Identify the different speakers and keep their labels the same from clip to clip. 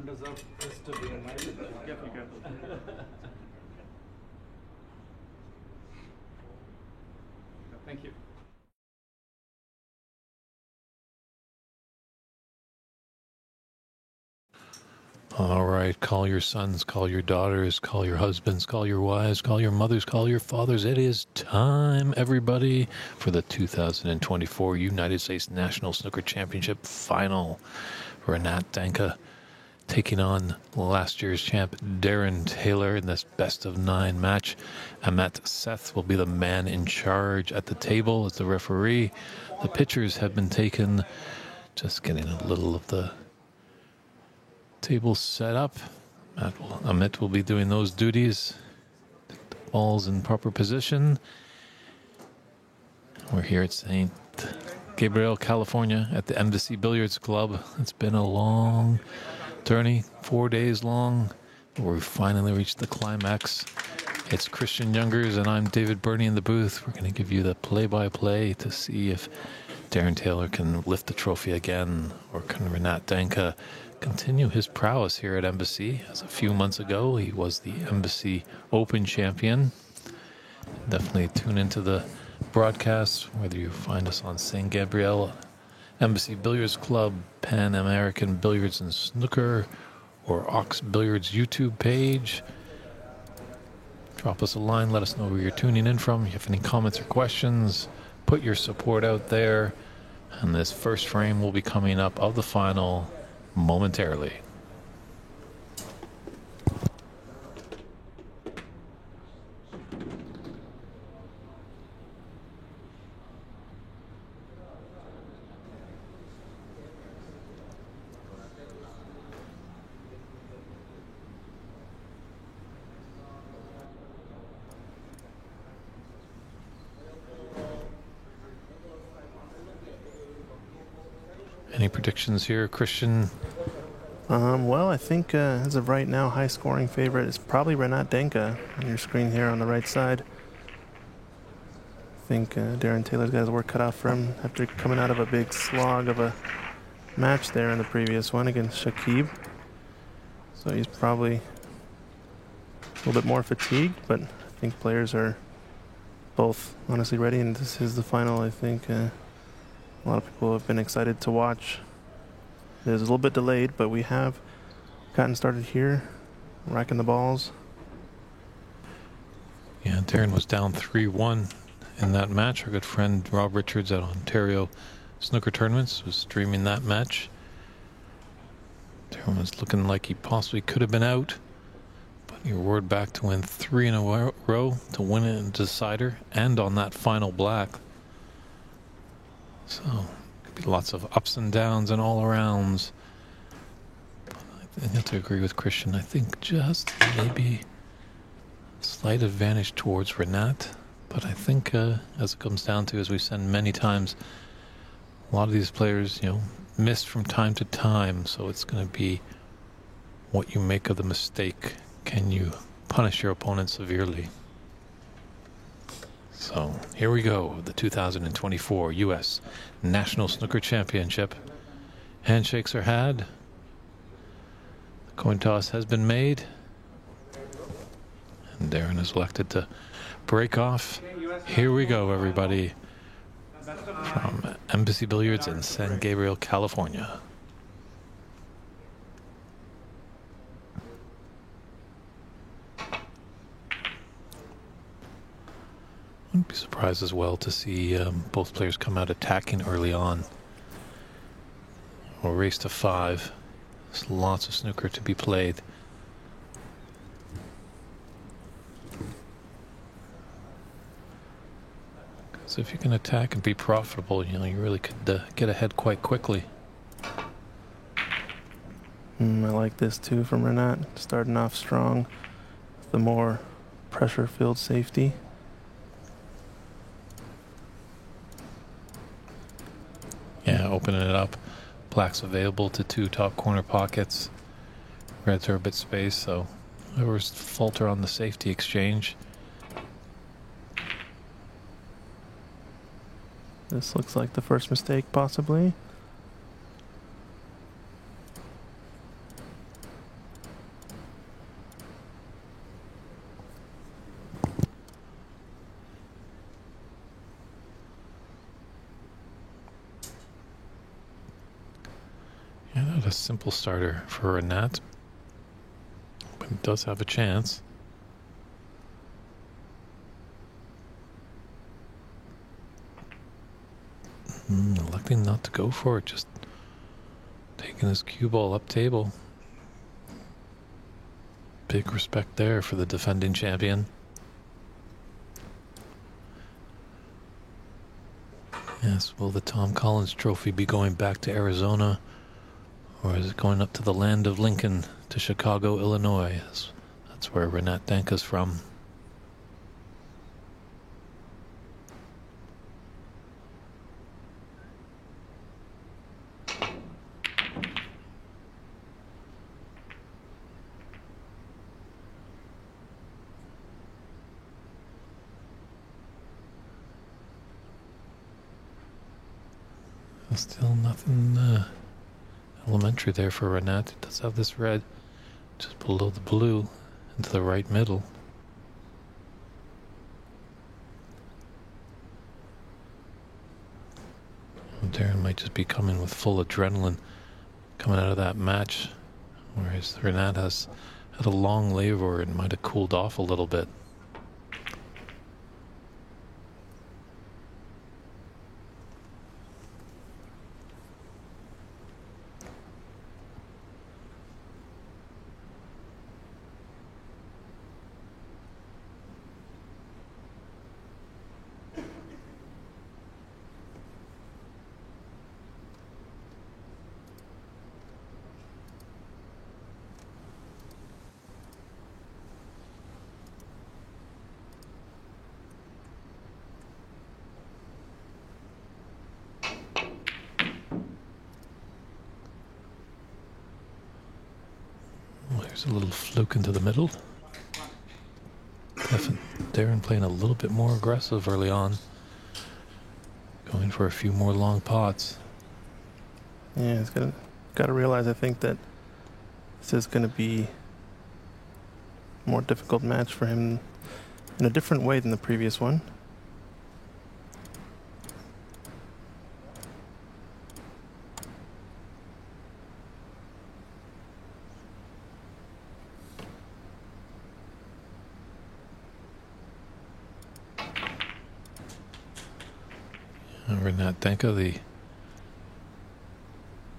Speaker 1: don't deserve this to be in my list.
Speaker 2: Careful, careful. Thank you.
Speaker 3: All right, call your sons, call your daughters, call your husbands, call your wives, call your mothers, call your fathers. It is time, everybody, for the 2024 United States National Snooker Championship final. Rinat Danka taking on last year's champ Darren Taylor in this best-of-9 match. Amet Seth will be the man in charge at the table as the referee. The pitchers have been taken. Just getting a little of the table set up. Amit will be doing those duties. The balls in proper position. We're here at St. Gabriel, California at the Embassy Billiards Club. It's been a long journey, 4 days long, but we've finally reached the climax. It's Christian Youngers and I'm David Burney in the booth. We're going to give you the play-by-play to see if Darren Taylor can lift the trophy again, or can Rinat Danka continue his prowess here at Embassy. As a few months ago, he was the Embassy Open champion. Definitely tune into the broadcast, whether you find us on St. Gabriel, Embassy Billiards Club, Pan American Billiards and Snooker, or Ox Billiards YouTube page. Drop us a line, let us know where you're tuning in from. If you have any comments or questions, put your support out there. And this first frame will be coming up of the final momentarily. Any predictions here, Christian?
Speaker 4: Well, I think as of right now, high-scoring favorite is probably Rinat Danka on your screen here on the right side. I think Darren Taylor's got his work cut out for him after coming out of a big slog of a match there in the previous one against Shakib. So he's probably a little bit more fatigued, but I think players are both honestly ready, and this is the final. I think a lot of people have been excited to watch. It is a little bit delayed, but we have gotten started here, racking the balls.
Speaker 3: Yeah, Darren was down 3-1 in that match. Our good friend Rob Richards at Ontario Snooker Tournaments was streaming that match. Darren was looking like he possibly could have been out, but he roared back to win 3 in a row, to win it in decider and on that final black. So, could be lots of ups and downs and all arounds. But I have to agree with Christian. I think just maybe a slight advantage towards Rinat. But I think, as it comes down to, as we've said many times, a lot of these players, miss from time to time. So it's going to be what you make of the mistake. Can you punish your opponent severely? So here we go, the 2024 U.S. National Snooker Championship. Handshakes are had. The coin toss has been made. And Darren is elected to break off. Here we go, everybody. From Embassy Billiards in San Gabriel, California. Wouldn't be surprised as well to see both players come out attacking early on. We'll race to 5. There's lots of snooker to be played. So if you can attack and be profitable, you really could get ahead quite quickly.
Speaker 4: I like this too from Rinat, starting off strong with the more pressure-filled safety.
Speaker 3: Yeah, opening it up. Black's available to 2 top corner pockets. Reds are a bit spaced, so there was falter on the safety exchange.
Speaker 4: This looks like the first mistake, possibly.
Speaker 3: Not a simple starter for Renat, but he does have a chance. Electing not to go for it, just taking his cue ball up table. Big respect there for the defending champion. Yes, will the Tom Collins Trophy be going back to Arizona, or is it going up to the land of Lincoln, to Chicago, Illinois? That's where Renat Danka's from. Still nothing elementary there for Renat. It does have this red just below the blue into the right middle. Darren might just be coming with full adrenaline coming out of that match, whereas Renat has had a long layover and might have cooled off a little bit. There's a little fluke into the middle. Darren playing a little bit more aggressive early on. Going for a few more long pots.
Speaker 4: Yeah, he's got to realize, I think, that this is going to be a more difficult match for him in a different way than the previous one.
Speaker 3: Renat Danka, the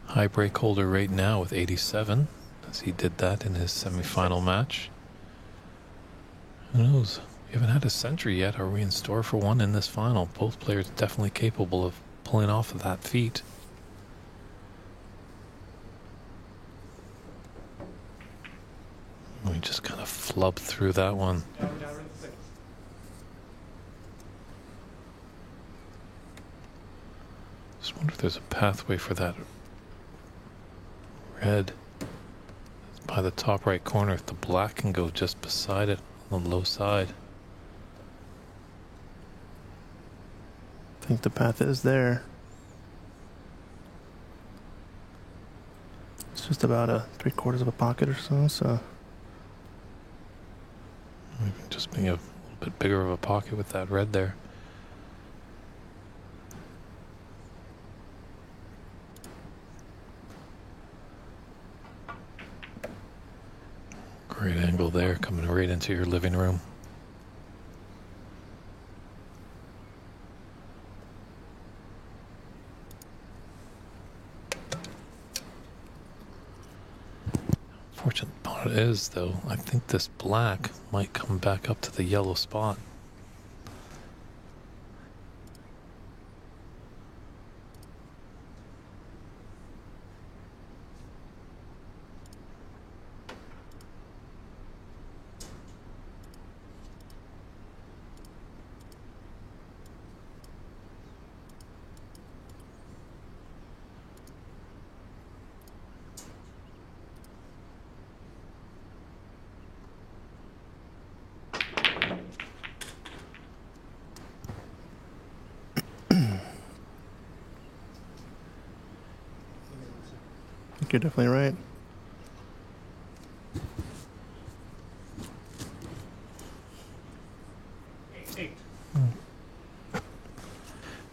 Speaker 3: high break holder right now with 87, as he did that in his semifinal match. Who knows? We haven't had a century yet. Are we in store for one in this final? Both players definitely capable of pulling off of that feat. We just kind of flubbed through that one. Just wonder if there's a pathway for that red by the top right corner, if the black can go just beside it on the low side.
Speaker 4: I think the path is there. It's just about a 3/4 of a pocket or so.
Speaker 3: Just being a little bit bigger of a pocket with that red there. Great angle there, coming right into your living room. Fortunate part is, though, I think this black might come back up to the yellow spot.
Speaker 4: You're definitely right.
Speaker 3: I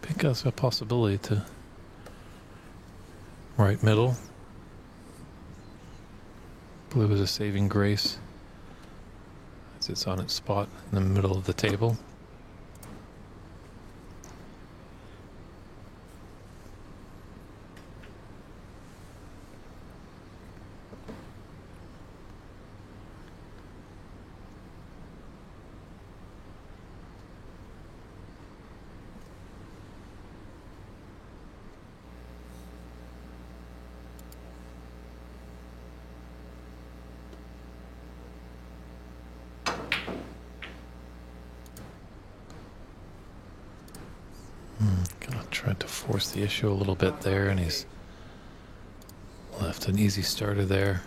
Speaker 3: think that's a possibility to right middle. Blue is a saving grace as it's on its spot in the middle of the table. Kind of tried to force the issue a little bit there, and he's left an easy starter there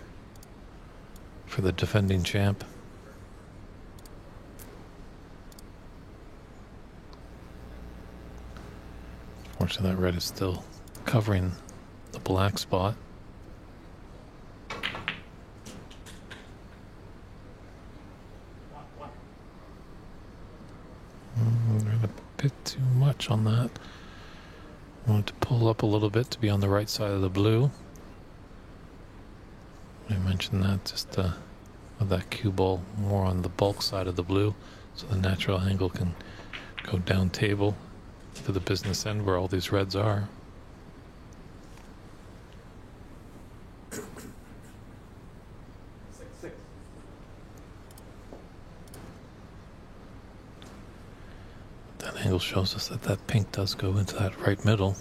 Speaker 3: for the defending champ. Fortunately, that red is still covering the black spot. A bit too much on that. I wanted to pull up a little bit to be on the right side of the blue. I mentioned that just with that cue ball more on the bulk side of the blue, so the natural angle can go down table to the business end where all these reds are. That angle shows us that that pink does go into that right middle.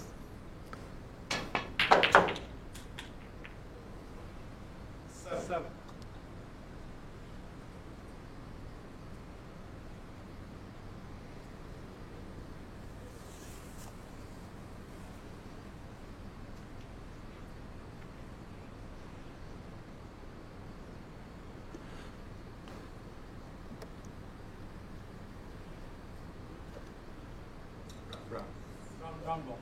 Speaker 2: Round ball.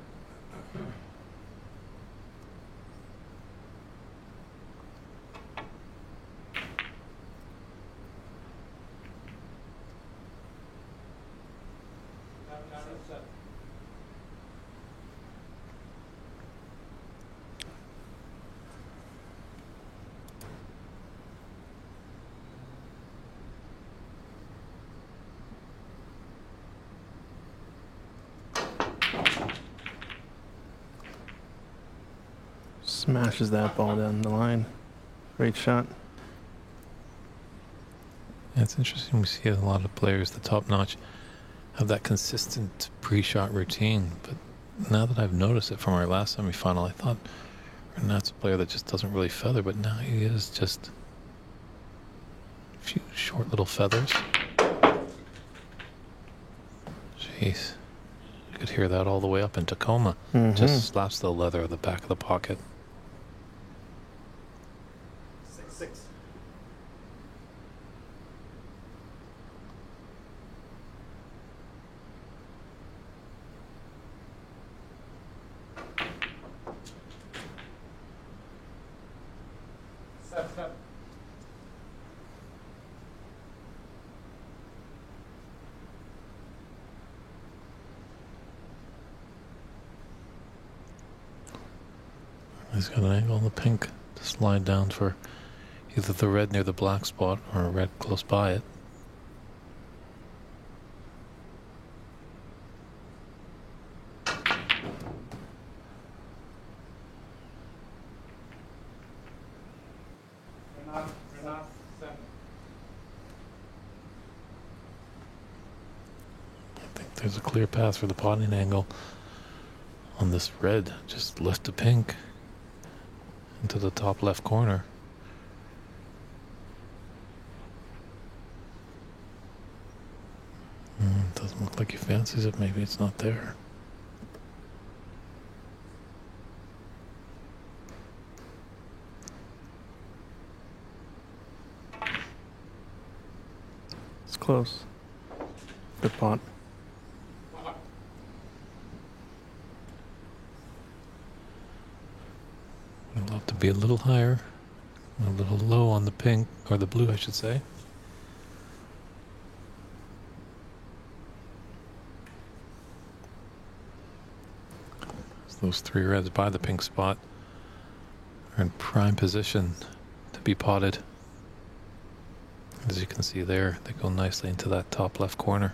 Speaker 4: Smashes that ball down the line. Great shot.
Speaker 3: Yeah, it's interesting. We see a lot of players, the top notch, have that consistent pre-shot routine. But now that I've noticed it from our last semifinal, I thought Renat's a player that just doesn't really feather, but now he is just a few short little feathers. Jeez. You could hear that all the way up in Tacoma. Just slaps the leather of the back of the pocket.
Speaker 2: 6-6. Seven.
Speaker 3: He's got an angle on the pink to slide down for either the red near the black spot or a red close by it.
Speaker 2: Renat, 7.
Speaker 3: I think there's a clear path for the potting angle on this red. Just lift the pink into the top left corner. Doesn't look like he fancies it. Maybe it's not there.
Speaker 4: It's close. Good pot.
Speaker 3: I'd love to be a little higher, a little low on the pink, or the blue, I should say. So those three reds by the pink spot are in prime position to be potted. As you can see there, they go nicely into that top left corner.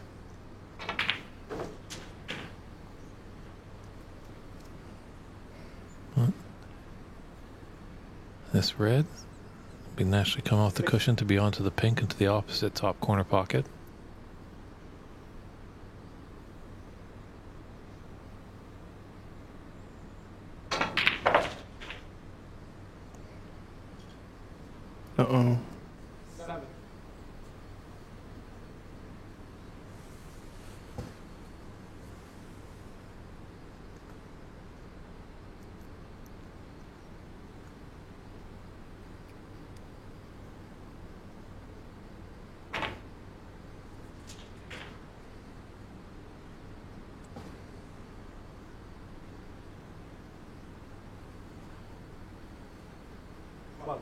Speaker 3: This red will be naturally come off the cushion to be onto the pink into the opposite top corner pocket.
Speaker 4: Uh-oh.
Speaker 2: 7. Well,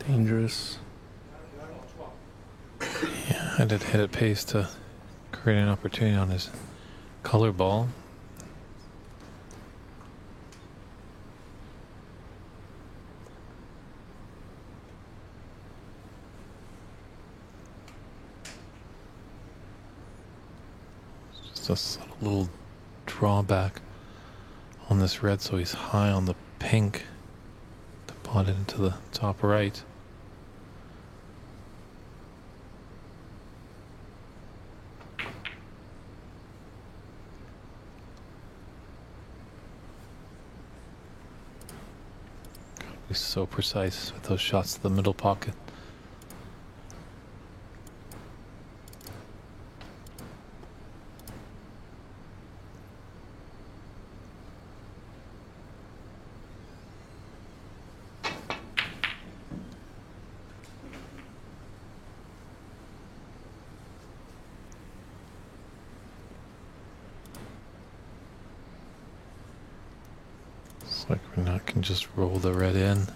Speaker 4: Dangerous.
Speaker 2: 12.
Speaker 3: Yeah, I did hit it pace to create an opportunity on his color ball. Just a subtle little drawback on this red, so he's high on the pink to pot it into the top right. He's so precise with those shots to the middle pocket. It's like Renat can just roll the red in.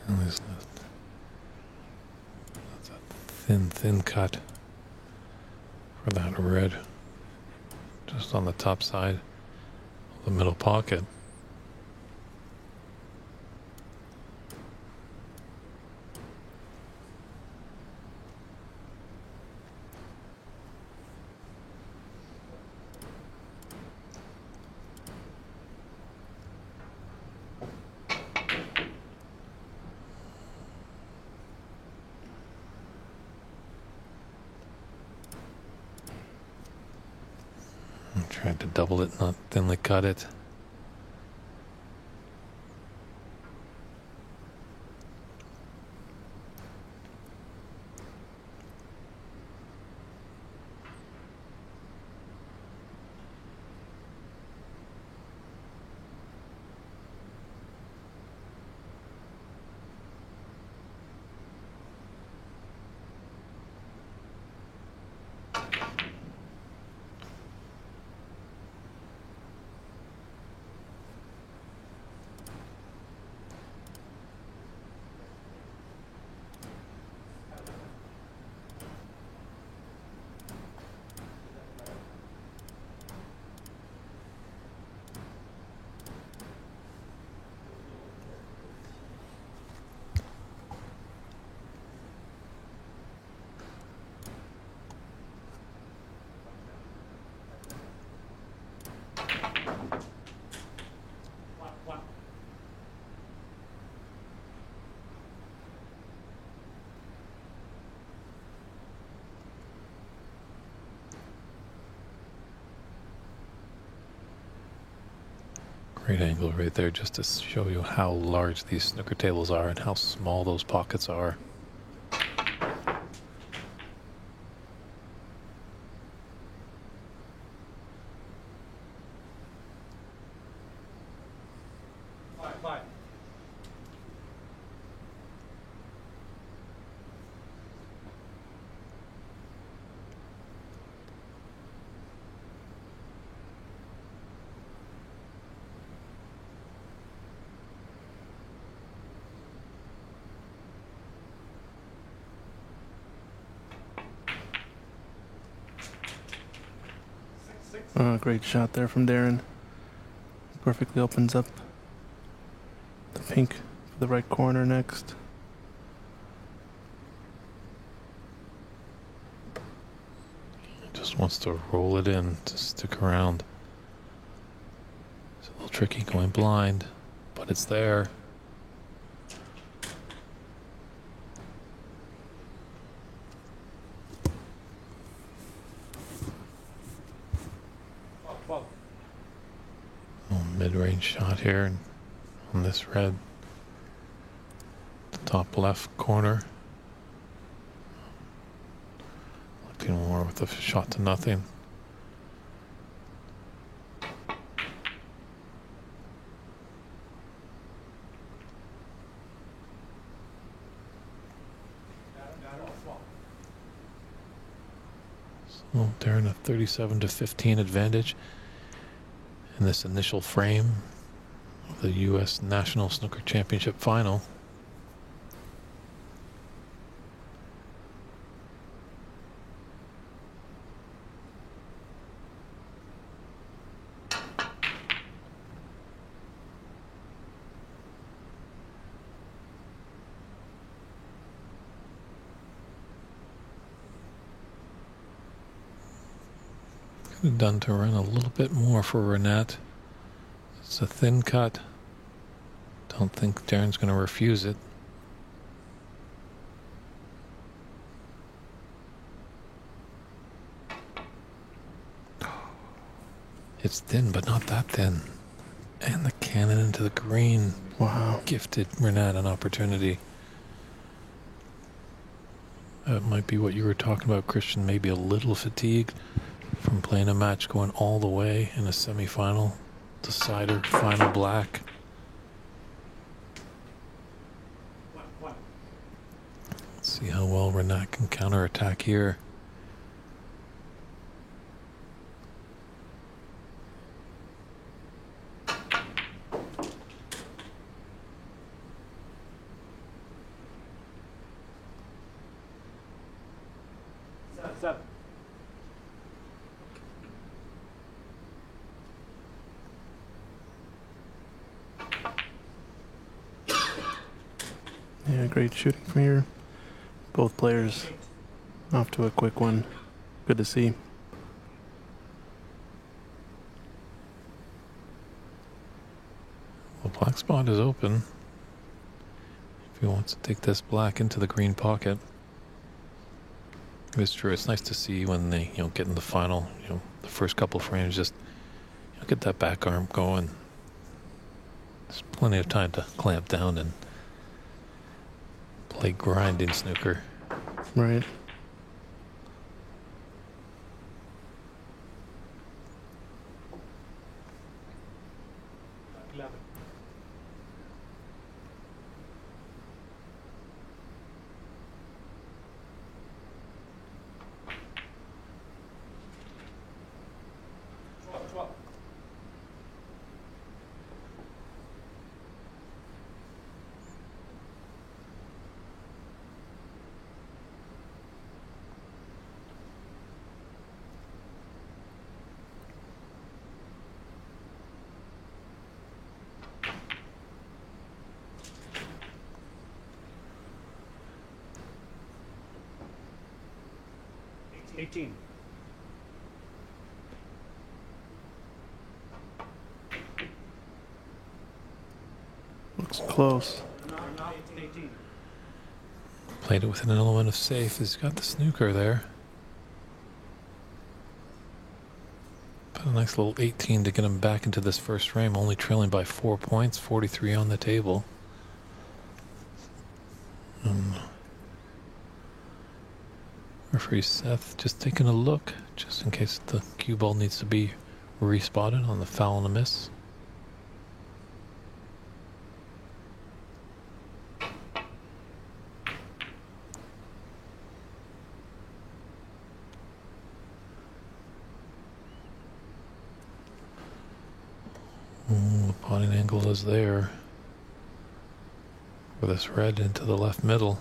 Speaker 3: And there's that's a thin cut for that red, just on the top side of the middle pocket. I tried to double it, not thinly cut it. Great angle right there just to show you how large these snooker tables are and how small those pockets are.
Speaker 2: Five.
Speaker 4: Great shot there from Darren. Perfectly opens up the pink for the right corner next.
Speaker 3: Just wants to roll it in to stick around. It's a little tricky going blind, but it's there. Mid-range shot here on this red, the top left corner. Looking more with a shot to nothing. So Darren a 37-15 advantage in this initial frame of the U.S. National Snooker Championship final. Could have done to run a little bit more for Renat. It's a thin cut. Don't think Darren's going to refuse it. It's thin, but not that thin. And the cannon into the green.
Speaker 4: Wow.
Speaker 3: Gifted Renat an opportunity. That might be what you were talking about, Christian. Maybe a little fatigued from playing a match going all the way in a semifinal. Decider, final black. Let's see how well Renat can counterattack here.
Speaker 2: Seven.
Speaker 4: Yeah, great shooting from here. Both players off to a quick one. Good to see.
Speaker 3: Well, black spot is open. If he wants to take this black into the green pocket. It's true. It's nice to see when they, get in the final, the first couple of frames, just get that back arm going. There's plenty of time to clamp down and play grinding snooker.
Speaker 4: Right.
Speaker 2: Eighteen.
Speaker 4: Looks close.
Speaker 2: 18.
Speaker 3: Played it with an element of safe. He's got the snooker there. But nice little 18 to get him back into this first frame, only trailing by 4 points, 43 on the table. Referee Seth just taking a look, just in case the cue ball needs to be respotted on the foul and a miss. The potting angle is there for this red into the left middle.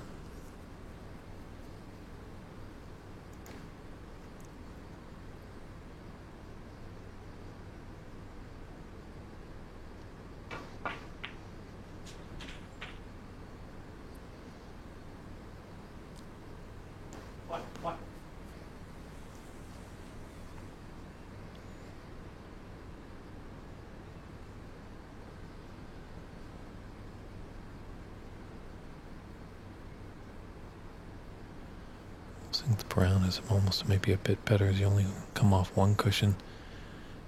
Speaker 2: What?
Speaker 3: I think the brown is almost maybe a bit better as you only come off one cushion.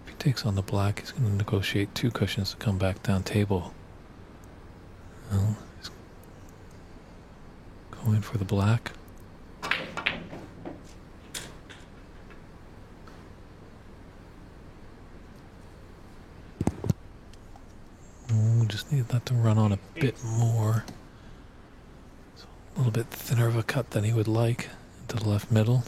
Speaker 3: If he takes on the black, he's going to negotiate 2 cushions to come back down table. Well, he's going for the black. Just need that to run on a bit more. So a little bit thinner of a cut than he would like into the left middle.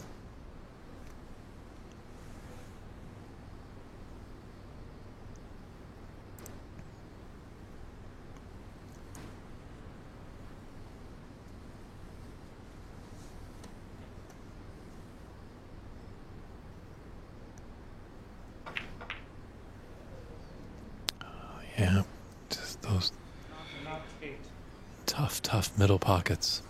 Speaker 3: Yeah, just those
Speaker 2: Not 8.
Speaker 3: tough middle pockets.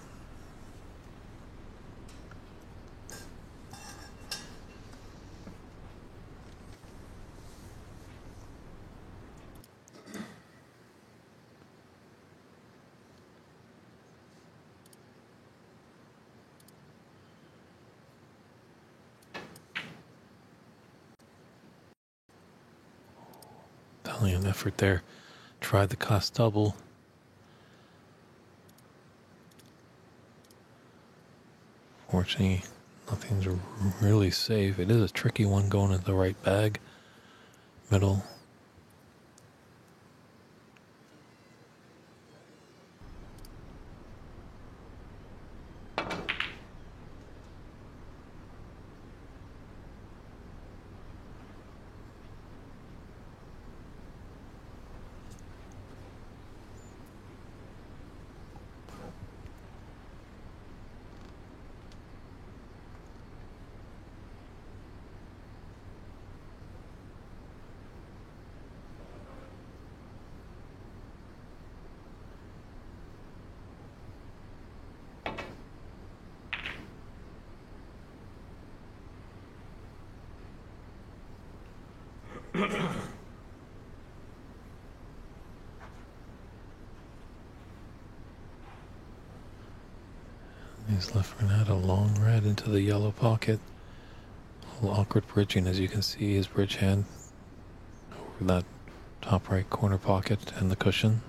Speaker 3: Valiant effort there. Tried the class double. Fortunately, nothing's really safe. It is a tricky one going into the right bag. Middle. He's left Renat a long red into the yellow pocket. A little awkward bridging, as you can see his bridge hand over that top right corner pocket and the cushion.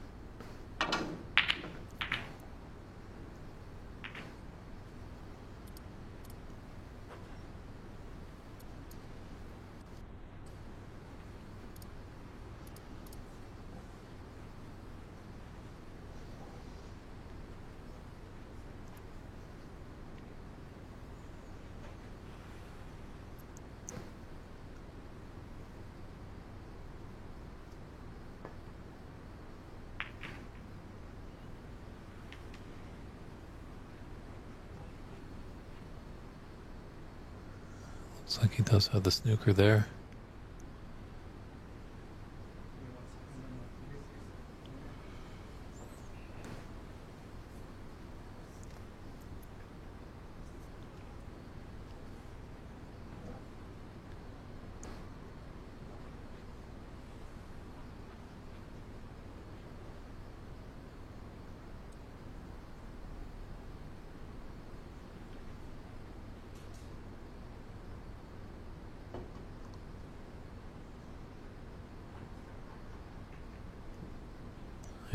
Speaker 3: Looks like he does have the snooker there.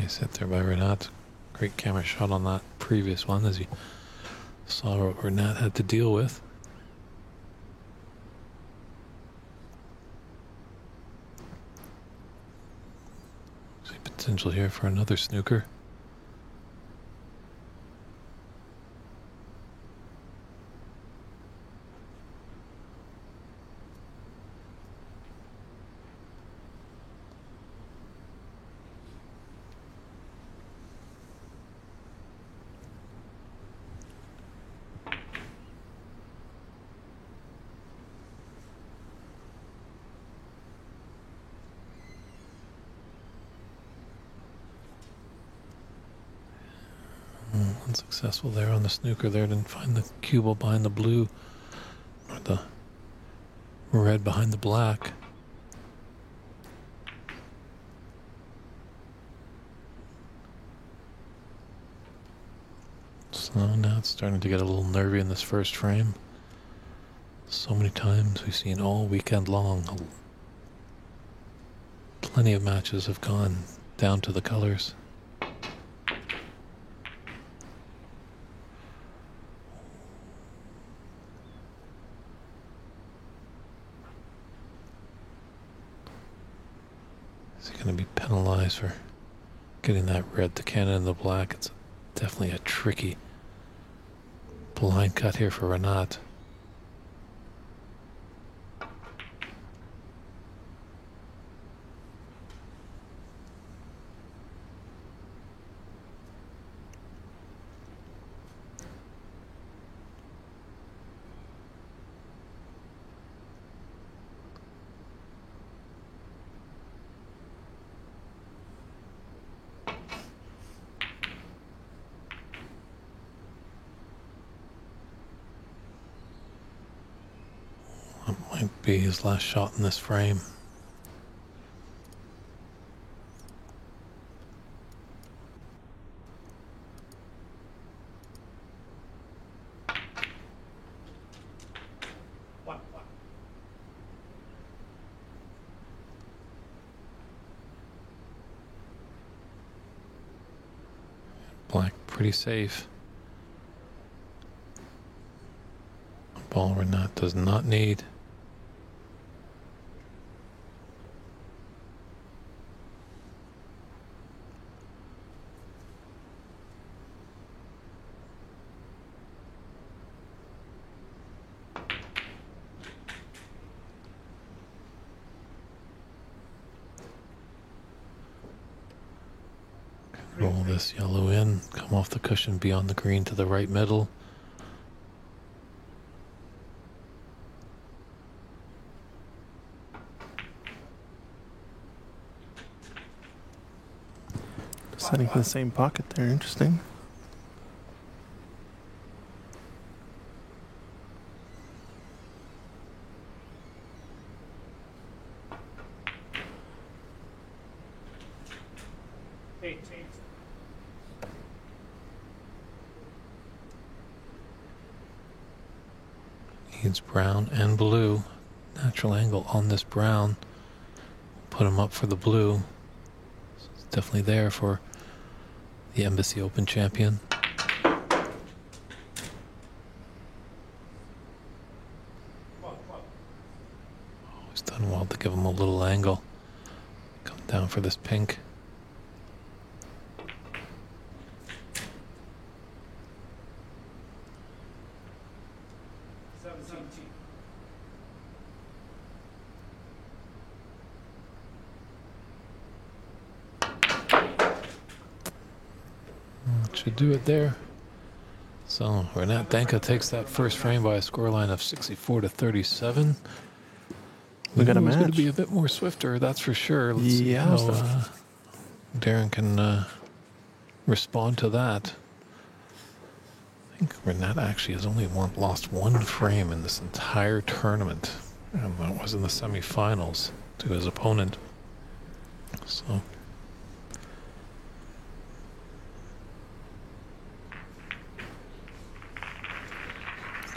Speaker 3: Nice hit there by Renat. Great camera shot on that previous one as you saw what Renat had to deal with. See potential here for another snooker. Unsuccessful there on the snooker there. Didn't find the cue ball behind the blue or the red behind the black. So now it's starting to get a little nervy in this first frame. So many times we've seen all weekend long. Plenty of matches have gone down to the colors. Is he going to be penalized for getting that red to Canada and the black? It's definitely a tricky blind cut here for Renat. That might be his last shot in this frame.
Speaker 2: One.
Speaker 3: Black pretty safe. Ball Renat does not need. Roll this yellow in, come off the cushion beyond the green to the right middle.
Speaker 4: Setting for the same pocket there. Interesting.
Speaker 2: Eight.
Speaker 3: Needs brown and blue. Natural angle on this brown. Put him up for the blue. So it's definitely there for the Embassy Open champion. Always done well to give him a little angle. Come down for this pink. That should do it there. So Renat Danka takes that first frame by a scoreline of 64-37.
Speaker 4: We got a
Speaker 3: It's going
Speaker 4: match.
Speaker 3: to be a bit more swifter, that's for sure. Let's see
Speaker 4: Yeah,
Speaker 3: how
Speaker 4: so-
Speaker 3: Darren can respond to that. I think Renat actually has only lost one frame in this entire tournament, and that was in the semifinals to his opponent. So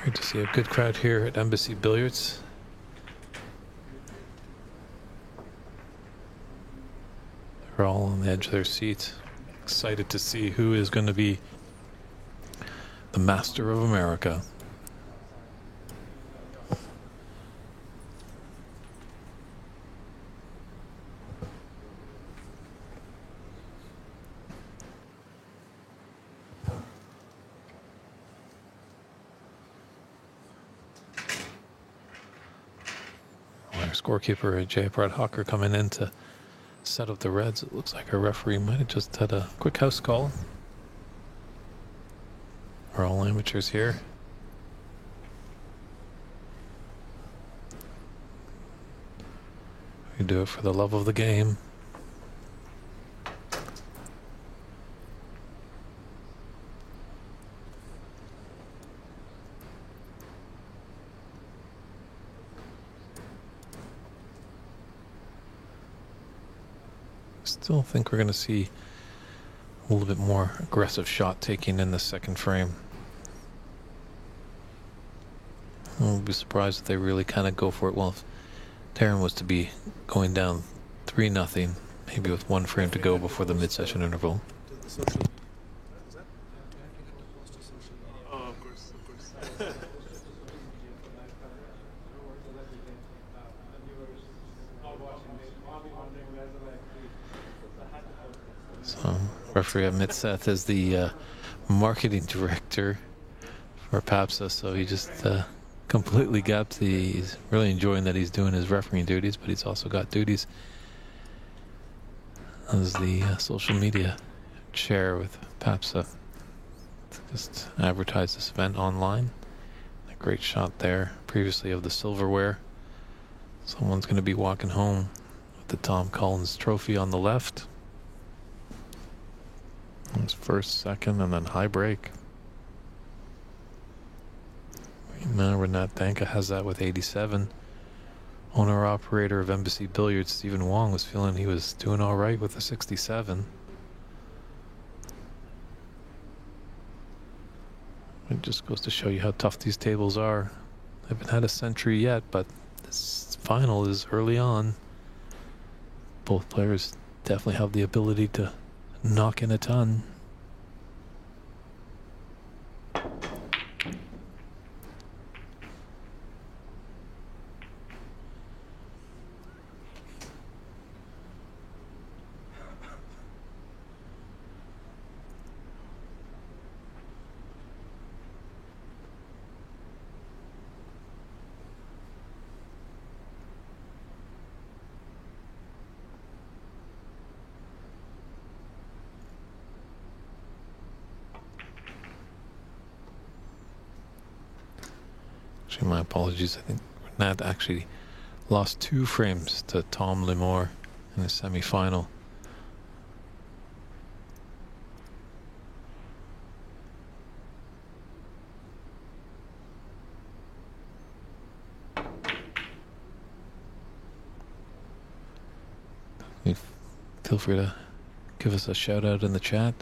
Speaker 3: great to see a good crowd here at Embassy Billiards. They're all on the edge of their seats, Excited to see who is going to be the master of America. Our scorekeeper, Jay Hawker, coming in to set up the Reds. It looks like our referee might have just had a quick house call. We're all amateurs here. We do it for the love of the game. Still think we're going to see a little bit more aggressive shot taking in the second frame. I'll be surprised if they really kind of go for it. Well, if Darren was to be going down 3-0, maybe with one frame to go before the mid-session interval.
Speaker 4: Oh, of course.
Speaker 3: So, referee Amit Seth is the marketing director for PAPSA, so he just completely gapped. He's really enjoying that he's doing his refereeing duties, but he's also got duties as the social media chair with PAPSA. Just advertise this event online. A great shot there previously of the silverware. Someone's going to be walking home with the Tom Collins trophy on the left. It's first, second, and then high break. Now Renat Danka has that with 87. Owner-operator of Embassy Billiards, Stephen Wong, was feeling he was doing all right with a 67. It just goes to show you how tough these tables are. I haven't had a century yet, but this final is early on. Both players definitely have the ability to knock in a ton. Actually, my apologies. I think Renat actually lost 2 frames to Tom Limor in the semi-final. Feel free to give us a shout out in the chat.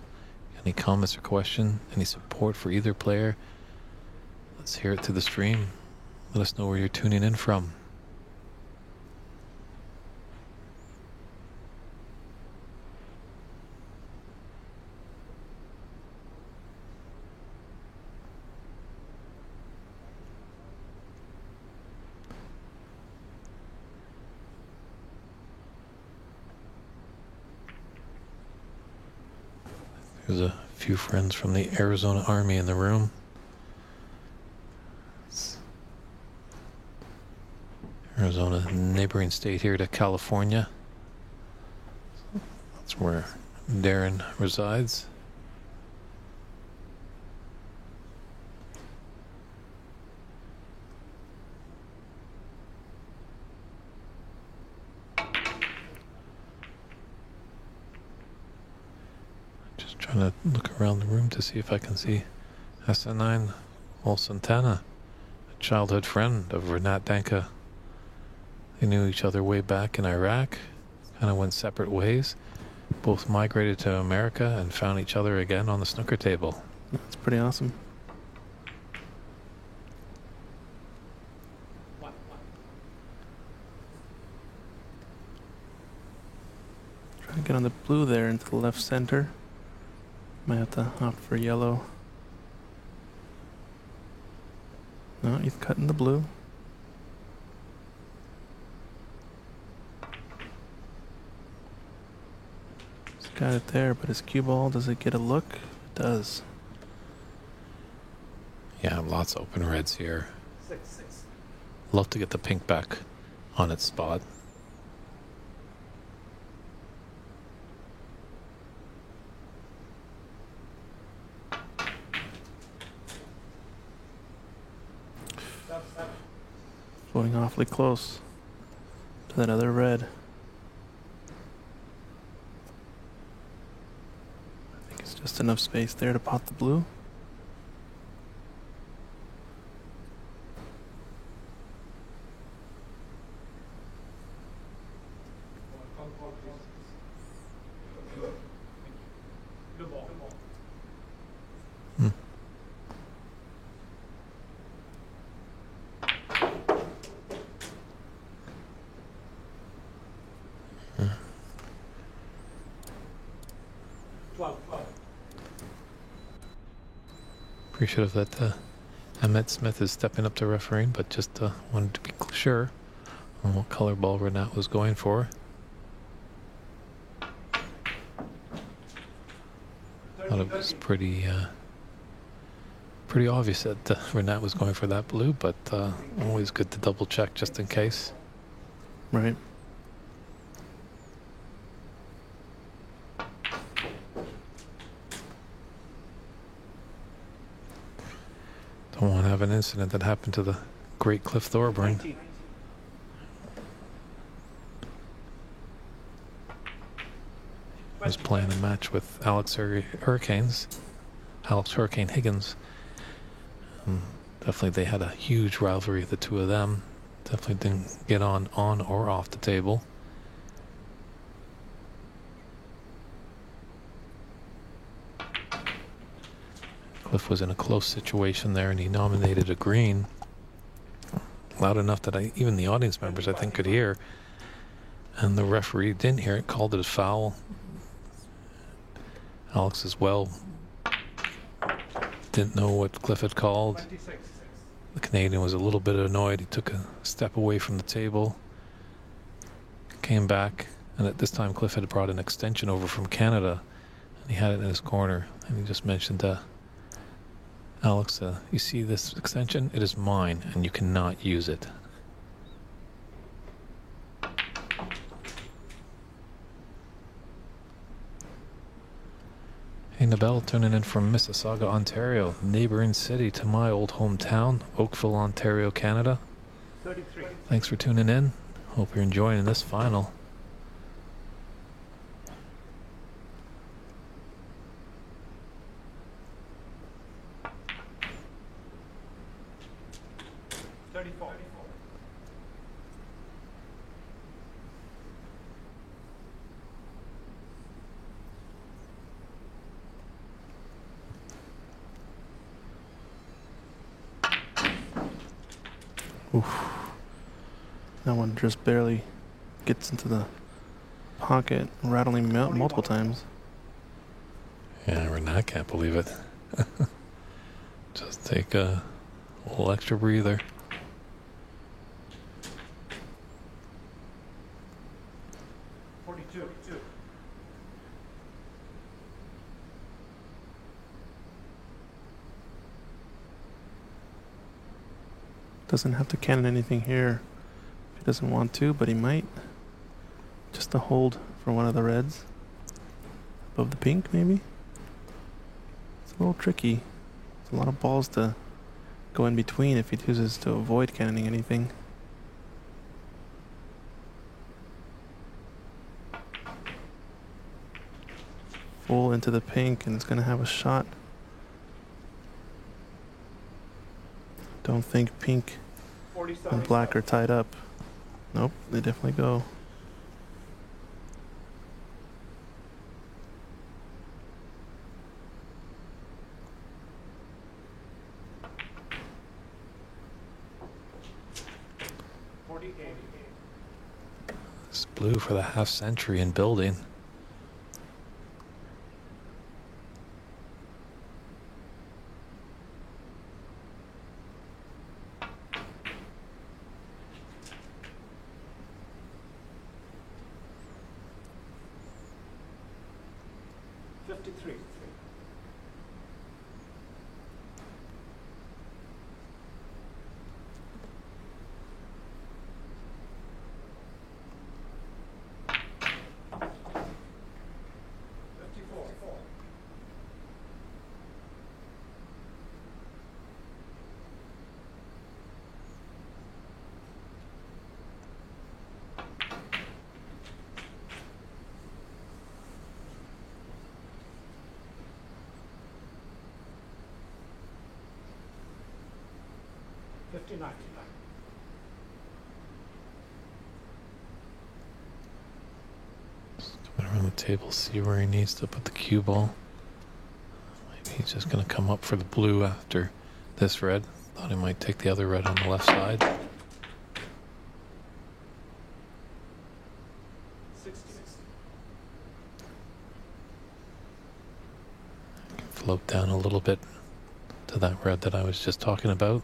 Speaker 3: Any comments or question, any support for either player. Let's hear it through the stream. Let us know where you're tuning in from. There's a few friends from the Arizona Army in the room. Arizona, neighboring state here to California. That's where Darren resides. Just trying to look around the room to see if I can see SN9 Ol Santana, a childhood friend of Renat Danka. They knew each other way back in Iraq, kind of went separate ways. Both migrated to America and found each other again on the snooker table.
Speaker 4: That's pretty awesome. Trying to get on the blue there into the left center. Might have to opt for yellow. No, he's cutting the blue. He's got it there, but his cue ball, does it get a look? It does.
Speaker 3: Yeah, lots of open reds here.
Speaker 2: 6.
Speaker 3: Love to get the pink back on its spot.
Speaker 4: Floating awfully close to that other red. I think it's just enough space there to pot the blue.
Speaker 2: Blue ball.
Speaker 3: Hmm. Hmm.
Speaker 2: 12.
Speaker 3: Appreciative that Emmett Smith is stepping up to refereeing, but just wanted to be sure on what color ball Renat was going for. Thought it was pretty obvious that Renat was going for that blue, but always good to double check just in case.
Speaker 4: Right.
Speaker 3: Don't want to have an incident that happened to the great Cliff Thorburn.
Speaker 2: 19.
Speaker 3: Was playing a match with Alex Hurricane Higgins. Definitely they had a huge rivalry, the two of them. Definitely didn't get on or off the table. Cliff was in a close situation there, and he nominated a green. Loud enough that even the audience members, I think, could hear. And the referee didn't hear it, called it a foul. Alex as well didn't know what Cliff had called.
Speaker 2: 26.
Speaker 3: The Canadian was a little bit annoyed. He took a step away from the table, came back, and at this time Cliff had brought an extension over from Canada, and he had it in his corner. And he just mentioned to Alex, you see this extension? It is mine, and you cannot use it. Hey, Nabel, tuning in from Mississauga, Ontario, neighboring city to my old hometown, Oakville, Ontario, Canada.
Speaker 2: 33.
Speaker 3: Thanks for tuning in. Hope you're enjoying this final.
Speaker 4: Oof. That one just barely gets into the pocket, rattling me out multiple times.
Speaker 3: Yeah, Renat can't believe it. Just take a little extra breather.
Speaker 4: Doesn't have to cannon anything here if he doesn't want to, but he might. Just a hold for one of the reds. Above the pink, maybe? It's a little tricky. It's a lot of balls to go in between if he chooses to avoid cannoning anything. Full into the pink, and it's going to have a shot. Don't think pink and black are tied up. Nope, they definitely go.
Speaker 3: It's blue for the half century in building.
Speaker 2: 53. $59.
Speaker 3: Coming around the table, see where he needs to put the cue ball. Maybe he's just going to come up for the blue after this red. Thought he might take the other red on the left side.
Speaker 2: 60.
Speaker 3: Float down a little bit to that red that I was just talking about.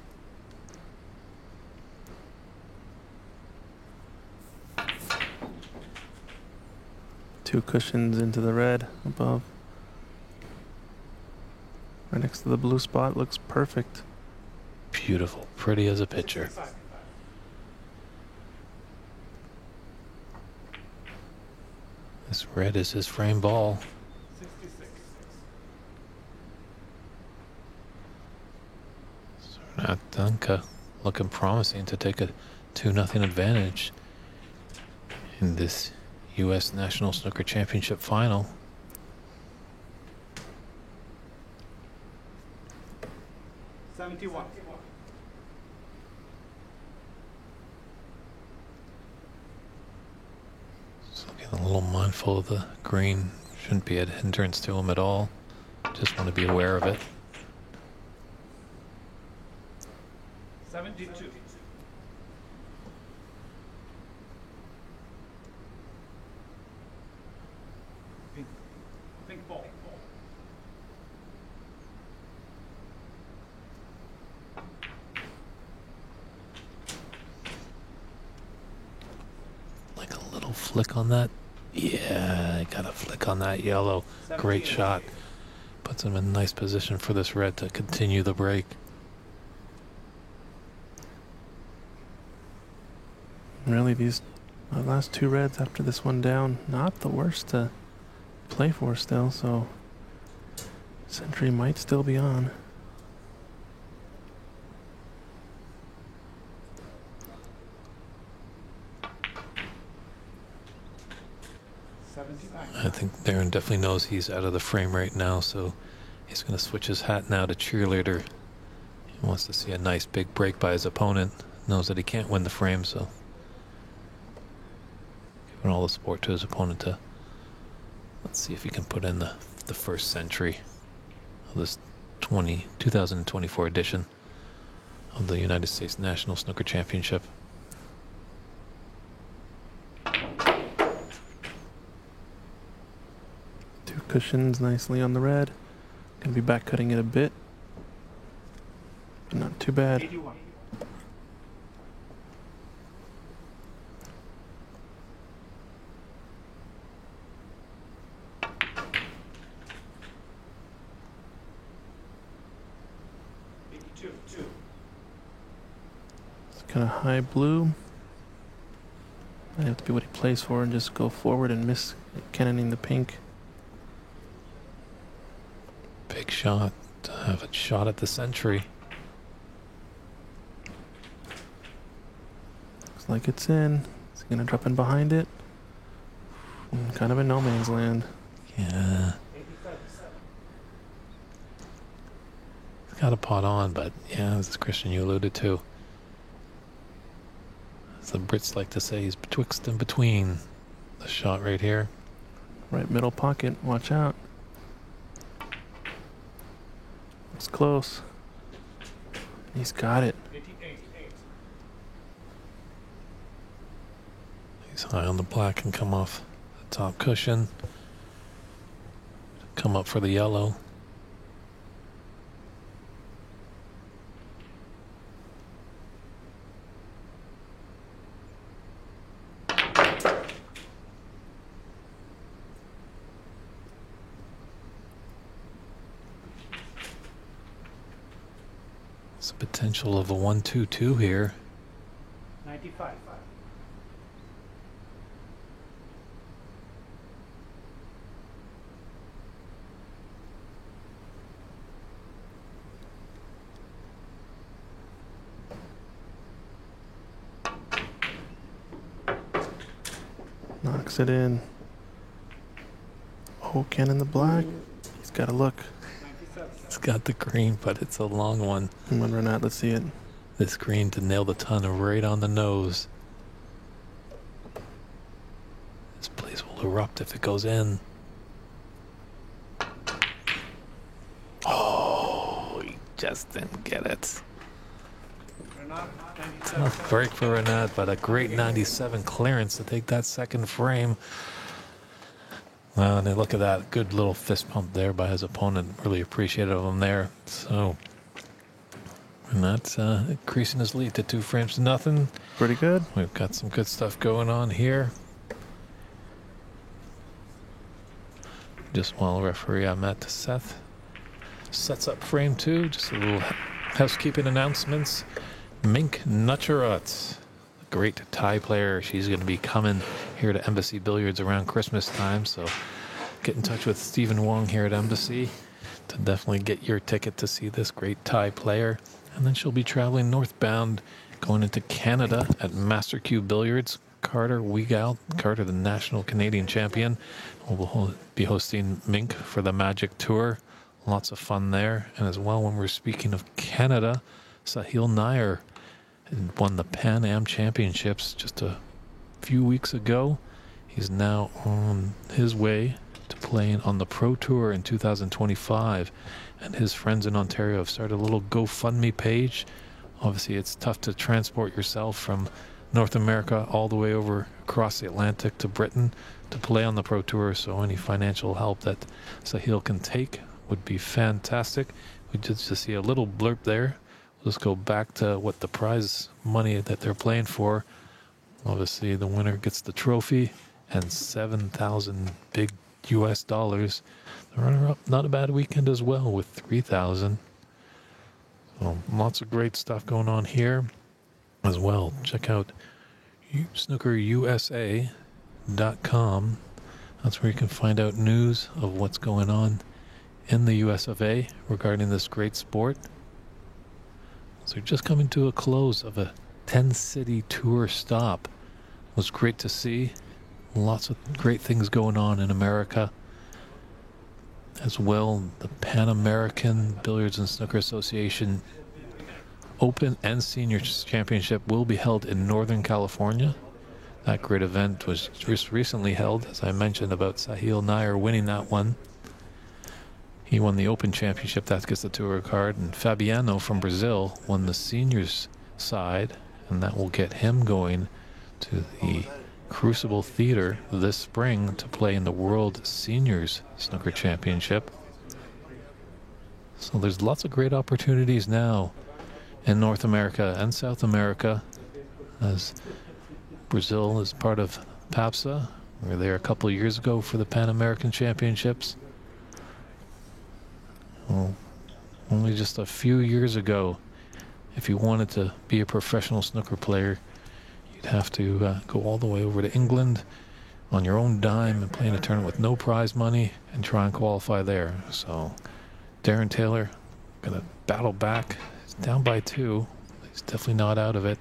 Speaker 4: Two cushions into the red above. Right next to the blue spot. Looks perfect.
Speaker 3: Beautiful, pretty as a picture.
Speaker 2: 65.
Speaker 3: This red is his frame ball.
Speaker 2: 66.
Speaker 3: Sernat Danka looking promising to take a 2-0 advantage in this U.S. National Snooker Championship final.
Speaker 2: $71.
Speaker 3: So getting a little mindful of the green. Shouldn't be a hindrance to him at all. Just want to be aware of it.
Speaker 2: 72. Pink ball.
Speaker 3: Like a little flick on that. Yeah, I got a flick on that yellow. Great shot. Puts him in a nice position for this red to continue the break.
Speaker 4: Really, these last two reds after this one down, not the worst to play for still, so Century might still be on.
Speaker 3: I think Darren definitely knows he's out of the frame right now, so he's going to switch his hat now to cheerleader. He wants to see a nice big break by his opponent. Knows that he can't win the frame, so giving all the support to his opponent to let's see if he can put in the first century of this 2024 edition of the United States National Snooker Championship.
Speaker 4: Two cushions nicely on the red. Gonna be back cutting it a bit, but not too bad.
Speaker 2: 81.
Speaker 4: It's kind of high blue. Might have to be what he plays for and just go forward and miss cannoning the pink.
Speaker 3: Big shot to have a shot at the century.
Speaker 4: Looks like it's in. Is he gonna drop in behind it? Kind of in no man's land.
Speaker 3: Yeah. It's got a pot on, but yeah, as Christian, you alluded to. As the Brits like to say, he's betwixt and between. The shot right here.
Speaker 4: Right middle pocket. Watch out. It's close. He's got it.
Speaker 2: 88.
Speaker 3: He's high on the black and come off the top cushion. Come up for the yellow. There's a potential of a 1-2-2 here.
Speaker 2: 95.
Speaker 4: Knocks it in. Oak in the black. He's got to look.
Speaker 2: 97.
Speaker 3: It's got the green, but it's a long one.
Speaker 4: Come on, Renat, let's see it.
Speaker 3: This green to nail the ton right on the nose. This place will erupt if it goes in. Oh, he just didn't get it.
Speaker 2: Renat, 97.
Speaker 3: Tough break for Renat, but a great 97 clearance to take that second frame. Well, and then look at that. Good little fist pump there by his opponent. Really appreciative of him there. So, Renat increasing his lead to 2-0.
Speaker 4: Pretty good.
Speaker 3: We've got some good stuff going on here. Just while referee Ahmet Seth sets up frame 2, just a little housekeeping announcements. Mink Nutcherat, great Thai player. She's going to be coming here to Embassy Billiards around Christmas time, so get in touch with Stephen Wong here at Embassy to definitely get your ticket to see this great Thai player. And then she'll be traveling northbound, going into Canada at Master Q Billiards. Carter Weigall, Carter, the national Canadian champion, will be hosting Mink for the Magic Tour. Lots of fun there. And as well, when we're speaking of Canada, Sahil Nair won the Pan Am Championships just a few weeks ago. He's now on his way to playing on the Pro Tour in 2025. And his friends in Ontario have started a little GoFundMe page. Obviously, it's tough to transport yourself from North America all the way over across the Atlantic to Britain to play on the Pro Tour, so any financial help that Sahil can take would be fantastic. We just see a little blurb there. Let's go back to what the prize money that they're playing for. Obviously, the winner gets the trophy and 7,000 big US dollars. The runner-up, not a bad weekend as well with 3,000. So lots of great stuff going on here as well. Check out snookerusa.com. That's where you can find out news of what's going on in the US of A regarding this great sport. So we're just coming to a close of a 10-city tour stop. It was great to see. Lots of great things going on in America. As well, the Pan American Billiards and Snooker Association Open and Seniors Championship will be held in Northern California. That great event was just recently held, as I mentioned about Sahil Nair winning that one. He won the Open Championship, that gets the tour card, and Fabiano from Brazil won the seniors side, and that will get him going to the Crucible Theater this spring to play in the World Seniors Snooker Championship. So there's lots of great opportunities now in North America and South America, as Brazil is part of PAPSA. We were there a couple of years ago for the Pan American Championships. Well, only just a few years ago, if you wanted to be a professional snooker player, you'd have to go all the way over to England on your own dime and play in a tournament with no prize money and try and qualify there. So Darren Taylor going to battle back. He's down by 2. He's definitely not out of it.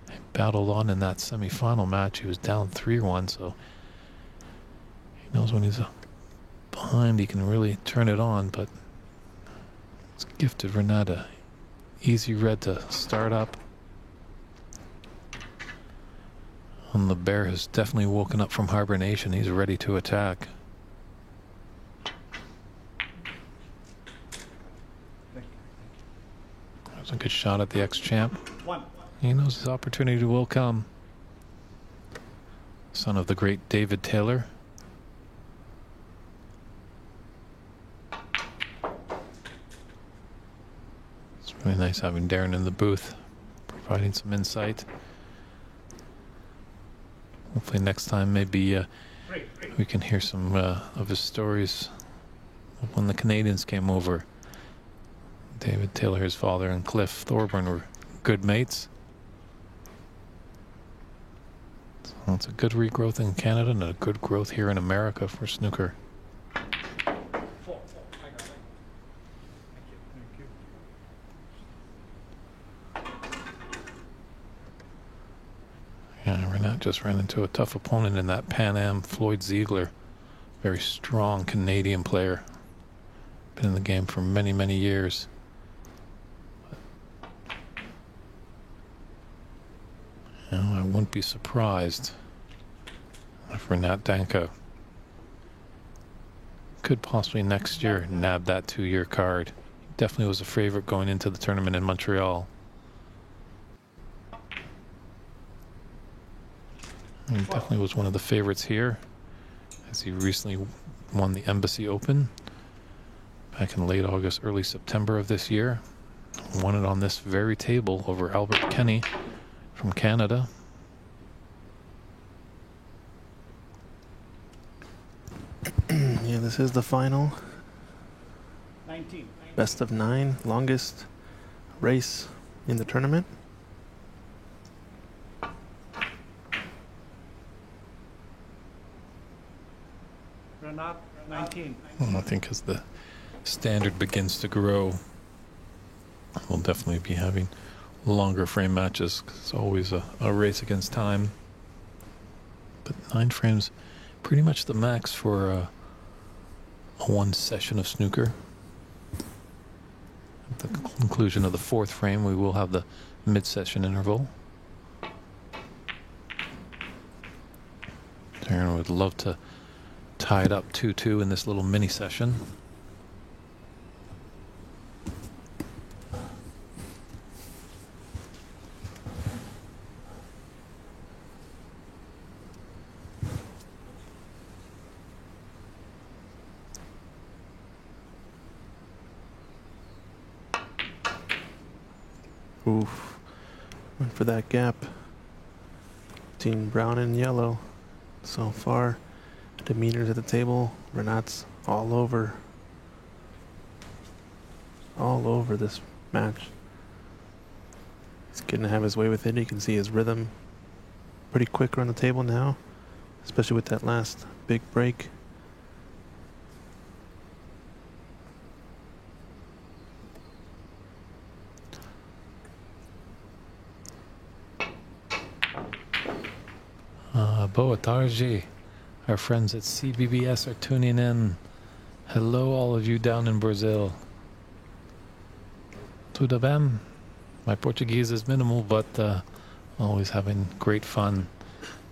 Speaker 3: He battled on in that semifinal match. He was down 3-1, so he knows when he's behind he can really turn it on, but it's gifted Renata. Easy red to start up. And the bear has definitely woken up from hibernation. He's ready to attack. There's a good shot at the ex-champ.
Speaker 2: 1.
Speaker 3: He knows his opportunity will come. Son of the great David Taylor. It's really nice having Darren in the booth, providing some insight. Hopefully next time maybe we can hear some of his stories of when the Canadians came over. David Taylor, his father, and Cliff Thorburn were good mates. So it's a good regrowth in Canada and a good growth here in America for snooker.
Speaker 2: 4. I got it. Thank you.
Speaker 3: Yeah, Renat just ran into a tough opponent in that Pan Am, Floyd Ziegler. Very strong Canadian player. Been in the game for many, many years. You know, I wouldn't be surprised if Renat Danka could possibly next year nab that 2-year card. Definitely was a favorite going into the tournament in Montreal. He definitely was one of the favorites here, as he recently won the Embassy Open back in late August, early September of this year. Won it on this very table over Albert Kenny from Canada.
Speaker 4: Yeah, this is the final.
Speaker 2: 19.
Speaker 4: Best of 9, longest race in the tournament.
Speaker 2: Renat, 19.
Speaker 3: Well, I think as the standard begins to grow, we'll definitely be having longer frame matches, 'cause it's always a race against time. But 9 frames, pretty much the max for a 1 session of snooker. At the conclusion of the 4th frame, we will have the mid-session interval. Darren would love to tie it up 2-2 in this little mini session.
Speaker 4: Oof. Went for that gap between brown and yellow. So far, demeanors at the table. Renat's all over this match. He's getting to have his way with it. You can see his rhythm pretty quick around the table now, especially with that last big break.
Speaker 3: Boa tarde. Our friends at CBBS are tuning in. Hello, all of you down in Brazil. Tudo bem? My Portuguese is minimal, but always having great fun.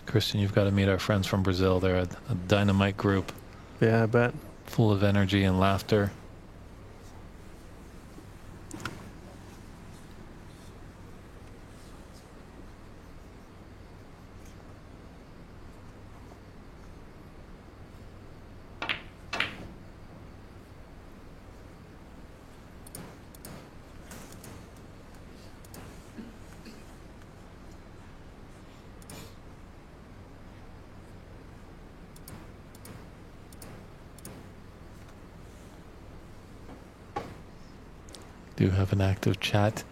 Speaker 3: Christian, you've got to meet our friends from Brazil. They're a dynamite group,
Speaker 4: Yeah, I bet.
Speaker 3: full of energy and laughter. Do have an active chat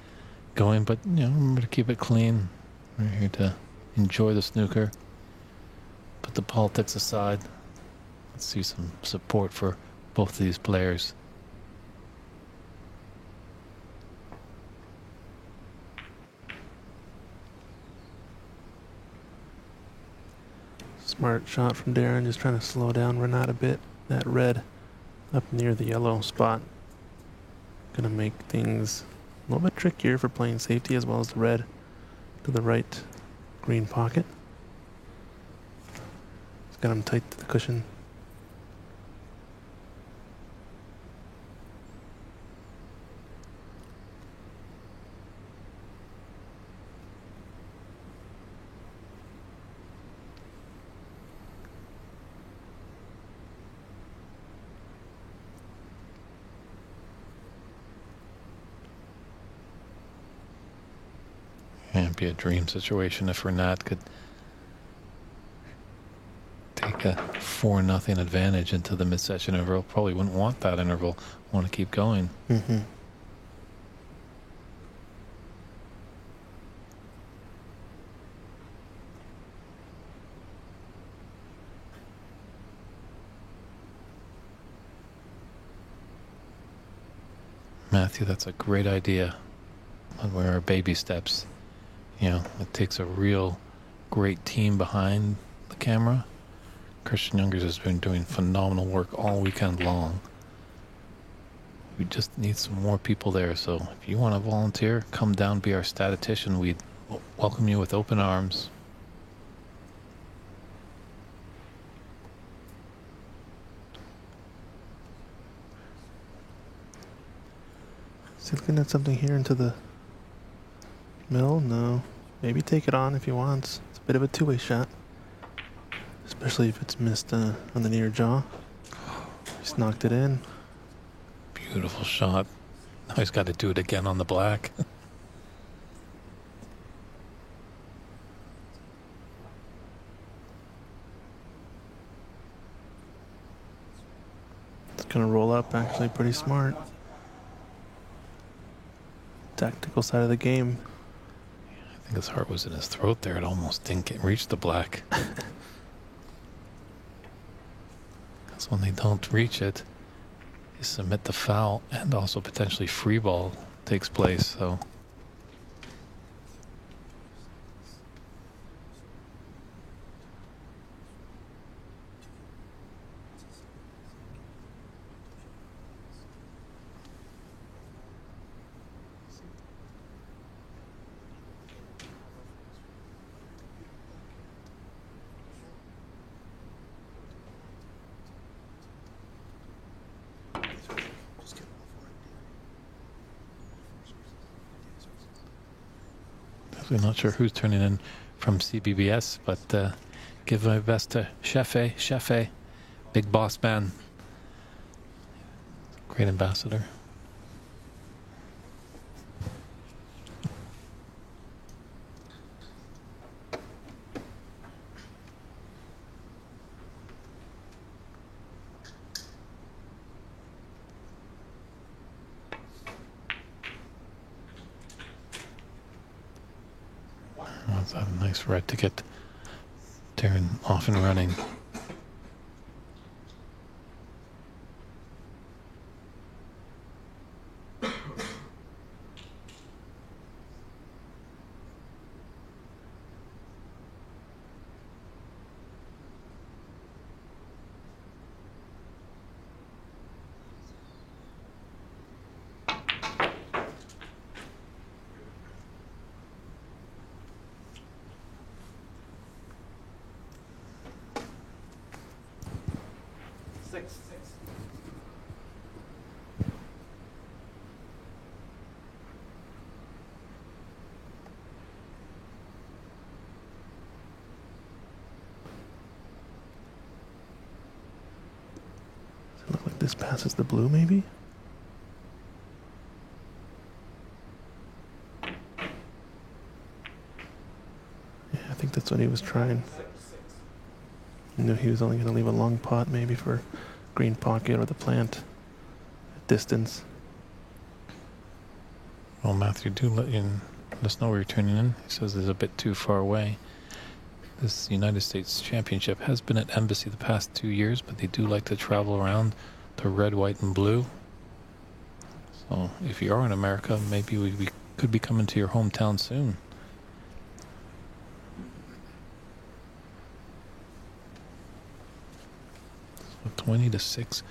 Speaker 3: going, but you know, remember to keep it clean. We're here to enjoy the snooker. Put the politics aside. Let's see some support for both of these players.
Speaker 4: Smart shot from Darren, just trying to slow down Renat a bit. That red up near the yellow spot. Gonna make things a little bit trickier for playing safety, as well as the red to the right green pocket. It's got him tight to the cushion.
Speaker 3: It'd be a dream situation if Renat could take a 4-0 advantage into the mid-session interval. Probably wouldn't want that interval. Want to keep going.
Speaker 4: Mm-hmm.
Speaker 3: Matthew, that's a great idea. And where our baby steps. You know, it takes a real great team behind the camera. Christian Youngers has been doing phenomenal work all weekend long. We just need some more people there. So if you want to volunteer, come down, be our statistician. We'd welcome you with open arms.
Speaker 4: Is he looking at something here into the middle? No. Maybe take it on if he wants. It's a bit of a two-way shot. Especially if it's missed on the near jaw. Just knocked it in.
Speaker 3: Beautiful shot. Now he's got to do it again on the black.
Speaker 4: It's going to roll up actually pretty smart. Tactical side of the game.
Speaker 3: I think his heart was in his throat there. It almost didn't reach the black. Because when they don't reach it, you submit the foul and also potentially free ball takes place. So I'm not sure who's turning in from CBBS, but give my best to Chefe, big boss man, great ambassador. That's a nice red to get Darren off and running.
Speaker 2: Six.
Speaker 4: Does it look like this passes the blue, maybe? Yeah, I think that's what he was trying. You know, he was only going to leave a long pot maybe for green pocket or the plant at distance.
Speaker 3: Well, Matthew, do let us know where you're tuning in. He says it's a bit too far away. This United States Championship has been at Embassy the past 2 years, but they do like to travel around to red, white, and blue. So if you are in America, maybe we could be coming to your hometown soon. 20-6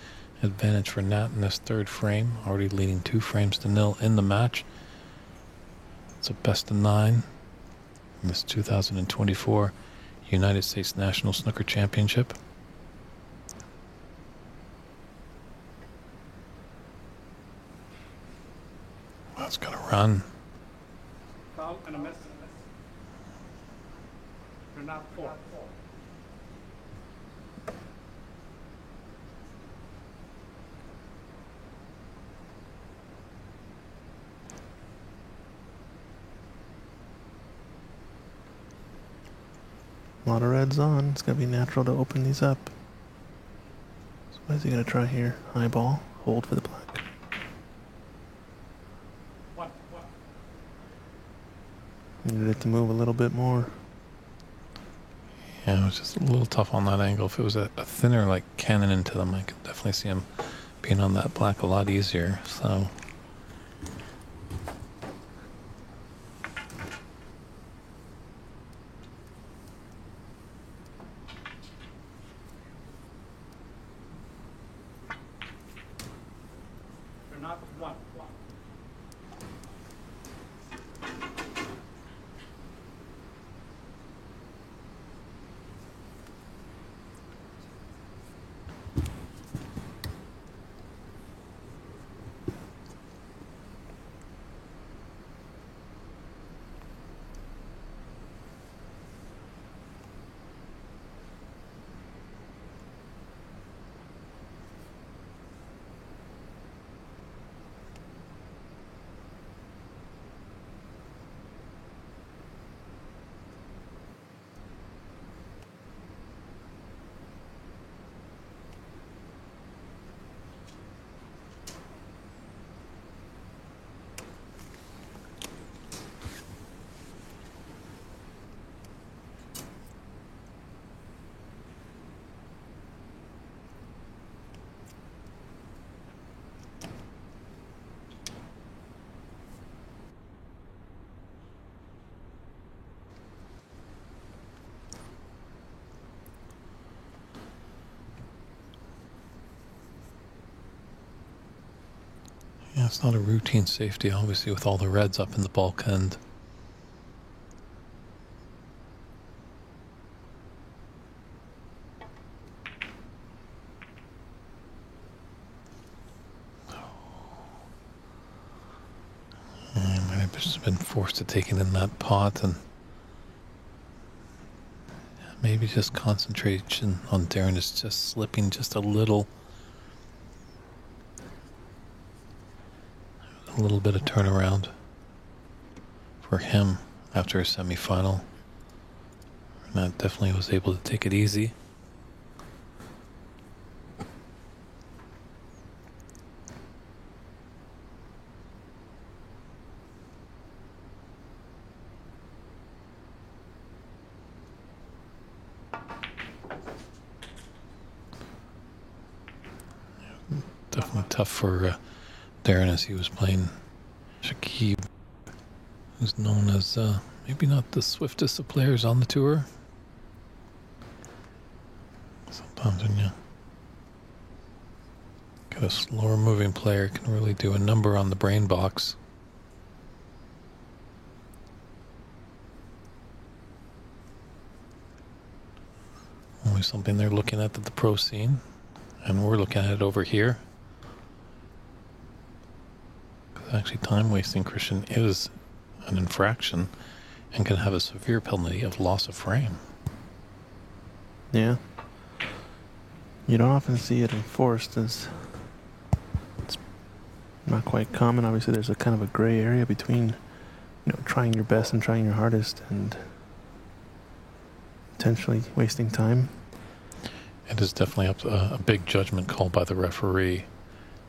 Speaker 3: advantage for Nat in this third frame, already leading 2 frames to 0 in the match. It's a best of 9 in this 2024 United States National Snooker Championship. That's gonna run.
Speaker 2: Foul and a miss. Renat 4.
Speaker 4: A lot of reds on. It's going to be natural to open these up. So what is he going to try here? High ball. Hold for the black.
Speaker 2: One.
Speaker 4: Needed it to move a little bit more.
Speaker 3: Yeah, it was just a little tough on that angle. If it was a thinner like cannon into them, I could definitely see him being on that black a lot easier. So
Speaker 2: top of 1.
Speaker 3: Yeah, it's not a routine safety, obviously, with all the reds up in the bulkhead. I might have just been forced to take it in that pot, and maybe just concentration on Darren is just slipping just a little bit of turnaround for him after a semifinal. Renat definitely was able to take it easy. Definitely tough for Darren as he was playing Shakib, who's known as maybe not the swiftest of players on the tour. Sometimes when you get a slower moving player, it can really do a number on the brain box. Always something they're looking at the pro scene, and we're looking at it over here. Actually, time wasting, Christian, is an infraction and can have a severe penalty of loss of frame.
Speaker 4: Yeah. You don't often see it enforced, as it's not quite common. Obviously, there's a kind of a gray area between, trying your best and trying your hardest and intentionally wasting time.
Speaker 3: It is definitely a big judgment call by the referee.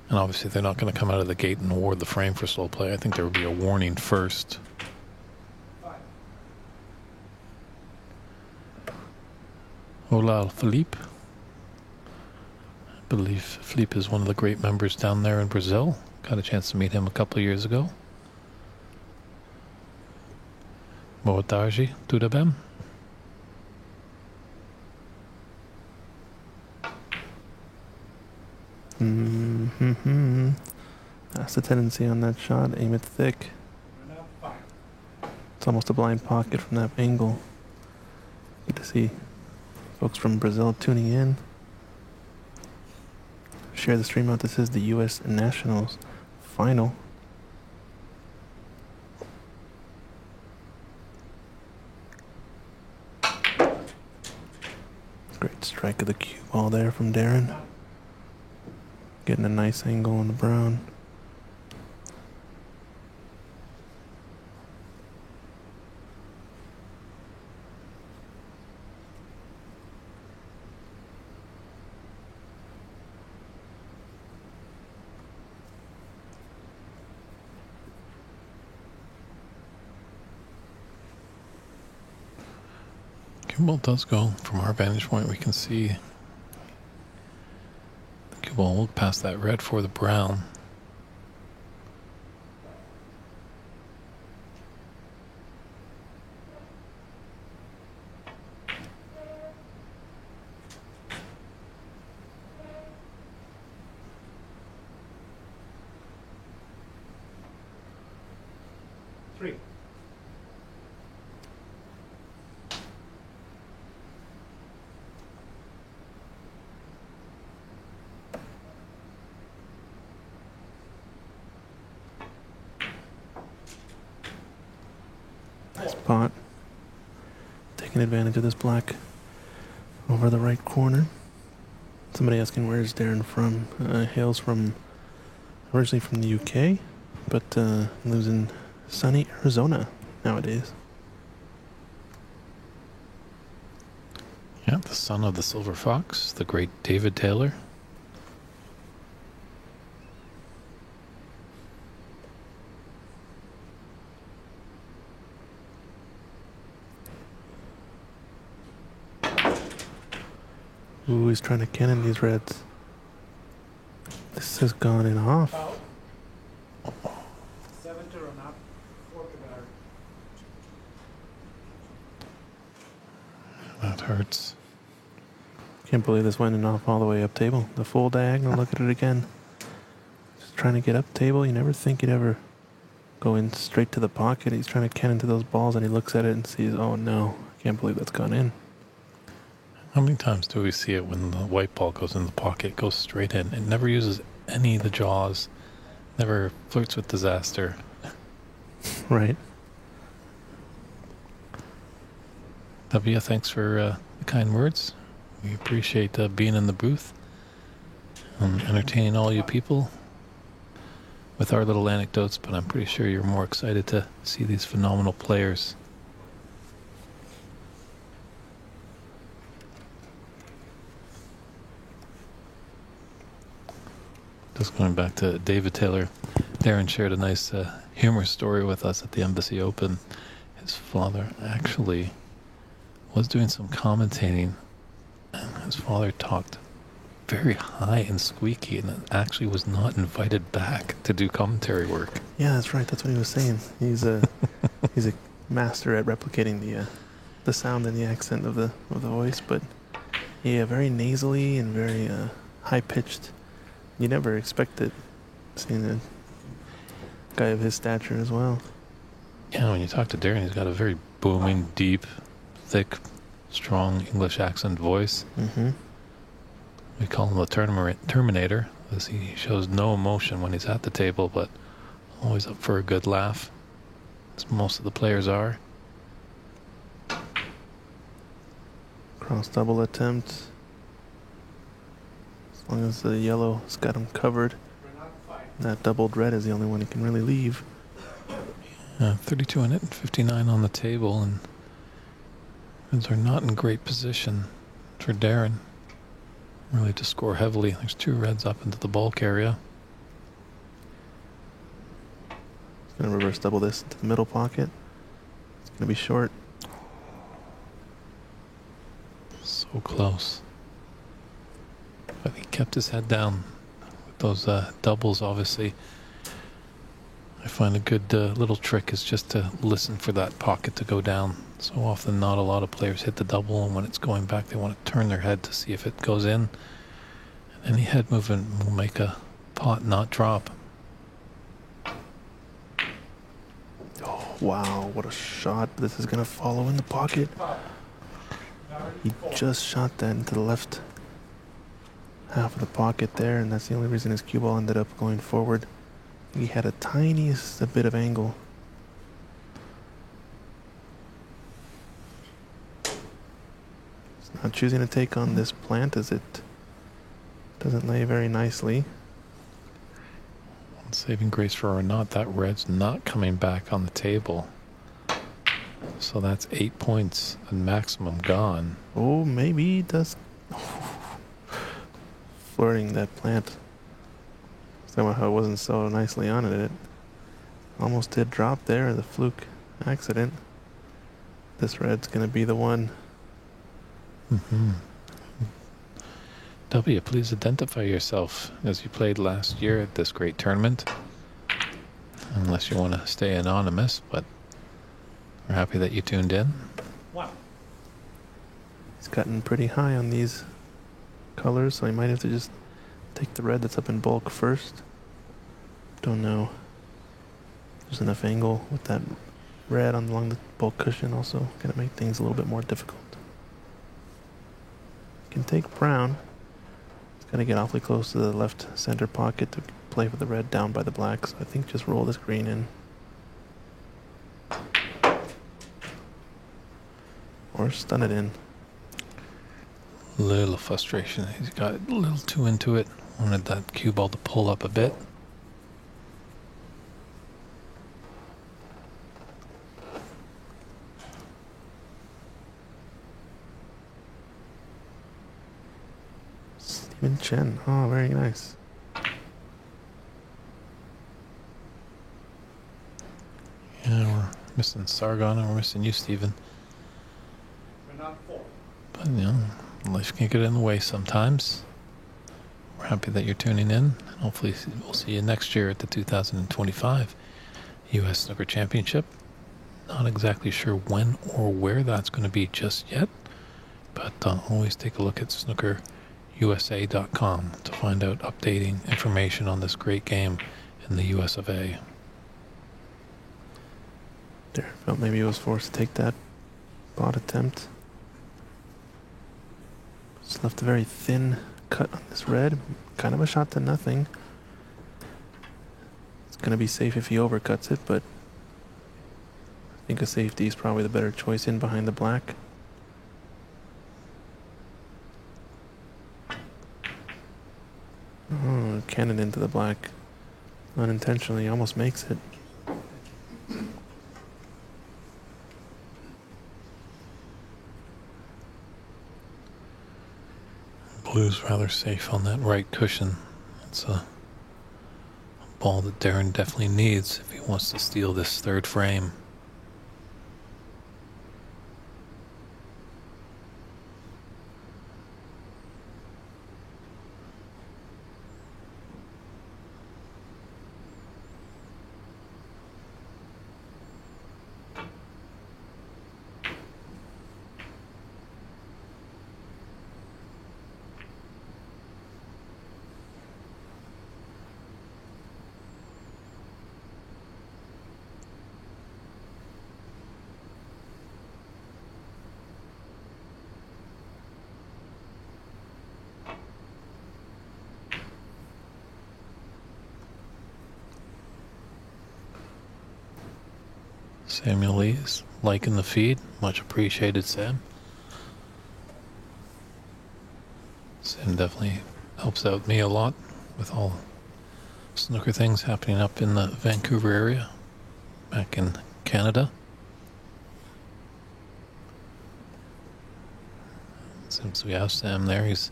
Speaker 3: And obviously they're not going to come out of the gate and award the frame for slow play. I think there would be a warning first. Hola, Philippe. I believe Philippe is one of the great members down there in Brazil. Got a chance to meet him a couple of years ago. Boa tarde, tudo bem?
Speaker 4: That's the tendency on that shot. Aim it thick. It's almost a blind pocket from that angle. Good to see folks from Brazil tuning in. Share the stream out. This is the U.S. Nationals final. Great strike of the cue ball there from Darren. Getting a nice angle on the brown.
Speaker 3: Cue ball does go from our vantage point. We can see the cue ball will pass that red for the brown.
Speaker 4: pot. Taking advantage of this black over the right corner. Somebody asking where's Darren from. Hails from originally from the UK, but lives in sunny Arizona nowadays.
Speaker 3: Yeah, the son of the Silver Fox, the great David Taylor.
Speaker 4: Ooh, he's trying to cannon these reds. This has gone in off.
Speaker 2: Foul. 7 to run up, 4 to batter.
Speaker 3: That hurts.
Speaker 4: Can't believe this went in off all the way up table. The full diagonal, look at it again. Just trying to get up table. You never think you'd ever go in straight to the pocket. He's trying to cannon to those balls and he looks at it and sees, oh no, I can't believe that's gone in.
Speaker 3: How many times do we see it when the white ball goes in the pocket, it goes straight in? It never uses any of the jaws, never flirts with disaster.
Speaker 4: Right.
Speaker 3: W, thanks for the kind words. We appreciate being in the booth and entertaining all you people with our little anecdotes, but I'm pretty sure you're more excited to see these phenomenal players. Just going back to David Taylor, Darren shared a nice humorous story with us at the Embassy Open. His father actually was doing some commentating, and his father talked very high and squeaky, and actually was not invited back to do commentary work.
Speaker 4: Yeah, that's right. That's what he was saying. He's a master at replicating the sound and the accent of the voice, but yeah, very nasally and very high pitched. You never expect it, seeing a guy of his stature as well.
Speaker 3: Yeah, when you talk to Darren, he's got a very booming, deep, thick, strong English accent voice.
Speaker 4: Mm-hmm.
Speaker 3: We call him the Terminator, as he shows no emotion when he's at the table, but always up for a good laugh, as most of the players are.
Speaker 4: Cross double attempt. As long as the yellow's got him covered,
Speaker 2: Run up, 5.
Speaker 4: that doubled red is the only one he can really leave.
Speaker 3: 32 in it and 59 on the table, and Reds are not in great position for Darren. Really to score heavily. There's 2 reds up into the bulk area.
Speaker 4: He's going to reverse double this into the middle pocket. It's going to be short.
Speaker 3: So close. But he kept his head down with those doubles, obviously. I find a good little trick is just to listen for that pocket to go down. So often not a lot of players hit the double, and when it's going back they want to turn their head to see if it goes in. And any head movement will make a pot not drop.
Speaker 4: Oh, wow, what a shot. This is going to follow in the pocket. He just shot that into the left half of the pocket there, and that's the only reason his cue ball ended up going forward. He had a tiniest bit of angle. He's not choosing to take on this plant as it doesn't lay very nicely.
Speaker 3: Saving grace for or not, that red's not coming back on the table. So that's 8 points and maximum gone.
Speaker 4: Oh, maybe he does. Flirting that plant. Somehow it wasn't so nicely on it. It almost did drop there, the fluke accident. This red's going to be the one.
Speaker 3: Mm-hmm. W, please identify yourself as you played last year at this great tournament. Unless you want to stay anonymous, but we're happy that you tuned in.
Speaker 2: 1.
Speaker 4: He's gotten pretty high on these colors, so he might have to just take the red that's up in bulk first. Don't know. There's enough angle with that red along the bulk cushion, also gonna make things a little bit more difficult. Can take brown. It's gonna get awfully close to the left center pocket to play with the red down by the black, so I think just roll this green in. or stun it in.
Speaker 3: Little frustration. He's got a little too into it. Wanted that cue ball to pull up a bit.
Speaker 4: Stephen Chen. Oh, very nice.
Speaker 3: Yeah, we're missing Sargon and we're missing you, Stephen.
Speaker 2: We're not four.
Speaker 3: But, you know, life can get in the way sometimes. We're happy that you're tuning in. Hopefully we'll see you next year at the 2025 U.S. Snooker Championship. Not exactly sure when or where that's going to be just yet, but always take a look at snookerusa.com to find out updating information on this great game in the US of A.
Speaker 4: There, felt maybe he was forced to take that bot attempt. Just left a very thin cut on this red. Kind of a shot to nothing. It's going to be safe if he overcuts it, but I think a safety is probably the better choice in behind the black. Oh, cannon into the black. Unintentionally, almost makes it.
Speaker 3: Blue's rather safe on that right cushion. It's a ball that Darren definitely needs if he wants to steal this third frame. Samuel Lee is liking the feed. Much appreciated, Sam. Sam definitely helps out me a lot with all snooker things happening up in the Vancouver area, back in Canada. Since we have Sam there, he's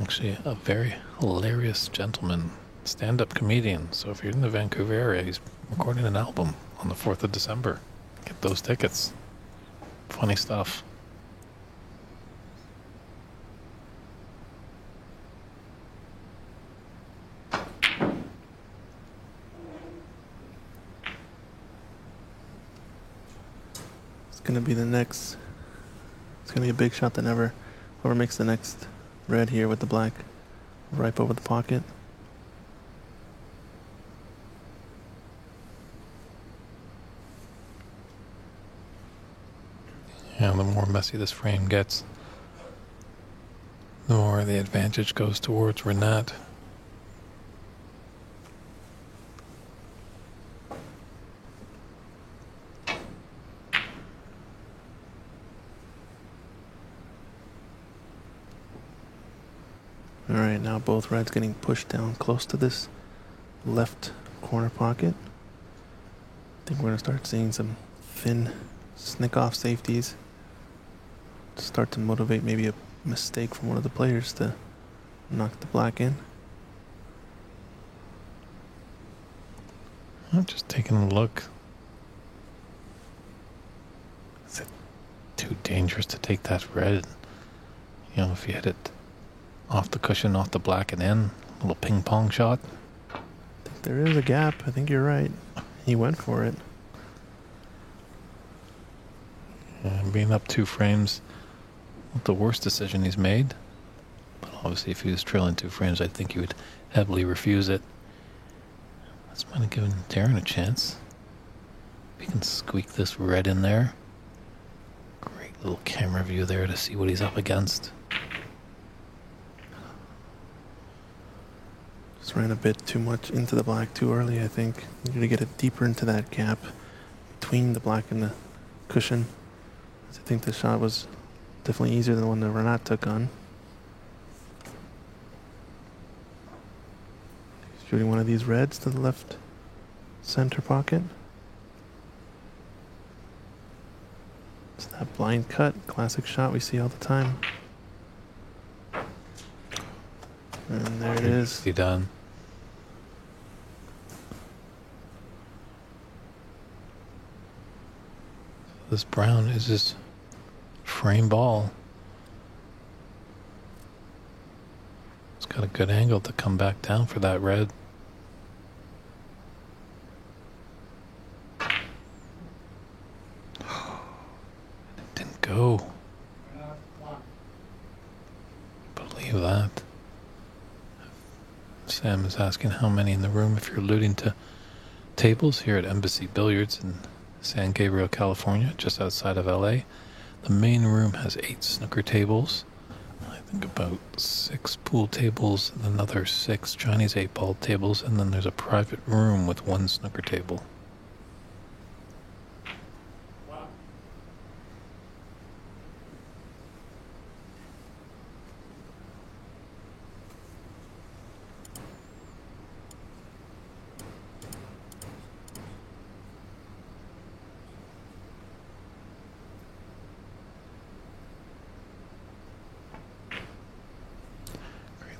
Speaker 3: actually a very hilarious gentleman, stand-up comedian. So if you're in the Vancouver area, he's recording an album on the 4th of December. Get those tickets. Funny stuff.
Speaker 4: It's going to be the next. It's going to be a big shot than ever. Whoever makes the next red here with the black ripe over the pocket.
Speaker 3: Yeah, the more messy this frame gets, the more the advantage goes towards Renat.
Speaker 4: Alright, now both reds getting pushed down close to this left corner pocket. I think we're going to start seeing some thin snick off safeties. Start to motivate maybe a mistake from one of the players to knock the black in.
Speaker 3: I'm just taking a look. Is it too dangerous to take that red? You know, if you hit it off the cushion, off the black and in, a little ping pong shot.
Speaker 4: I think there is a gap. I think you're right. He went for it.
Speaker 3: Yeah, being up 2 frames, not the worst decision he's made. But obviously if he was trailing 2 frames, I think he would heavily refuse it. That's might have given Darren a chance. If he can squeak this red in there. Great little camera view there to see what he's up against.
Speaker 4: Just ran a bit too much into the black too early, I think. Need to get it deeper into that gap between the black and the cushion. I think the shot was definitely easier than the one that Renat took on. Shooting one of these reds to the left center pocket. It's that blind cut, classic shot we see all the time. And there it is.
Speaker 3: He done. This brown is just frame ball. It's got a good angle to come back down for that red. It didn't go. Believe that. Sam is asking how many in the room if you're alluding to tables here at Embassy Billiards in San Gabriel, California, just outside of LA. The main room has 8 snooker tables. I think about 6 pool tables and another 6 Chinese 8-ball tables, and then there's a private room with 1 snooker table.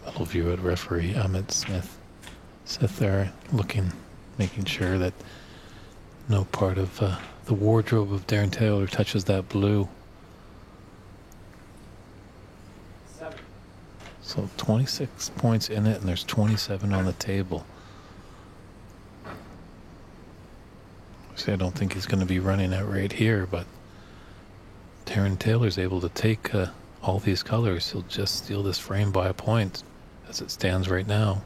Speaker 3: Little view at referee Ahmed Smith. Sit there looking, making sure that no part of the wardrobe of Darren Taylor touches that blue.
Speaker 2: 7.
Speaker 3: So 26 points in it, and there's 27 on the table. See, I don't think he's going to be running it right here, but Darren Taylor's able to take all these colors. He'll just steal this frame by a point as it stands right now.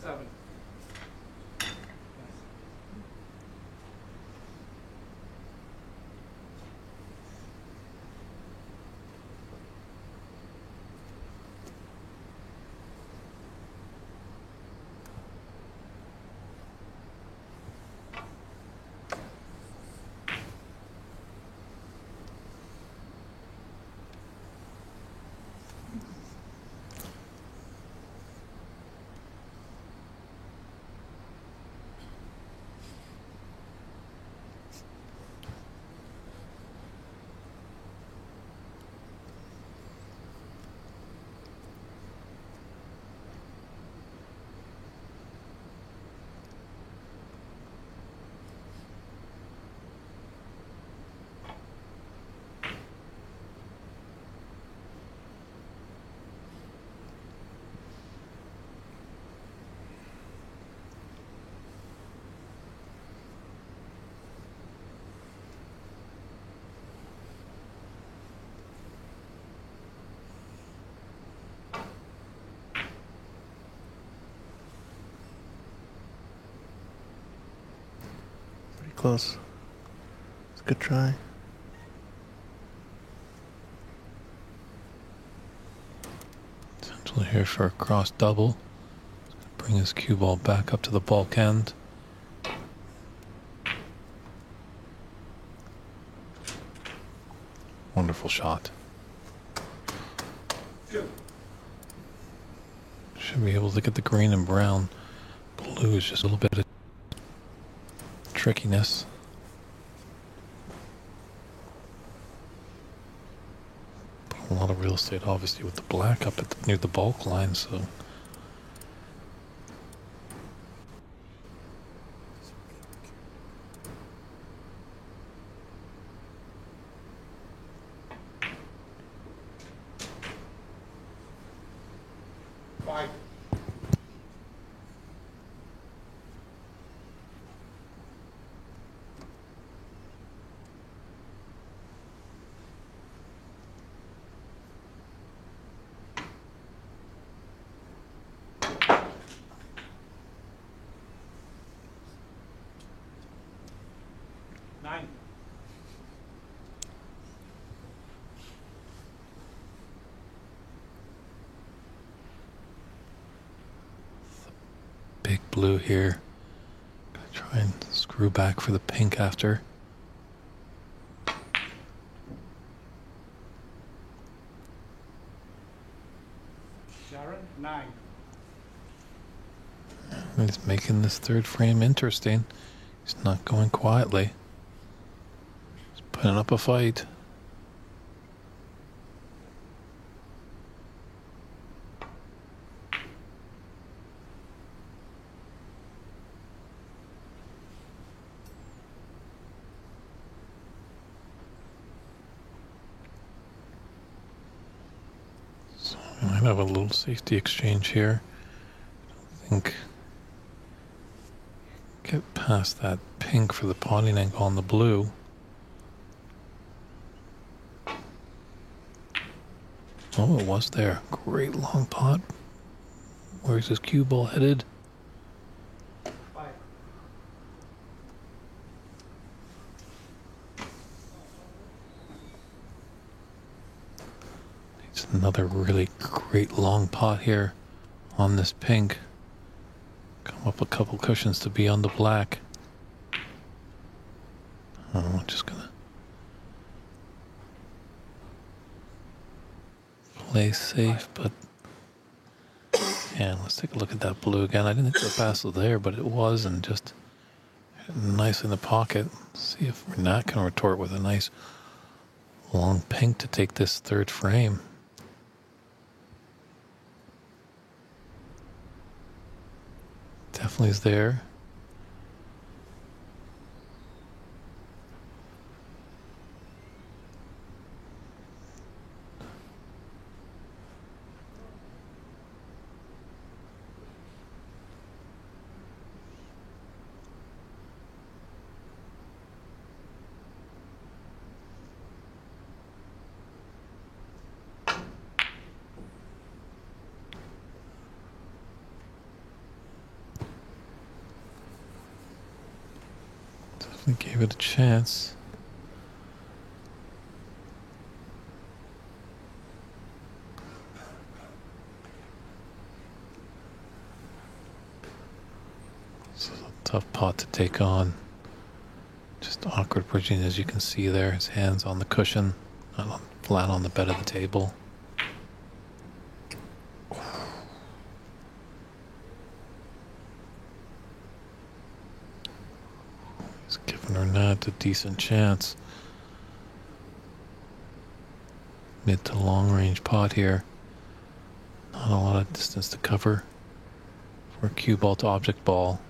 Speaker 2: Seven.
Speaker 4: Pretty close. It's a good try.
Speaker 3: Essentially here for a cross double. Bring his cue ball back up to the bulk end. Wonderful shot. Should be able to get the green and brown. Blue is just a little bit of trickiness. A lot of real estate obviously with the black up at near the bulk line, so big blue here. Gonna try and screw back for the pink after.
Speaker 2: Sharon, 9.
Speaker 3: He's making this third frame interesting. He's not going quietly. He's putting up a fight. So we might have a little safety exchange here. I think get past that pink for the potting angle on the blue. Oh, it was there. Great long pot. Where's his cue ball headed?
Speaker 2: 5.
Speaker 3: It's another really great long pot here on this pink. Come up a couple cushions to be on the black. I'm just gonna play safe, but yeah, let's take a look at that blue again. I didn't think the pass was there, but it was, and just nice in the pocket. See if Renat can retort with a nice long pink to take this third frame. Definitely is there. Definitely gave it a chance. This is a tough pot to take on. Just awkward bridging, as you can see there. His hands on the cushion, not on, flat on the bed of the table. He's giving Renat a decent chance. Mid to long range pot here. Not a lot of distance to cover for a cue ball to object ball.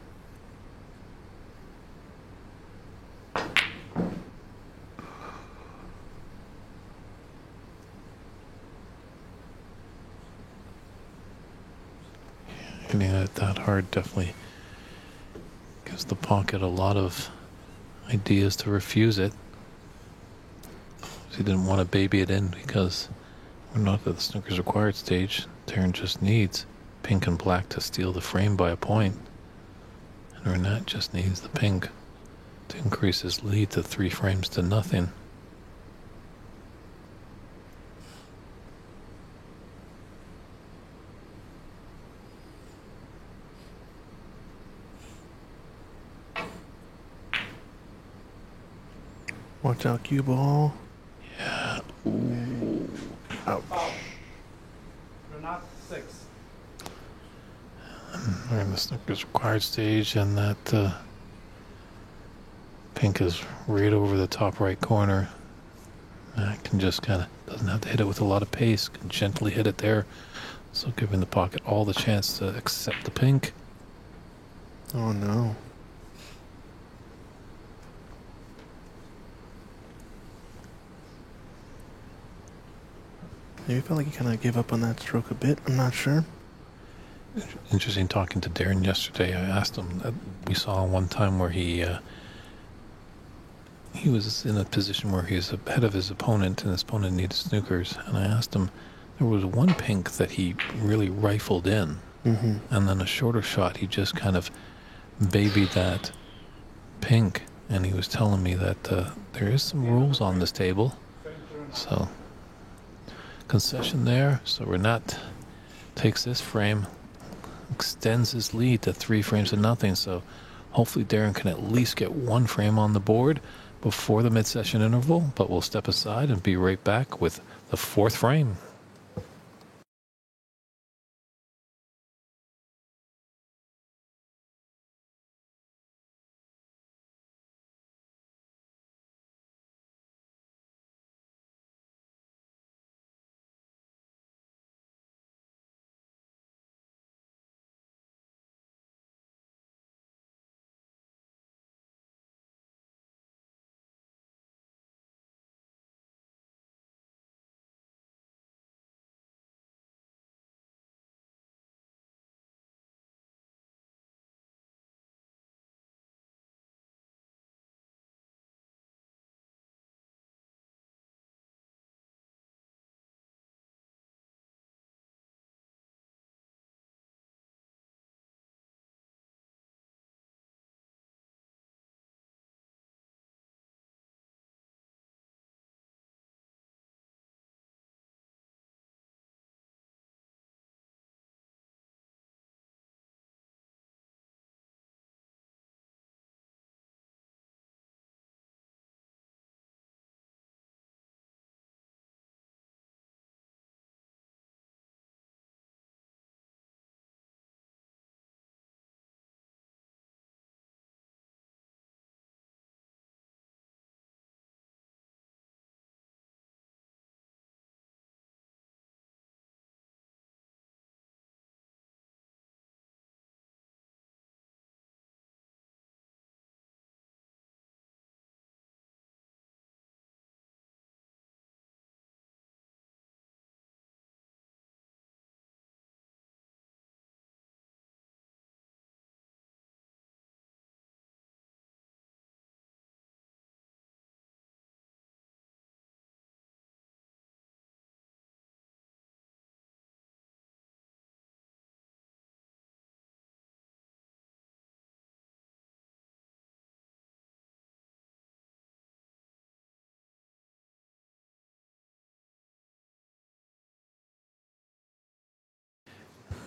Speaker 3: Hitting it that hard definitely gives the pocket a lot of ideas to refuse it. He didn't want to baby it in because we're not at the snooker's required stage. Darren just needs pink and black to steal the frame by a point. And Renat just needs the pink to increase his lead to 3 frames to nothing.
Speaker 4: Watch out, cue ball.
Speaker 3: Yeah. Ooh.
Speaker 4: Ouch.
Speaker 2: Renat, 6.
Speaker 3: We're in the snooker's required stage, and that pink is right over the top right corner. Can just kind of, doesn't have to hit it with a lot of pace, can gently hit it there. So giving the pocket all the chance to accept the pink.
Speaker 4: Oh no. Maybe I felt like he kind of gave up on that stroke a bit. I'm not sure.
Speaker 3: Interesting talking to Darren yesterday. I asked him that we saw one time where he was in a position where he was ahead of his opponent, and his opponent needed snookers. And I asked him, there was one pink that he really rifled in, and then a shorter shot he just kind of babied that pink. And he was telling me that there is some rules on this table, so concession there. So Renat takes this frame, extends his lead to 3 frames to nothing. So hopefully Darren can at least get 1 frame on the board before the mid-session interval. But we'll step aside and be right back with the 4th frame.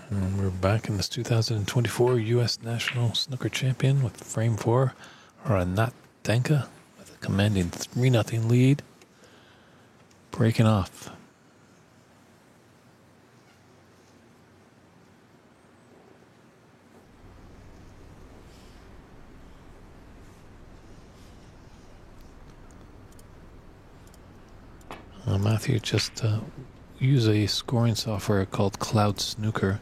Speaker 3: And we're back in this 2024 U.S. National Snooker Champion with frame 4, Renat Danka, with a commanding 3-0 lead, breaking off. Matthew just use a scoring software called Cloud Snooker,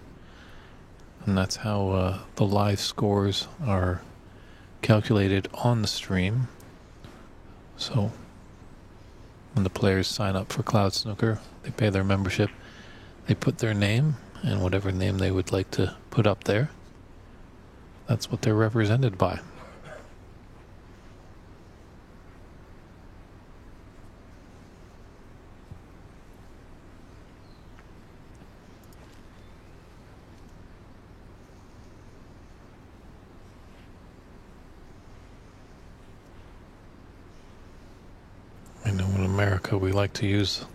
Speaker 3: and that's how the live scores are calculated on the stream. So when the players sign up for Cloud Snooker, they pay their membership, they put their name and whatever name they would like to put up there. That's what they're represented by. I know in America we like to use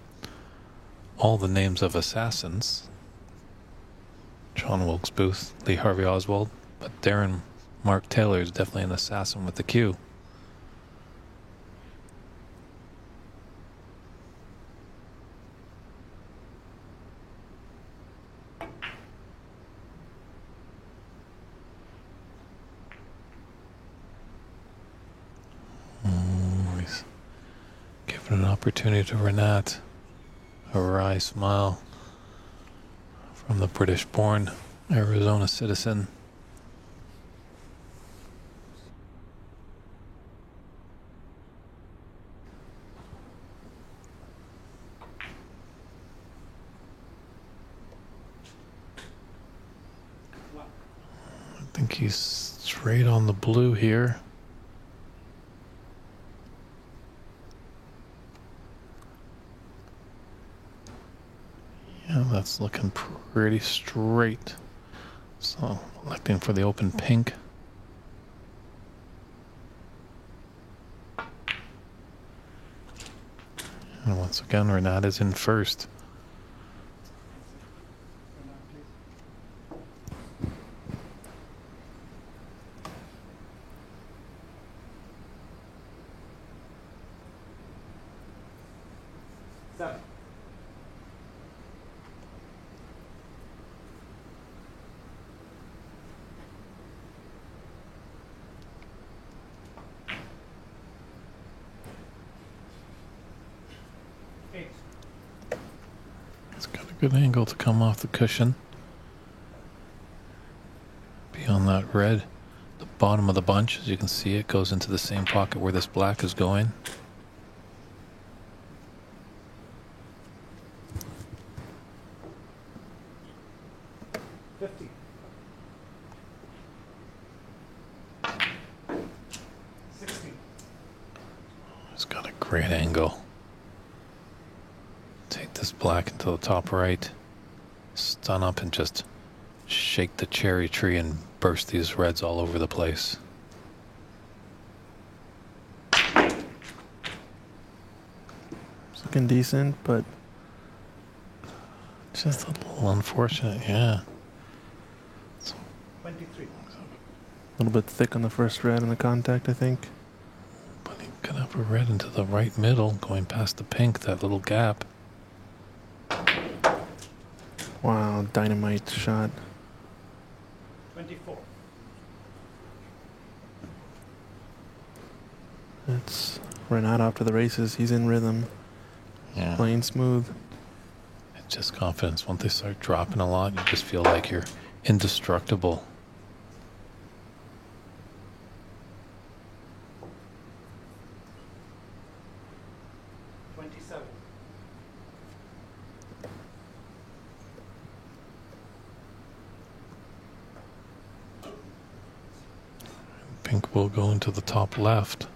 Speaker 3: all the names of assassins. John Wilkes Booth, Lee Harvey Oswald, but Darren Mark Taylor is definitely an assassin with the Q. He's given an opportunity to Renat. A wry smile from the British-born Arizona citizen. I think he's straight on the blue here. Yeah, that's looking pretty straight. So, electing for the open pink. And once again, Renat is in first.
Speaker 2: Renat, please.
Speaker 3: good angle to come off the cushion. Beyond that red, the bottom of the bunch, as you can see, it goes into the same pocket where this black is going.
Speaker 2: 50. 60.
Speaker 3: It's got a great angle. Take this black into the top right, stun up and just shake the cherry tree and burst these reds all over the place.
Speaker 4: It's looking decent, but
Speaker 3: Just a little unfortunate, yeah.
Speaker 2: 23.
Speaker 4: a little bit thick on the first red on the contact, I think.
Speaker 3: But he could have a red into the right middle, going past the pink, that little gap.
Speaker 4: Wow, dynamite shot.
Speaker 2: 24.
Speaker 4: It's Renat off to the races. He's in rhythm,
Speaker 3: Yeah.
Speaker 4: playing smooth.
Speaker 3: It's just confidence. Once they start dropping a lot, you just feel like you're indestructible. Pink will go into the top left.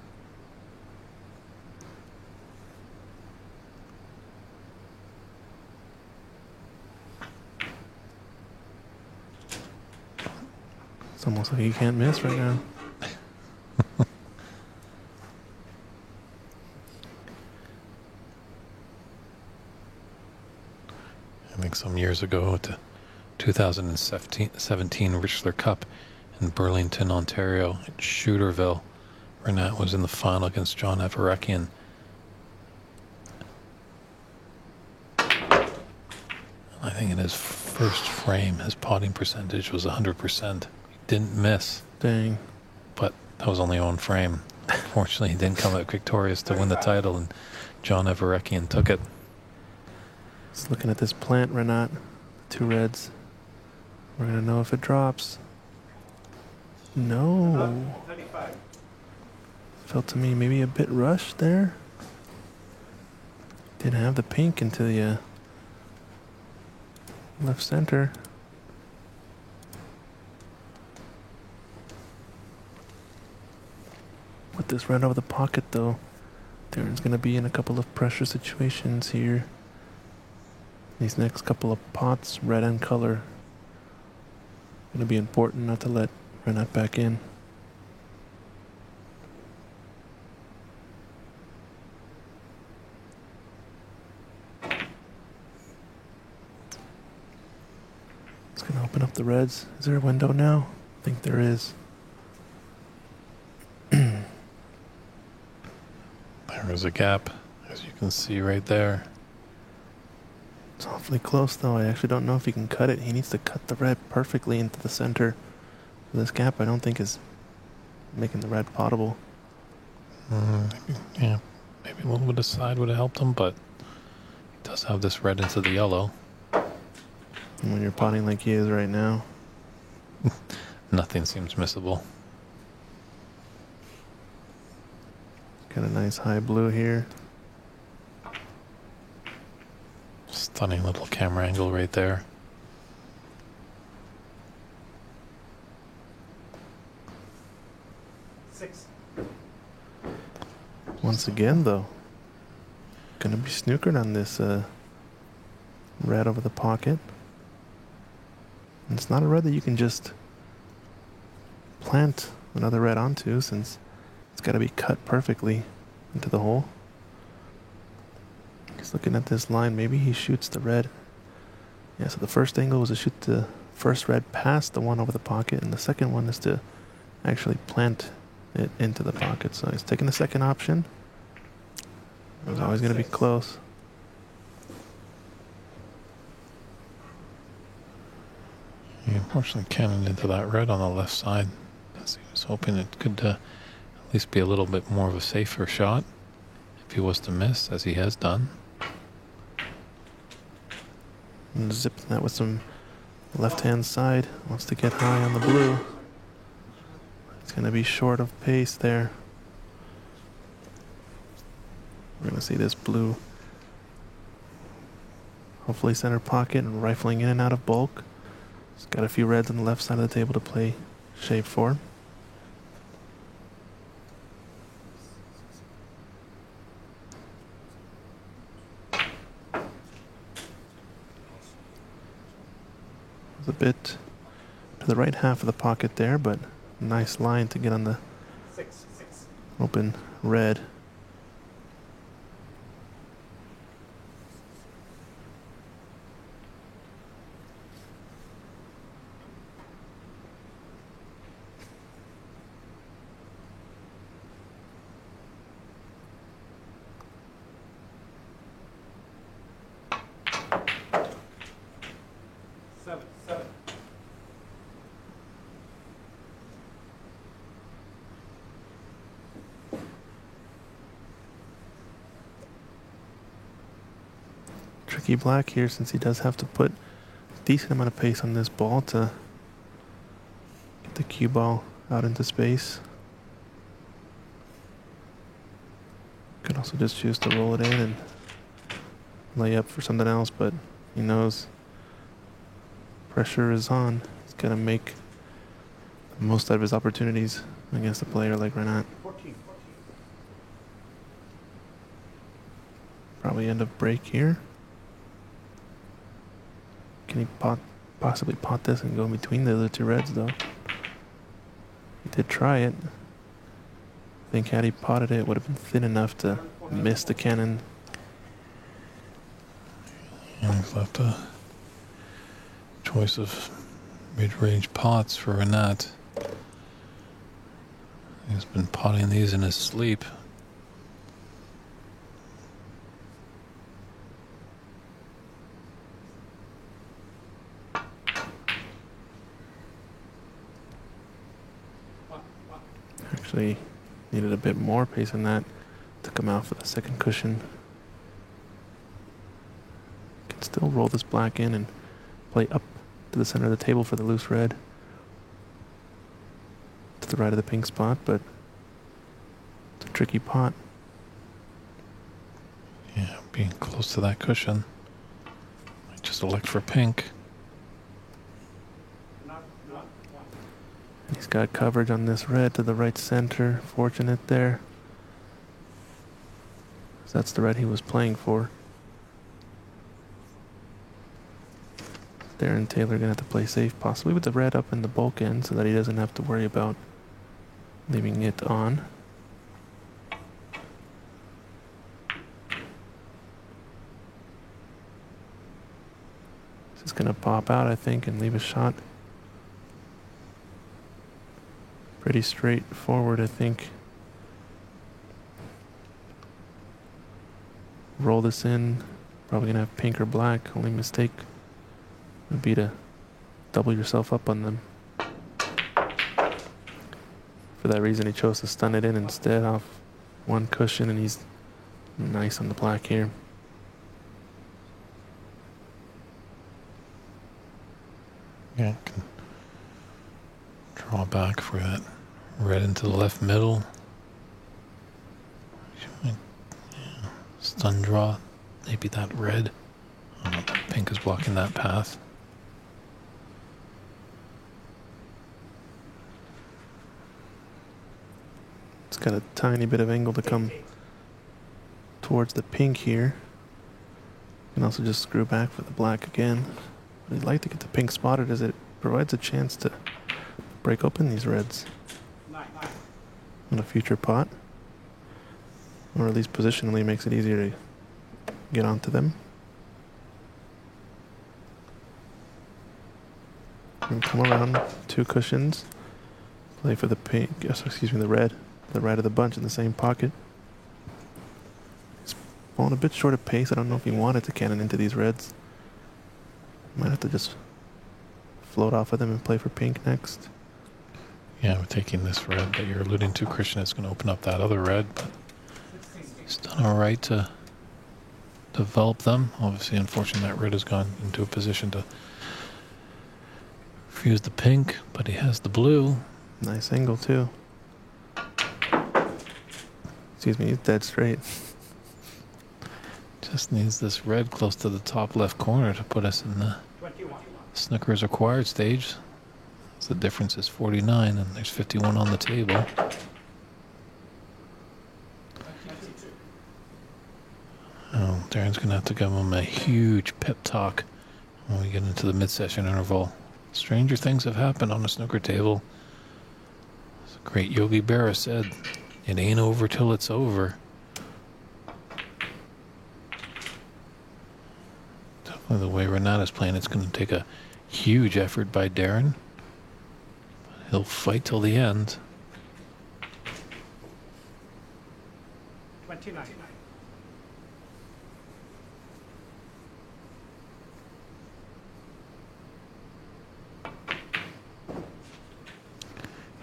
Speaker 4: It's almost like he can't miss right now.
Speaker 3: I think some years ago at the 2017 Richler Cup in Burlington, Ontario, at Shooterville, Renat was in the final against John Evereckian. I think in his first frame, his potting percentage was 100%. He didn't miss,
Speaker 4: Dang.
Speaker 3: but that was only one frame. Unfortunately, he didn't come out victorious to win the title, and John Evereckian took it.
Speaker 4: Just looking at this plant, Renat. Two reds. We're going to know if it drops. No.
Speaker 2: 35.
Speaker 4: Felt to me maybe a bit rushed there. Didn't have the pink into the left center. With this red over the pocket though, Darren's going to be in a couple of pressure situations here. These next couple of pots, red and color. Going to be important not to let Renat back in. It's going to open up the reds. Is there a window now? I think there is.
Speaker 3: There is a gap, as you can see right there.
Speaker 4: It's awfully close though. I actually don't know if he can cut it. He needs to cut the red perfectly into the center. This gap I don't think is making the red potable.
Speaker 3: Yeah, maybe a little bit of side would have helped him, but he does have this red into the yellow.
Speaker 4: And when you're potting like he is right now,
Speaker 3: Nothing seems missable.
Speaker 4: got a nice high blue here.
Speaker 3: Stunning little camera angle right there.
Speaker 2: Six.
Speaker 4: Once again though, gonna be snookered on this red over the pocket. And it's not a red that you can just plant another red onto, since it's got to be cut perfectly into the hole. He's looking at this line. Maybe he shoots the red. Yeah, so the first angle was to shoot the first red past the one over the pocket, and the second one is to actually plant it into the pocket. So he's taking the second option. It was always going to be close.
Speaker 3: He unfortunately cannoned into that red on the left side. As he was hoping it could at least be a little bit more of a safer shot if he was to miss, as he has done.
Speaker 4: And zipping that with some left-hand side. Wants to get high on the blue. It's going to be short of pace there. We're going to see this blue hopefully center pocket and rifling in and out of bulk. It's got a few reds on the left side of the table to play shape for. It's a bit to the right half of the pocket there, but nice line to get on the
Speaker 2: 6.
Speaker 4: open red.
Speaker 2: Seven.
Speaker 4: Tricky black here since he does have to put a decent amount of pace on this ball to get the cue ball out into space. Could also just choose to roll it in and lay up for something else, but he knows pressure is on. He's got to make the most out of his opportunities against a player like Renat.
Speaker 2: 14.
Speaker 4: Probably end of break here. Can he possibly pot this and go in between the other two reds, though? He did try it. I think had he potted it, it would have been thin enough to miss the cannon.
Speaker 3: And he's left a choice of mid-range pots for Renat. He's been potting these in his sleep.
Speaker 4: Actually needed a bit more pace than that to come out for the second cushion. Can still roll this black in and play up to the center of the table for the loose red. To the right of the pink spot, but it's a tricky pot.
Speaker 3: Yeah, being close to that cushion. Might just elect for pink.
Speaker 4: He's got coverage on this red to the right center. Fortunate there. So that's the red he was playing for. Darren Taylor gonna have to play safe, possibly with the red up in the bulk end so that he doesn't have to worry about leaving it on. This is gonna pop out, I think, and leave a shot. Pretty straightforward, I think. Roll this in. Probably gonna have pink or black. Only mistake would be to double yourself up on them. For that reason, he chose to stun it in instead off one cushion, and he's nice on the black here.
Speaker 3: Yeah, can draw back for that red into the left middle. Yeah, stun draw, maybe that red. Pink is blocking that path.
Speaker 4: It's got a tiny bit of angle to come towards the pink here. You can also just screw back for the black again. But I'd like to get the pink spotted as it provides a chance to break open these reds on a future pot. Or at least positionally makes it easier to get onto them. And come around two cushions. Play for the pink, excuse me, the red. The right of the bunch in the same pocket. He's falling a bit short of pace. I don't know if he wanted to cannon into these reds. Might have to just float off of them and play for pink next.
Speaker 3: Yeah, we're taking this red that you're alluding to, Christian. It's going to open up that other red, but he's done all right to develop them. Obviously, unfortunately, that red has gone into a position to fuse the pink, but he has the blue.
Speaker 4: Nice angle too. Excuse me, he's dead straight.
Speaker 3: Just needs this red close to the top left corner to put us in the
Speaker 2: 21.
Speaker 3: snooker's acquired stage. So the difference is 49, and there's 51 on the table. Oh, Darren's going to have to give him a huge pep talk when we get into the mid-session interval. Stranger things have happened on the snooker table. As the great Yogi Berra said, it ain't over till it's over. Definitely the way Renata's playing, it's going to take a huge effort by Darren. He'll fight till the end.
Speaker 2: 29.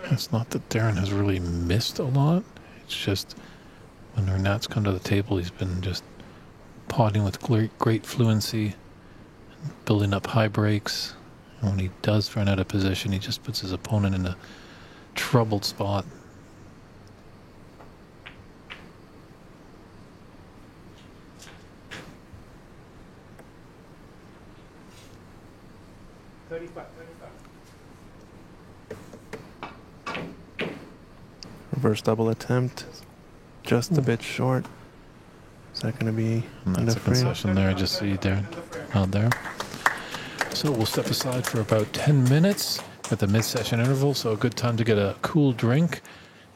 Speaker 3: It's not that Darren has really missed a lot. It's just when Renat's come to the table, he's been just potting with great fluency, building up high breaks. And when he does run out of position, he just puts his opponent in a troubled spot.
Speaker 4: Reverse double attempt. Just a bit short. Is that going to be
Speaker 3: And
Speaker 4: in
Speaker 3: that's
Speaker 4: the
Speaker 3: a
Speaker 4: frame?
Speaker 3: concession there. I just see Darren out there. So we'll step aside for about 10 minutes at the mid-session interval. So a good time to get a cool drink.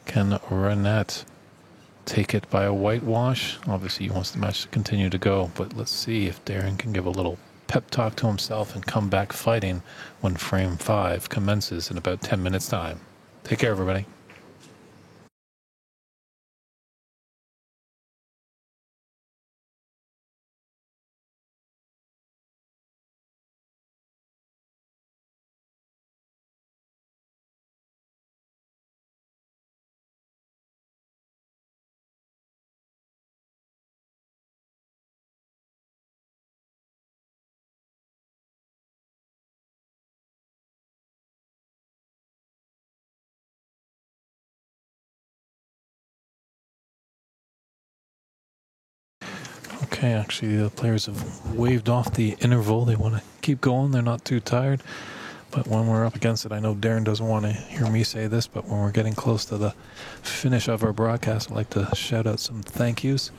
Speaker 3: Can Renat take it by a whitewash? Obviously, he wants the match to continue to go. But let's see if Darren can give a little pep talk to himself and come back fighting when frame 5 commences in about 10 minutes' time. Take care, everybody. Okay, actually, the players have waved off the interval. They want to keep going. They're not too tired. But when we're up against it, I know Darren doesn't want to hear me say this, but when we're getting close to the finish of our broadcast, I'd like to shout out some thank yous.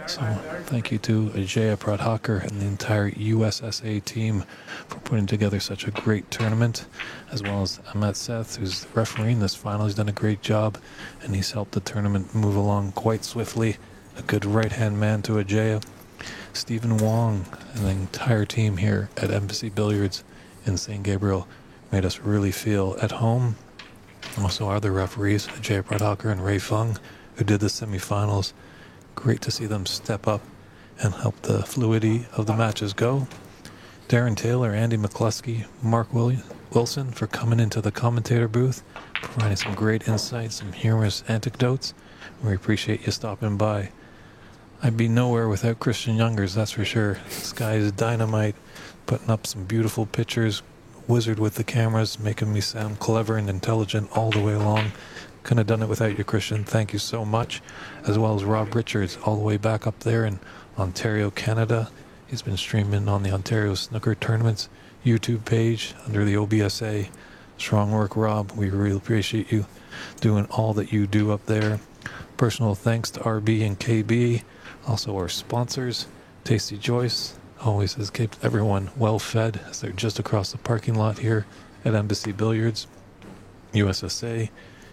Speaker 3: So thank you to Ajaya Pradhakar and the entire USSA team for putting together such a great tournament, as well as Ahmet Seth, who's refereeing this final. He's done a great job, and he's helped the tournament move along quite swiftly. A good right-hand man to Ajaya. Stephen Wong and the entire team here at Embassy Billiards in St. Gabriel made us really feel at home. Also our other referees, Ajay Pradhakar and Ray Fung, who did the semifinals. Great to see them step up and help the fluidity of the matches go. Darren Taylor, Andy McCluskey, Mark Wilson for coming into the commentator booth, providing some great insights, some humorous anecdotes. We appreciate you stopping by. I'd be nowhere without Christian Youngers, that's for sure. This guy is dynamite, putting up some beautiful pictures, wizard with the cameras, making me sound clever and intelligent all the way along. Couldn't have done it without you, Christian. Thank you so much. As well as Rob Richards, all the way back up there in Ontario, Canada. He's been streaming on the Ontario Snooker Tournaments YouTube page under the OBSA. Strong work, Rob. We really appreciate you doing all that you do up there. Personal thanks to RB and KB. Also our sponsors, Tasty Joyce, always has kept everyone well fed as they're just across the parking lot here at Embassy Billiards. USSA,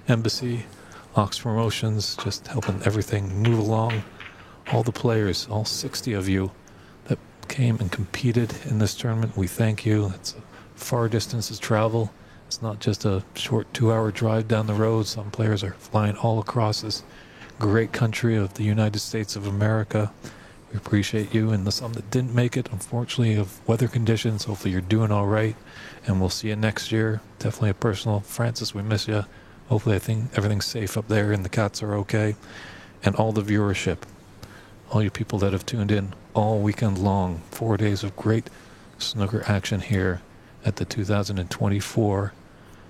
Speaker 3: Embassy, Ox Promotions, just helping everything move along. All the players, all 60 of you that came and competed in this tournament, we thank you. It's a far distances travel. It's not just a short 2-hour drive down the road. Some players are flying all across this great country of the United States of America. We appreciate you, and the some that didn't make it, unfortunately, of weather conditions. Hopefully you're doing all right, and we'll see you next year. Definitely a personal, Francis, we miss you. Hopefully I think everything's safe up there and the cats are okay. And all the viewership all you people that have tuned in all weekend long. 4 days of great snooker action here at the 2024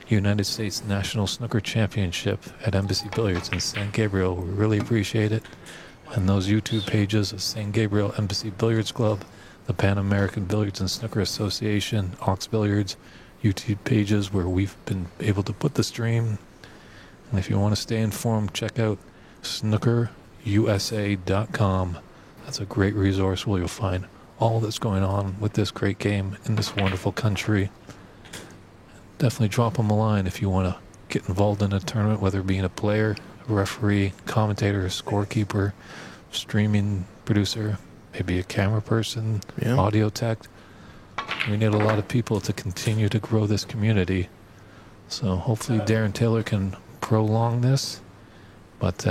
Speaker 3: United States National Snooker Championship at Embassy Billiards in San Gabriel. We really appreciate it. And those YouTube pages of San Gabriel Embassy Billiards Club, the Pan American Billiards and Snooker Association, Ox Billiards, YouTube pages where we've been able to put the stream. And if you want to stay informed, check out snookerusa.com. That's a great resource where you'll find all that's going on with this great game in this wonderful country. Definitely drop them a line if you want to get involved in a tournament, whether being a player, a referee, commentator, a scorekeeper, streaming producer, maybe a camera person, audio tech. We need a lot of people to continue to grow this community. So hopefully Darren Taylor can prolong this. But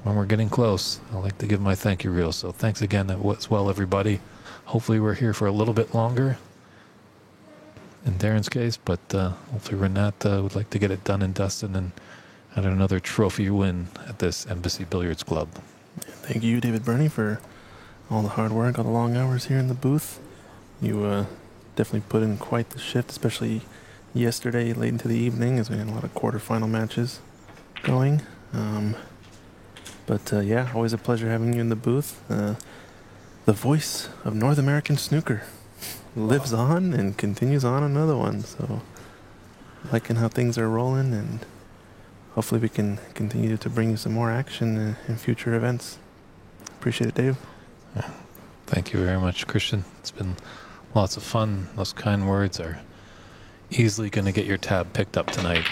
Speaker 3: when we're getting close, I'd like to give my thank you reel. So thanks again as well, everybody. Hopefully we're here for a little bit longer in Darren's case, but hopefully Renat would like to get it done and dusted and had another trophy win at this Embassy Billiards Club.
Speaker 4: Thank you, David Burney, for all the hard work, all the long hours here in the booth. You definitely put in quite the shift, especially yesterday late into the evening as we had a lot of quarterfinal matches going. But yeah, always a pleasure having you in the booth. The voice of North American snooker lives on and continues on another one. So liking how things are rolling, and hopefully we can continue to bring you some more action in future events. Appreciate it, Dave.
Speaker 3: Thank you very much, Christian. It's been lots of fun. Those kind words are easily going to get your tab picked up tonight.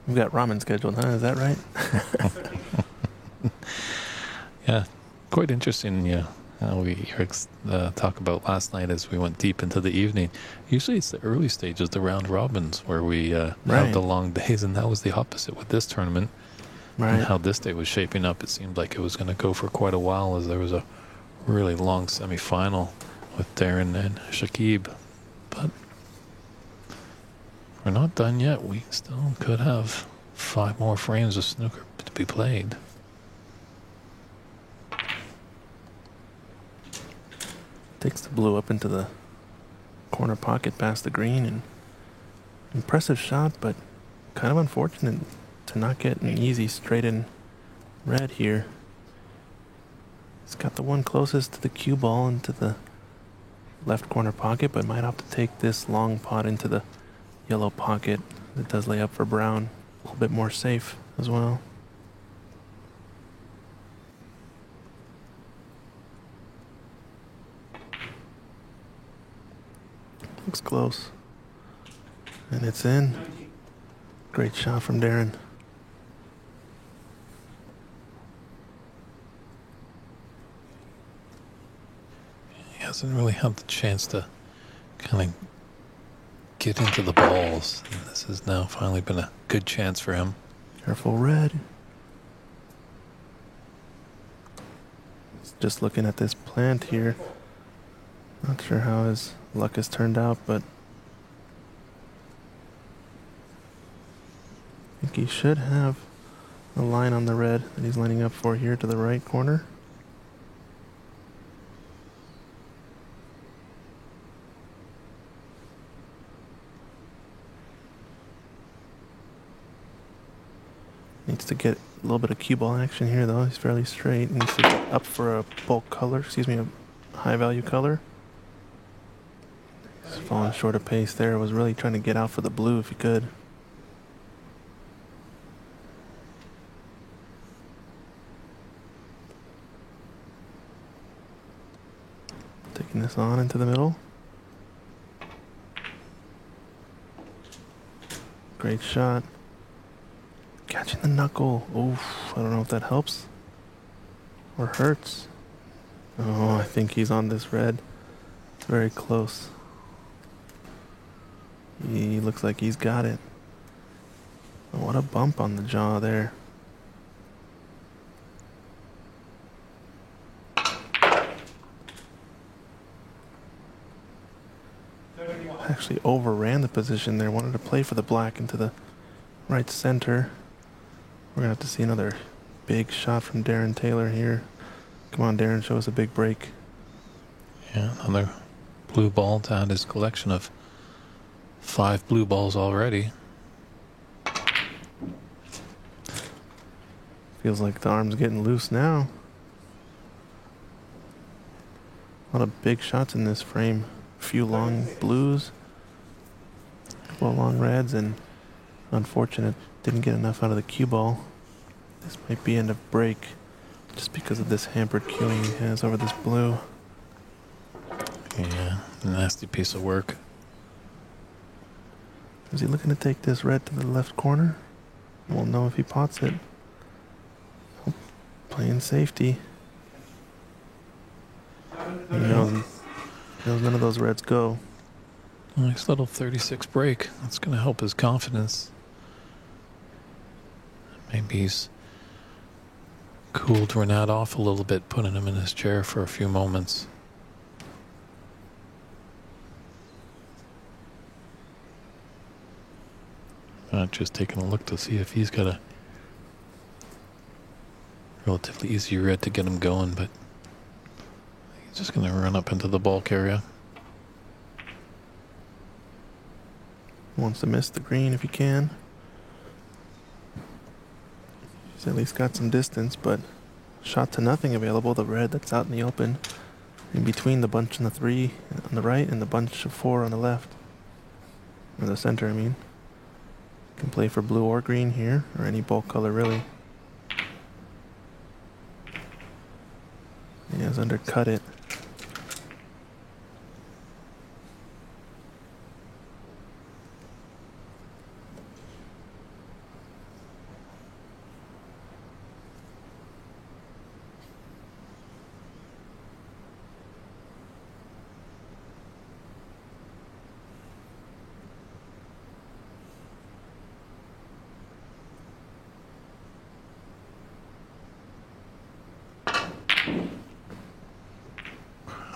Speaker 4: We've got ramen scheduled, huh? Is that right?
Speaker 3: Yeah, quite interesting. Yeah, we talk about last night as we went deep into the evening. Usually it's the early stages, the round robins, where we have the long days, and that was the opposite with this tournament. Right. And how this day was shaping up, it seemed like it was going to go for quite a while, as there was a really long semifinal with Darren and Shakib. But we're not done yet. We still could have 5 more frames of snooker to be played.
Speaker 4: Takes the blue up into the corner pocket past the green, and impressive shot, but kind of unfortunate to not get an easy straight in red here. He's got the one closest to the cue ball into the left corner pocket, but might have to take this long pot into the yellow pocket. That does lay up for brown. A little bit more safe as well. Looks close. And it's in. Great shot from Darren.
Speaker 3: He hasn't really had the chance to kind of get into the balls. And this has now finally been a good chance for him.
Speaker 4: Careful, red. Just looking at this plant here. Not sure how his luck has turned out, but I think he should have a line on the red that he's lining up for here to the right corner. Needs to get a little bit of cue ball action here, though. He's fairly straight. Needs to get up for a bulk color, a high value color. He's falling short of pace there. Was really trying to get out for the blue if he could. Taking this on into the middle. Great shot. Catching the knuckle. Oof, I don't know if that helps or hurts. Oh, I think he's on this red. It's very close. He looks like he's got it. Oh, what a bump on the jaw there. Actually overran the position there. Wanted to play for the black into the right center. We're going to have to see another big shot from Darren Taylor here. Come on, Darren, show us a big break.
Speaker 3: Yeah, another blue ball to add his collection of 5 blue balls already.
Speaker 4: Feels like the arm's getting loose now. A lot of big shots in this frame. A few long blues, a couple of long reds, and unfortunate didn't get enough out of the cue ball. This might be end of break just because of this hampered cueing he has over this blue.
Speaker 3: Yeah, nasty piece of work.
Speaker 4: Is he looking to take this red to the left corner? We'll know if he pots it. Playing safety. He knows none of those reds go.
Speaker 3: Nice little 36 break. That's going to help his confidence. Maybe he's cooled Renat off a little bit, putting him in his chair for a few moments. Just taking a look to see if he's got a relatively easy red to get him going, but he's just going to run up into the bulk area.
Speaker 4: Wants to miss the green if he can. He's at least got some distance, but shot to nothing available. The red that's out in the open, in between the bunch and the 3 on the right and the bunch of 4 on the left, or the center, I mean. Can play for blue or green here, or any bulk color really. He has undercut it.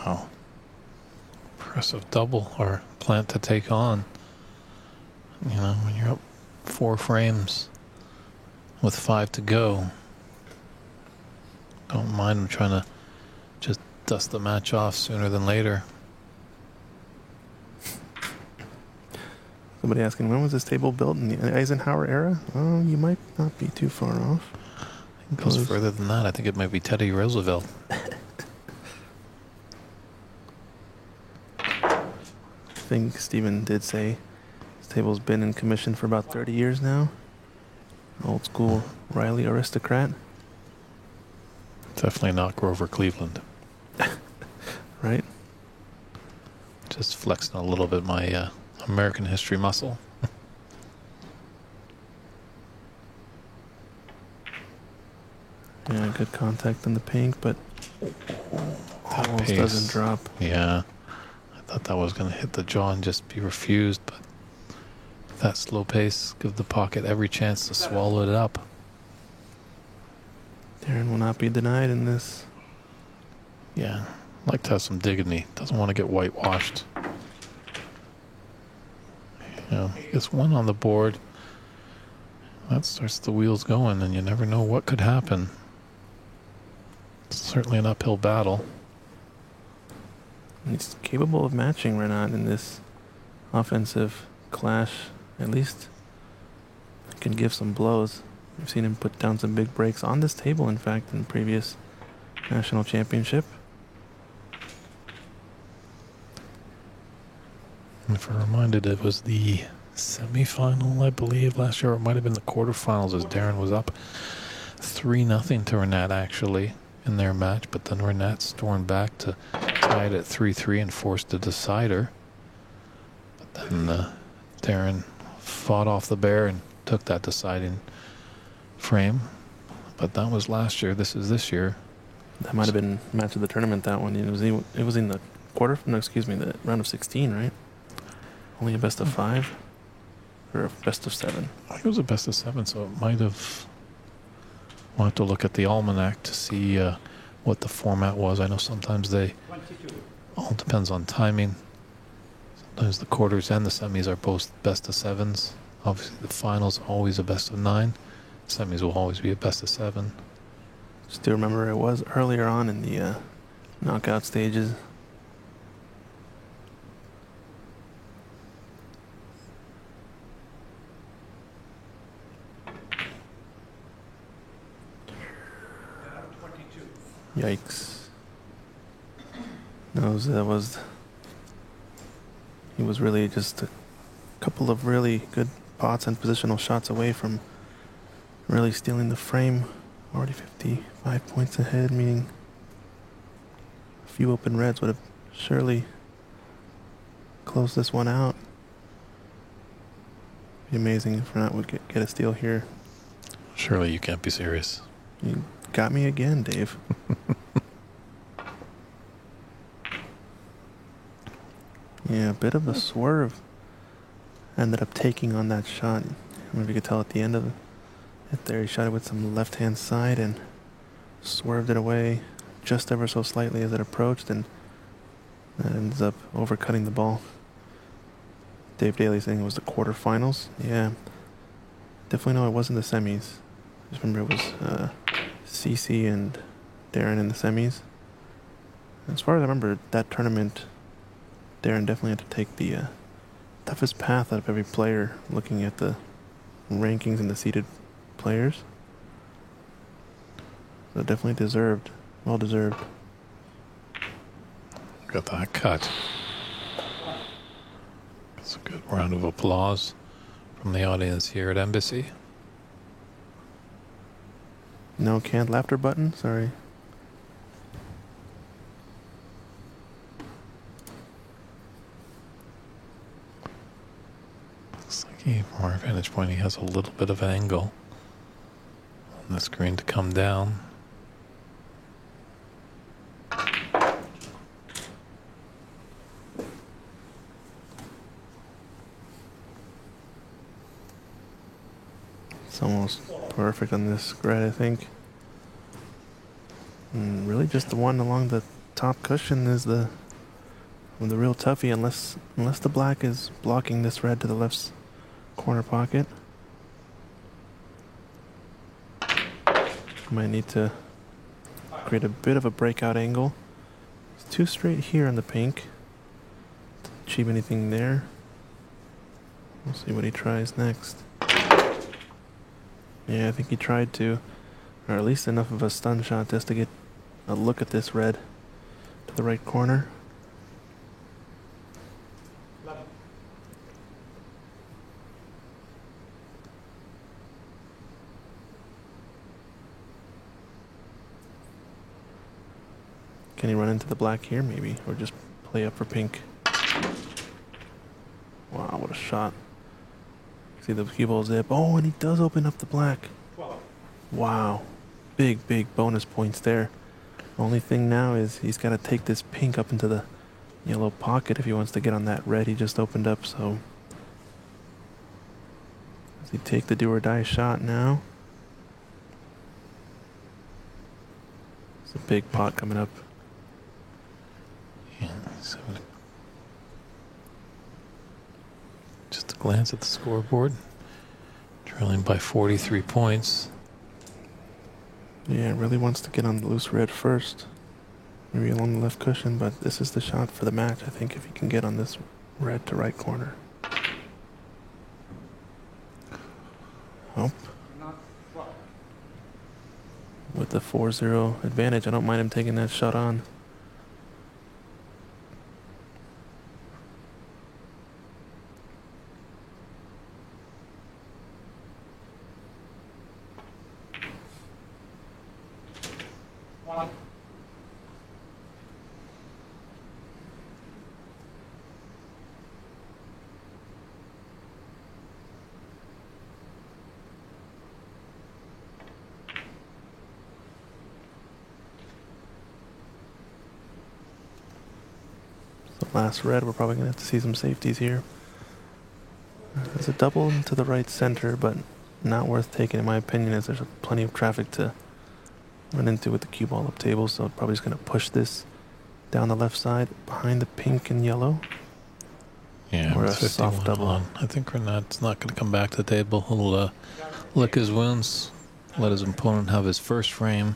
Speaker 3: Wow. Impressive double or plant to take on. You know, when you're up 4 frames with 5 to go, don't mind him trying to just dust the match off sooner than later.
Speaker 4: Somebody asking, when was this table built? In the Eisenhower era? Oh, you might not be too far off.
Speaker 3: It goes further than that. I think it might be Teddy Roosevelt.
Speaker 4: I think Stephen did say this table's been in commission for about 30 years now. Old school Riley aristocrat.
Speaker 3: Definitely not Grover Cleveland.
Speaker 4: Right?
Speaker 3: Just flexing a little bit my American history muscle.
Speaker 4: Yeah, good contact in the pink, but almost
Speaker 3: pace
Speaker 4: doesn't drop.
Speaker 3: Yeah. I thought that was going to hit the jaw and just be refused, but that slow pace give the pocket every chance to swallow it up.
Speaker 4: Darren will not be denied in this.
Speaker 3: Yeah. Like to have some dignity. Doesn't want to get whitewashed. You know, he gets 1 on the board. That starts the wheels going, and you never know what could happen. It's certainly an uphill battle.
Speaker 4: He's capable of matching Renat in this offensive clash. At least can give some blows. We've seen him put down some big breaks on this table, in fact, in the previous national championship.
Speaker 3: And if I'm reminded, it was the semi-final, I believe, last year. Or it might have been the quarterfinals as Darren was up 3-0 to Renat, actually, in their match. But then Renat stormed back to tie it at 3-3 and forced a decider. But then Darren fought off the bear and took that deciding frame. But that was last year. This is this year.
Speaker 4: That might have been match of the tournament, that one. It was in the the round of 16, right? Only a best of 5? Or a best of 7?
Speaker 3: I think it was a best of 7, so it might have... We'll have to look at the almanac to see what the format was. I know sometimes they...
Speaker 2: 22.
Speaker 3: All depends on timing. Sometimes the quarters and the semis are both best of 7s. Obviously the finals always a best of 9. Semis will always be a best of 7.
Speaker 4: Still remember it was earlier on in the knockout stages. Yikes. No, that was... He was really just a couple of really good pots and positional shots away from really stealing the frame. Already 55 points ahead, meaning a few open reds would have surely closed this one out. Be amazing if Renat would get a steal here.
Speaker 3: Surely you can't be serious.
Speaker 4: You got me again, Dave. Yeah, a bit of a swerve. Ended up taking on that shot. I don't know if you could tell at the end of it there, he shot it with some left-hand side and swerved it away just ever so slightly as it approached, and that ends up overcutting the ball. Dave Daly saying it was the quarterfinals. Yeah, definitely know it wasn't the semis. Just remember it was CC and Darren in the semis. As far as I remember, that tournament, Darren definitely had to take the toughest path out of every player, looking at the rankings and the seeded players. So definitely deserved, well deserved.
Speaker 3: Got that cut. That's a good round of applause from the audience here at Embassy.
Speaker 4: No canned laughter button, sorry.
Speaker 3: Looks like he, from our vantage point, he has a little bit of an angle on the screen to come down.
Speaker 4: It's almost perfect on this grid, I think. And really just the one along the top cushion is the real toughie, unless the black is blocking this red to the left's corner pocket. Might need to create a bit of a breakout angle. It's too straight here on the pink to achieve anything there. We'll see what he tries next. Yeah, I think he tried to, or at least enough of a stun shot just to get a look at this red to the right corner. Can he run into the black here, maybe? Or just play up for pink? Wow, what a shot. See the cue ball zip. Oh, and he does open up the black. Wow. Big, big bonus points there. Only thing now is he's got to take this pink up into the yellow pocket if he wants to get on that red he just opened up, so... Does he take the do or die shot now? It's a big pot coming up.
Speaker 3: Yeah, so just a glance at the scoreboard. Trailing by 43 points.
Speaker 4: Yeah, really wants to get on the loose red first. Maybe along the left cushion, but this is the shot for the match, I think, if he can get on this red to right corner. Oh. With the 4-0 advantage, I don't mind him taking that shot on. Last red, we're probably going to have to see some safeties here. There's a double to the right center, but not worth taking in my opinion, as there's plenty of traffic to run into with the cue ball up table, so probably just going to push this down the left side behind the pink and yellow.
Speaker 3: Yeah,
Speaker 4: or a
Speaker 3: it's 51
Speaker 4: soft double.
Speaker 3: on. I think Renat's not going to come back to the table. He'll lick his wounds, let his opponent have his first frame,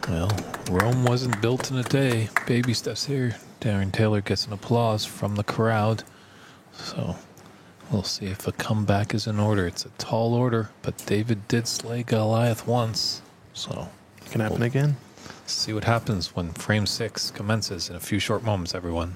Speaker 3: Well, Rome wasn't built in a day. Baby steps here. Darren Taylor gets an applause from the crowd. So we'll see if a comeback is in order. It's a tall order, but David did slay Goliath once. So
Speaker 4: Can happen again.
Speaker 3: see what happens when frame 6 commences in a few short moments, everyone.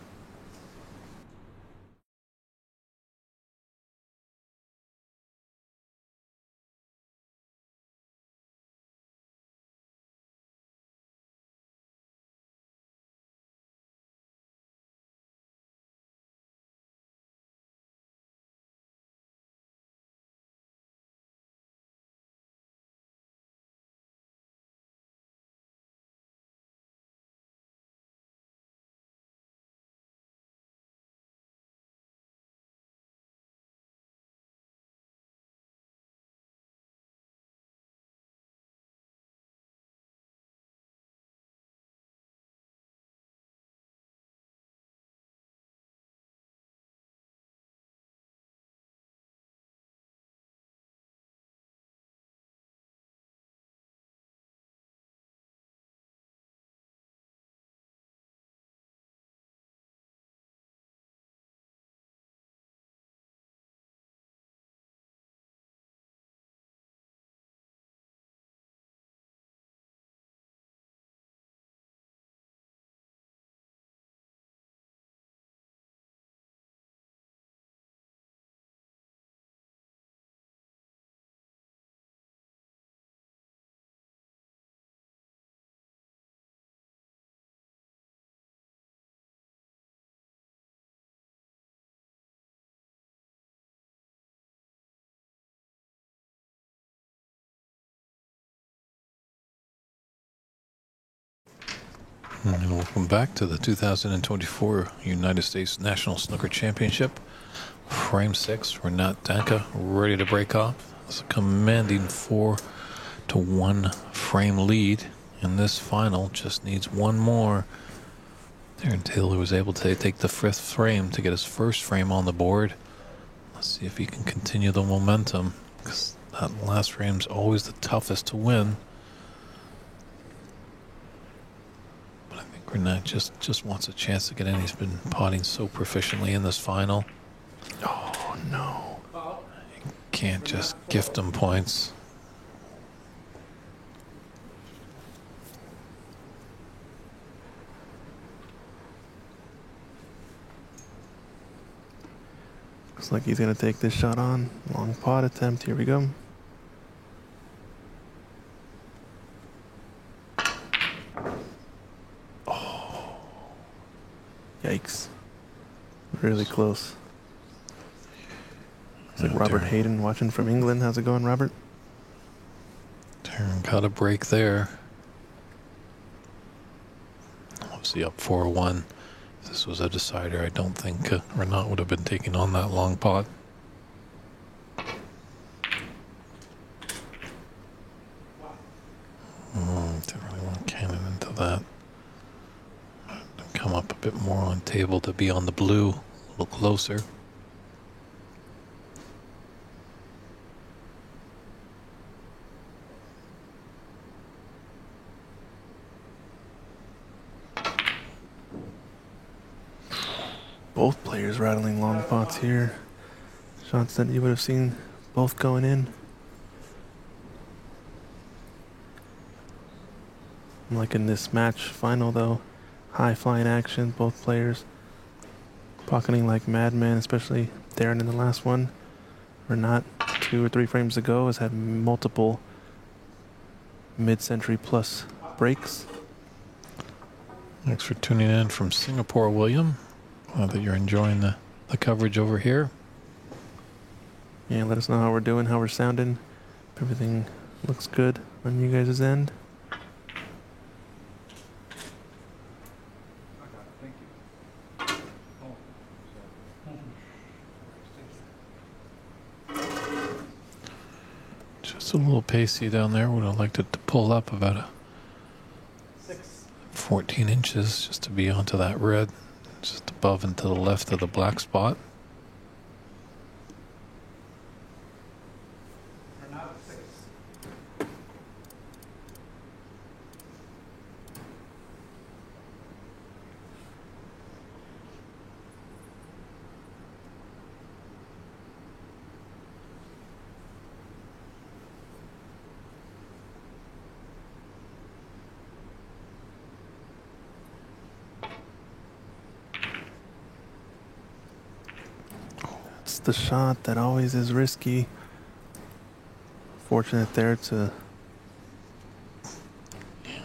Speaker 3: And welcome back to the 2024 United States National Snooker Championship. Frame 6, Renat Danka ready to break off. It's a commanding 4-1 frame lead. And this final just needs one more. Darren Taylor was able to take the 5th frame to get his first frame on the board. Let's see if he can continue the momentum, because that last frame's always the toughest to win. Renat just wants a chance to get in. He's been potting so proficiently in this final.
Speaker 4: Oh, no.
Speaker 3: Can't just gift him points.
Speaker 4: Looks like he's going to take this shot on. Long pot attempt. Here we go. Yikes. Really close. Looks like Robert Hayden watching from England. How's it going, Robert?
Speaker 3: Darren got a break there. Obviously up 4-1. If this was a decider, I don't think Renat would have been taking on that long pot. Didn't really want to cannon into that. Come up a bit more on table to be on the blue, a little closer.
Speaker 4: Both players rattling long pots here. Shots that you would have seen both going in. I'm liking this match final though. High flying action, both players pocketing like madmen, especially Darren in the last one. Renat 2 or 3 frames ago has had multiple mid-century plus breaks.
Speaker 3: Thanks for tuning in from Singapore, William. Glad that you're enjoying the coverage over here.
Speaker 4: Yeah, let us know how we're doing, how we're sounding. If everything looks good on you guys' end.
Speaker 3: Just a little pacey down there. Would have liked it to pull up about a 14 inches just to be onto that red, just above and to the left of the black spot.
Speaker 4: the shot that always is risky. Fortunate there to...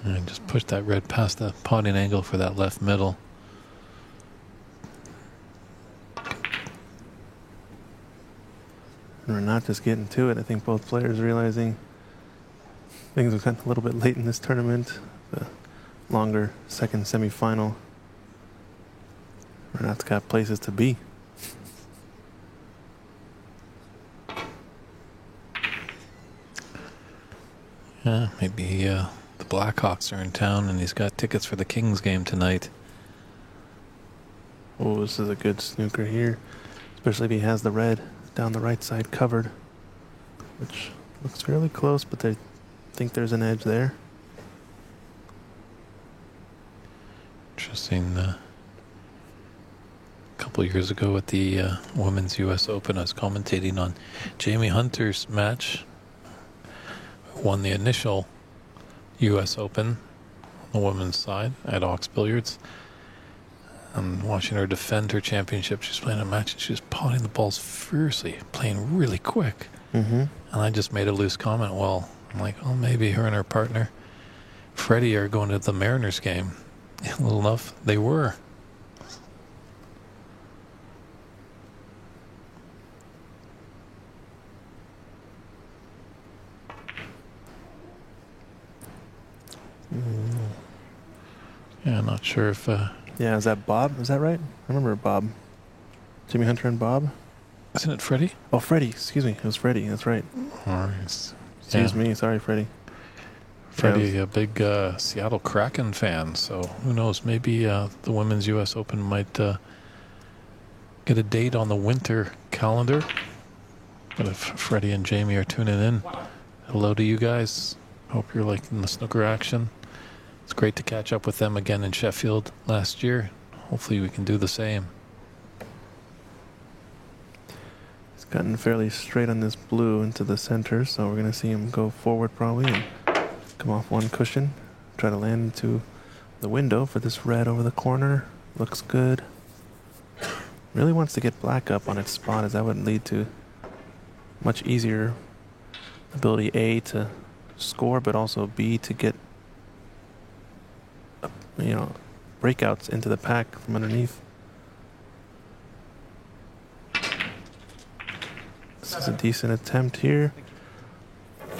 Speaker 3: And just push that red past the potting angle for that left middle.
Speaker 4: And we're not just getting to it. I think both players realizing things have gotten a little bit late in this tournament. The longer second semifinal. Renat's got places to be.
Speaker 3: Yeah, maybe the Blackhawks are in town and he's got tickets for the Kings game tonight.
Speaker 4: Oh, this is a good snooker here. Especially if he has the red down the right side covered. Which looks fairly close, but I think there's an edge there.
Speaker 3: Interesting. A couple years ago at the Women's U.S. Open, I was commentating on Jamie Hunter's match. Won the initial U.S. Open on the women's side at Ox Billiards. I'm watching her defend her championship. She's playing a match and she's potting the balls fiercely, playing really quick.
Speaker 4: Mm-hmm.
Speaker 3: And I just made a loose comment. Well, I'm like, oh, maybe her and her partner, Freddie, are going to the Mariners game. Well enough, they were. Yeah, not sure if...
Speaker 4: Yeah, is that Bob? Is that right? I remember Bob. Jimmy Hunter and Bob?
Speaker 3: Isn't it Freddie?
Speaker 4: Oh, Freddie. Excuse me. It was Freddie. That's right. Excuse me. Sorry, Freddie.
Speaker 3: Freddie, a big Seattle Kraken fan, so who knows? Maybe the Women's U.S. Open might get a date on the winter calendar. But if Freddie and Jamie are tuning in, hello to you guys. Hope you're liking the snooker action. It's great to catch up with them again in Sheffield last year. Hopefully we can do the same.
Speaker 4: He's gotten fairly straight on this blue into the center, so we're going to see him go forward probably and come off one cushion. Try to land into the window for this red over the corner. Looks good. Really wants to get black up on its spot, as that would lead to much easier ability A to score, but also B to get breakouts into the pack from underneath. This is a decent attempt here.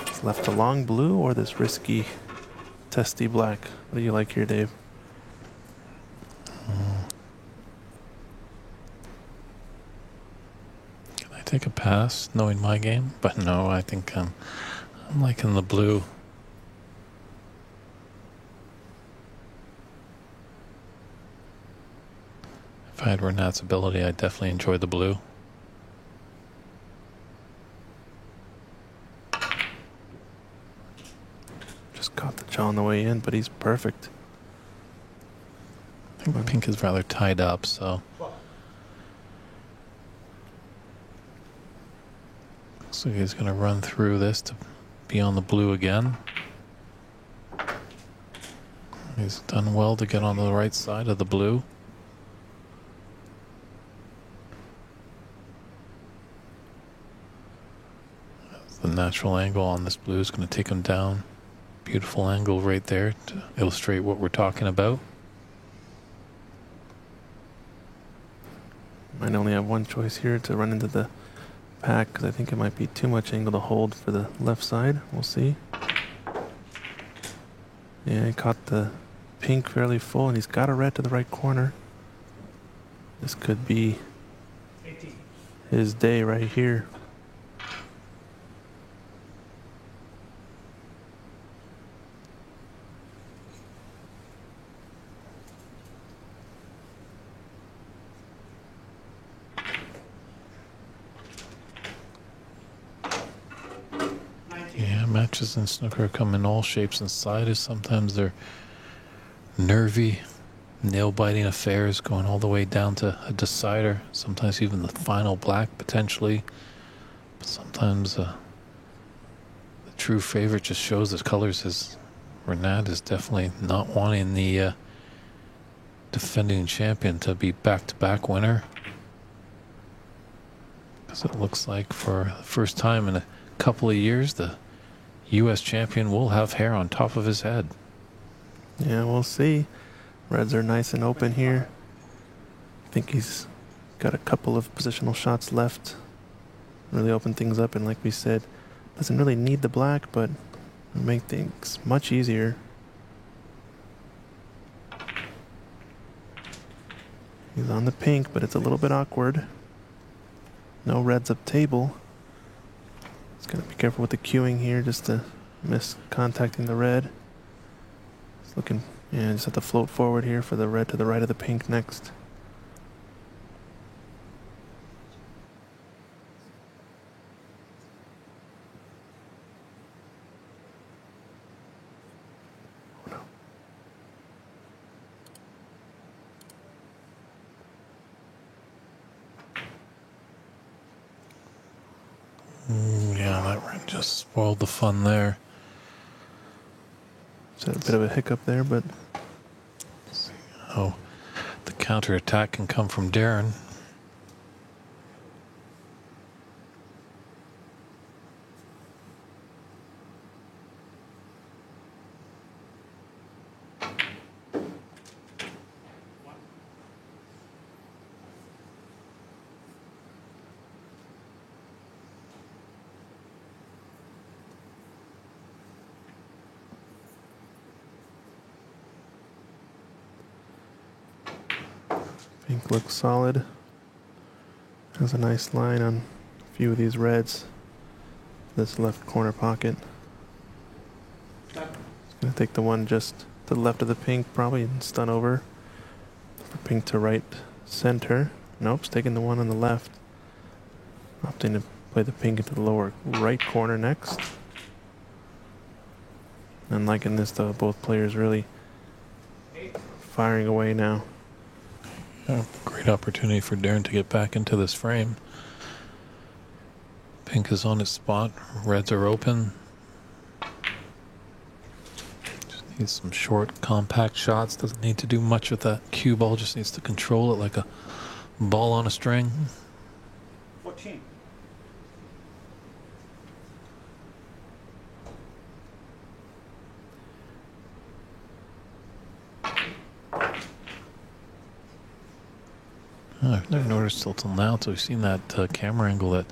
Speaker 4: It's left a long blue or this risky testy black. What do you like here, Dave?
Speaker 3: Can I take a pass knowing my game? But no, I think I'm liking the blue. If I had Renat's ability, I'd definitely enjoy the blue.
Speaker 4: Just caught the jaw on the way in, but he's perfect.
Speaker 3: I think pink is rather tied up, so... Looks like he's going to run through this to be on the blue again. He's done well to get on the right side of the blue. The natural angle on this blue is going to take him down. Beautiful angle right there to illustrate what we're talking about.
Speaker 4: Might only have one choice here to run into the pack because I think it might be too much angle to hold for the left side. We'll see. Yeah, he caught the pink fairly full and he's got a red to the right corner. This could be
Speaker 2: 18.
Speaker 4: his day right here.
Speaker 3: Yeah, matches in snooker come in all shapes and sizes. Sometimes they're nervy, nail-biting affairs going all the way down to a decider. Sometimes even the final black, potentially. But sometimes the true favorite just shows his colors. Renat is definitely not wanting the defending champion to be back-to-back winner. So it looks like for the first time in a couple of years, the U.S. champion will have hair on top of his head.
Speaker 4: Yeah, we'll see. Reds are nice and open here. I think he's got a couple of positional shots left. Really open things up, and like we said, doesn't really need the black, but it'll make things much easier. He's on the pink, but it's a little bit awkward. No reds up table. Just gotta be careful with the cueing here, just to miss contacting the red. It's looking, yeah, just have to float forward here for the red to the right of the pink next.
Speaker 3: Yeah, that red just spoiled the fun there.
Speaker 4: So a bit of a hiccup there, but
Speaker 3: Oh, the counterattack can come from Darren.
Speaker 4: pink looks solid. Has a nice line on a few of these reds. This left corner pocket. Gonna take the one just to the left of the pink, probably, and stun over. For pink to right center. Nope, it's taking the one on the left. Opting to play the pink into the lower right corner next. And liking this though, both players really firing away now.
Speaker 3: Yeah, great opportunity for Darren to get back into this frame. Pink is on its spot. Reds are open. Just needs some short, compact shots. Doesn't need to do much with that cue ball. Just needs to control it like a ball on a string.
Speaker 2: 14.
Speaker 3: I've never noticed till now, so we've seen that camera angle that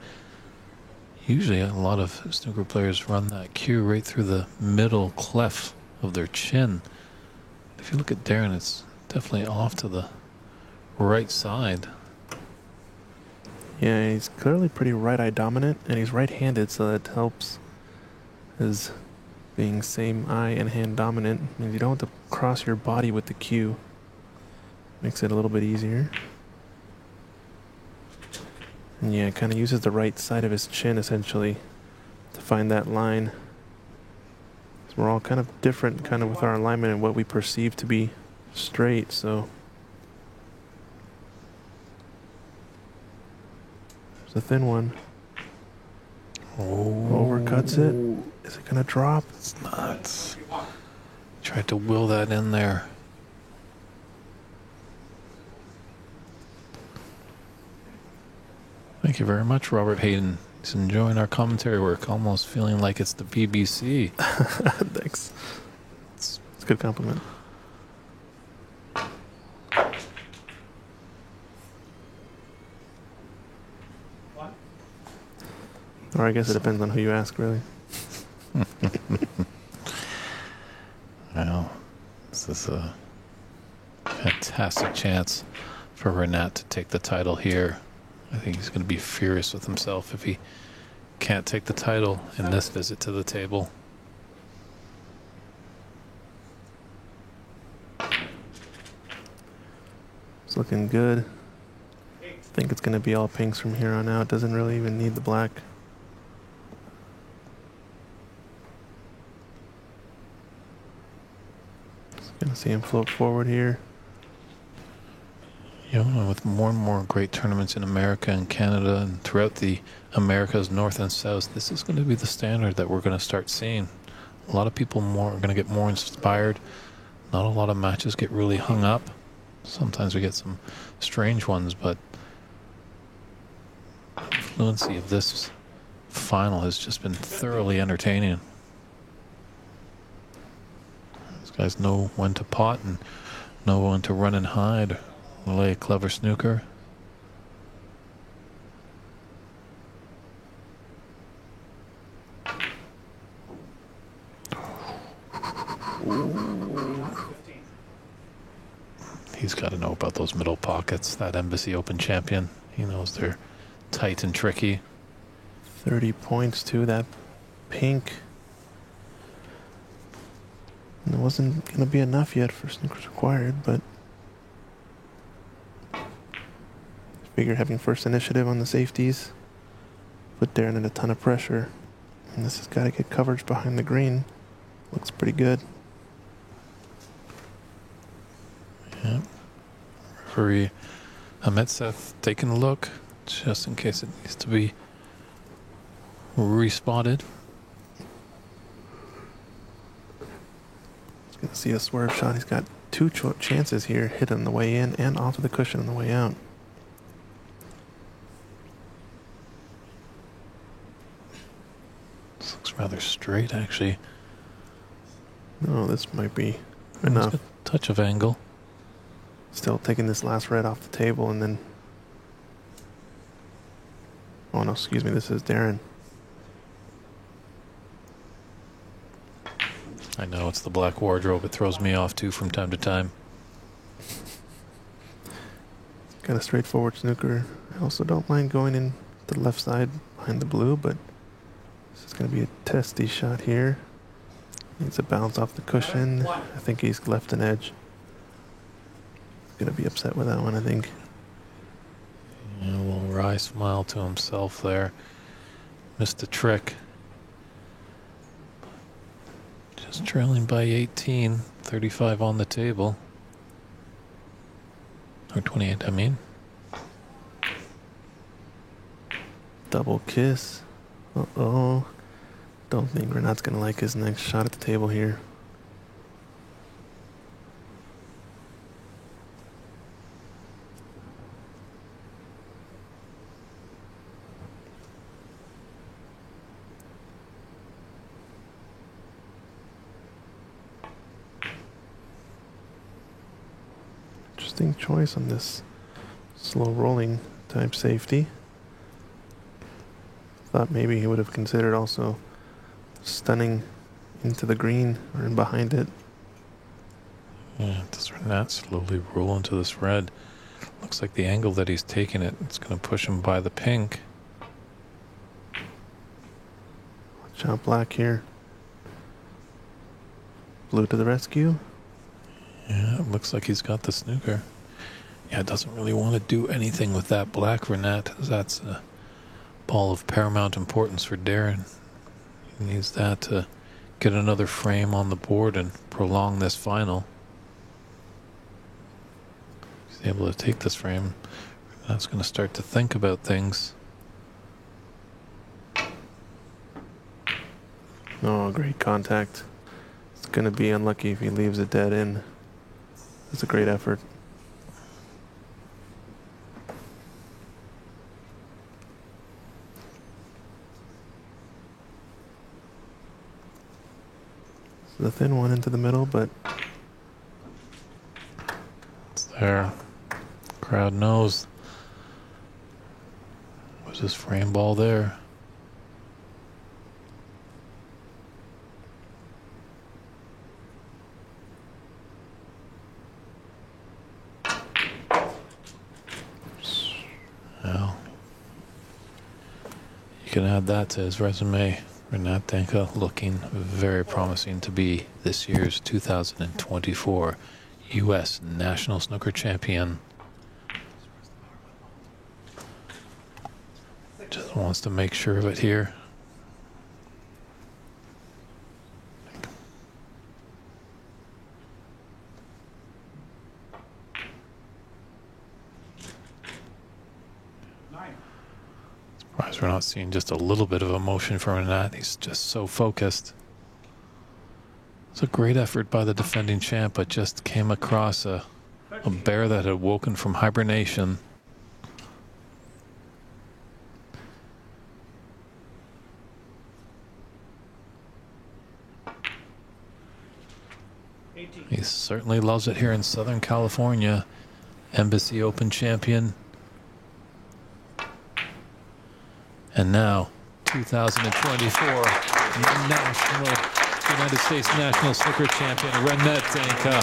Speaker 3: usually a lot of snooker players run that cue right through the middle cleft of their chin. If you look at Darren, it's definitely off to the right side.
Speaker 4: Yeah, he's clearly pretty right-eye dominant, and he's right-handed, so that helps his being same eye and hand dominant. Means you don't have to cross your body with the cue. Makes it a little bit easier. And yeah, kind of uses the right side of his chin, essentially, to find that line. So we're all kind of different, kind of with our alignment and what we perceive to be straight, so... It's a thin one.
Speaker 3: Oh,
Speaker 4: Overcuts it. Is it going to drop?
Speaker 3: it's not. Tried to will that in there. Thank you very much, Robert Hayden. He's enjoying our commentary work, almost feeling like it's the BBC.
Speaker 4: Thanks. It's a good compliment.
Speaker 2: One.
Speaker 4: Or I guess it depends on who you ask, really.
Speaker 3: Well, this is a fantastic chance for Renat to take the title here. I think he's going to be furious with himself if he can't take the title in this visit to the table.
Speaker 4: It's looking good. I think it's going to be all pinks from here on out. Doesn't really even need the black. Just going to see him float forward here.
Speaker 3: You know, with more and more great tournaments in America and Canada and throughout the Americas, North and South, this is going to be the standard that we're going to start seeing. A lot of people are going to get more inspired. Not a lot of matches get really hung up. Sometimes we get some strange ones, but fluency of this final has just been thoroughly entertaining. These guys know when to pot and know when to run and hide, lay a clever snooker. He's got to know about those middle pockets, that Embassy Open champion. He knows they're tight and tricky.
Speaker 4: 30 points to that pink. And it wasn't going to be enough yet for snookers required, but I figured having first initiative on the safeties put Darren in a ton of pressure. And this has got to get coverage behind the green. Looks pretty good.
Speaker 3: Yeah. Referee Ahmetseth taking a look just in case it needs to be respotted.
Speaker 4: He's going to see a swerve shot. He's got two chances here, hit on the way in and onto the cushion on the way out.
Speaker 3: This looks rather straight, actually.
Speaker 4: No, this might be
Speaker 3: It's
Speaker 4: enough.
Speaker 3: got a touch of angle.
Speaker 4: Still taking this last red off the table and then... Oh no, excuse me, this is Darren.
Speaker 3: I know, it's the black wardrobe. It throws me off, too, from time to time.
Speaker 4: Kind of straightforward snooker. I also don't mind going in to the left side behind the blue, but this is going to be a testy shot here. Needs a bounce off the cushion. I think he's left an edge. Going to be upset with that one, I think.
Speaker 3: Yeah, a little wry smile to himself there. Missed the trick. Just trailing by 18. 35 on the table. Or 28, I mean.
Speaker 4: Double kiss. Uh-oh. Don't think Renat's going to like his next shot at the table here. Interesting choice on this slow rolling type safety. Thought maybe he would have considered also stunning into the green or in behind it.
Speaker 3: Yeah, does Renat slowly roll into this red? Looks like the angle that he's taking it's going to push him by the pink.
Speaker 4: Watch out, black here. Blue to the rescue.
Speaker 3: Yeah, it looks like he's got the snooker. Yeah, doesn't really want to do anything with that black Renat, as that's a ball of paramount importance for Darren. He needs that to get another frame on the board and prolong this final. If he's able to take this frame, that's going to start to think about things.
Speaker 4: Oh, great contact. It's going to be unlucky if he leaves it dead in. It's a great effort. The thin one into the middle, but
Speaker 3: It's there. Crowd knows. Was this frame ball there? Well, you can add that to his resume. Renat Danka looking very promising to be this year's 2024 U.S. National Snooker Champion. Just wants to make sure of it here. Surprised we're not seeing just a little bit of emotion from Renat. He's just so focused. It's a great effort by the defending champ, but just came across a bear that had woken from hibernation.
Speaker 2: 18.
Speaker 3: He certainly loves it here in Southern California. Embassy Open champion. And now, 2024 United States National Snooker Champion, Renat Danka.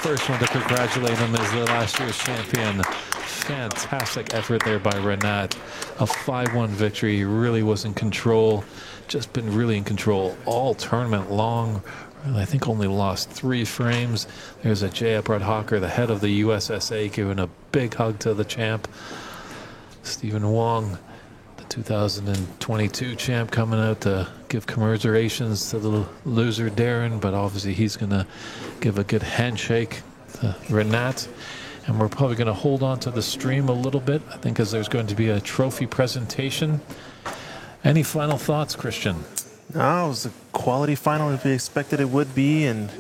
Speaker 3: First one to congratulate him as the last year's champion. Fantastic effort there by Renat. A 5-1 victory. He really was in control. Just been really in control all tournament long. I think only lost 3 frames. There's a Jay Hawker, the head of the USSA, giving a big hug to the champ. Stephen Wong, the 2022 champ, coming out to give commiserations to the loser Darren, but obviously he's going to give a good handshake to Renat. And we're probably going to hold on to the stream a little bit, I think, as there's going to be a trophy presentation. Any final thoughts, Christian?
Speaker 4: No, it was a quality final as we expected it would be, and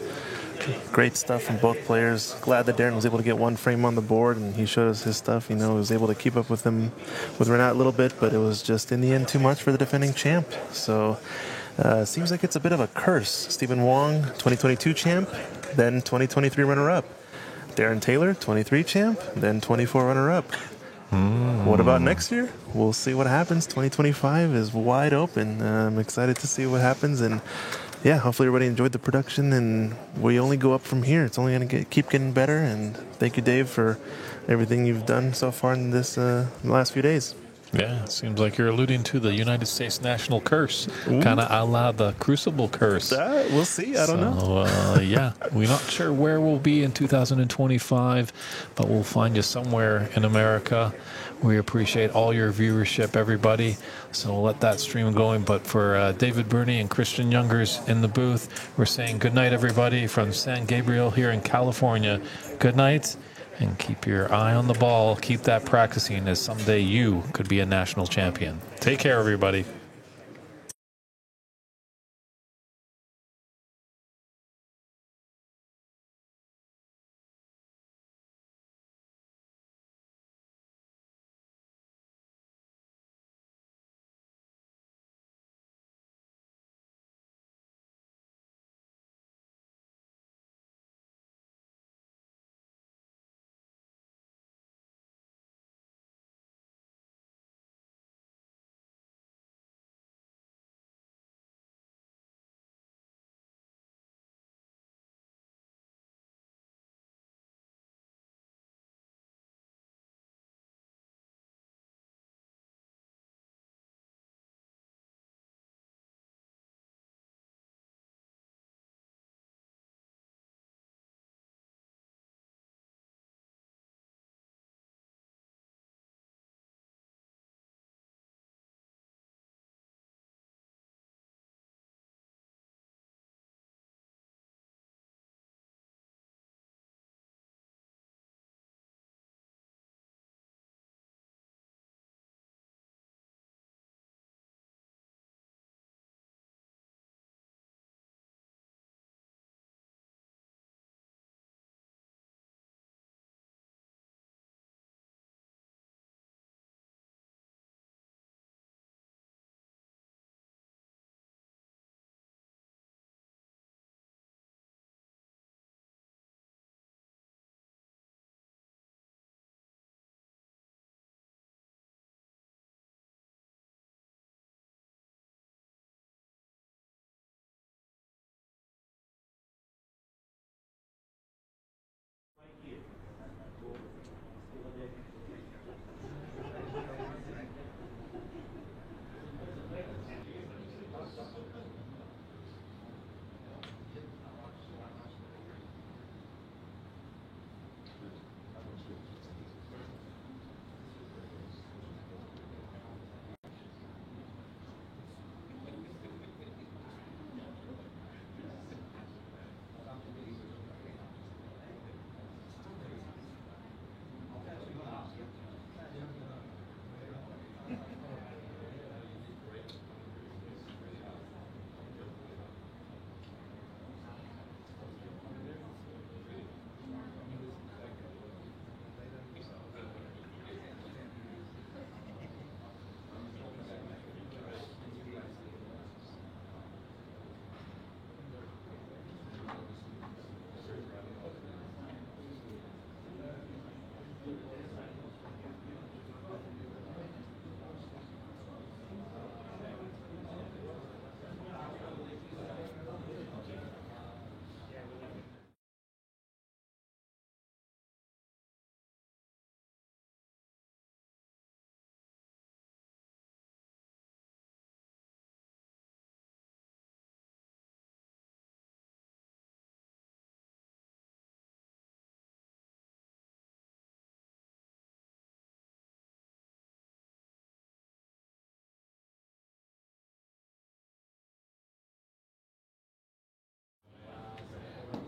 Speaker 4: great stuff from both players. Glad that Darren was able to get 1 frame on the board, and he showed us his stuff. You know, he was able to keep up with him, with Renat a little bit, but it was just in the end too much for the defending champ. So seems like it's a bit of a curse. Stephen Wong, 2022 champ, then 2023 runner-up. Darren Taylor, 23 champ, then 24 runner-up. What about next year? We'll see what happens. 2025 is wide open. I'm excited to see what happens, and yeah, hopefully everybody enjoyed the production, and we only go up from here. It's only going to keep getting better, and thank you, Dave, for everything you've done so far in this last few days.
Speaker 3: Yeah, it seems like you're alluding to the United States national curse, kind of a la the Crucible curse.
Speaker 4: We'll see. I don't know.
Speaker 3: Yeah, we're not sure where we'll be in 2025, but we'll find you somewhere in America. We appreciate all your viewership, everybody. So we'll let that stream going. But for David Burney and Christian Youngers in the booth, we're saying good night, everybody, from San Gabriel here in California. Good night. And keep your eye on the ball. Keep that practicing, as someday you could be a national champion. Take care, everybody.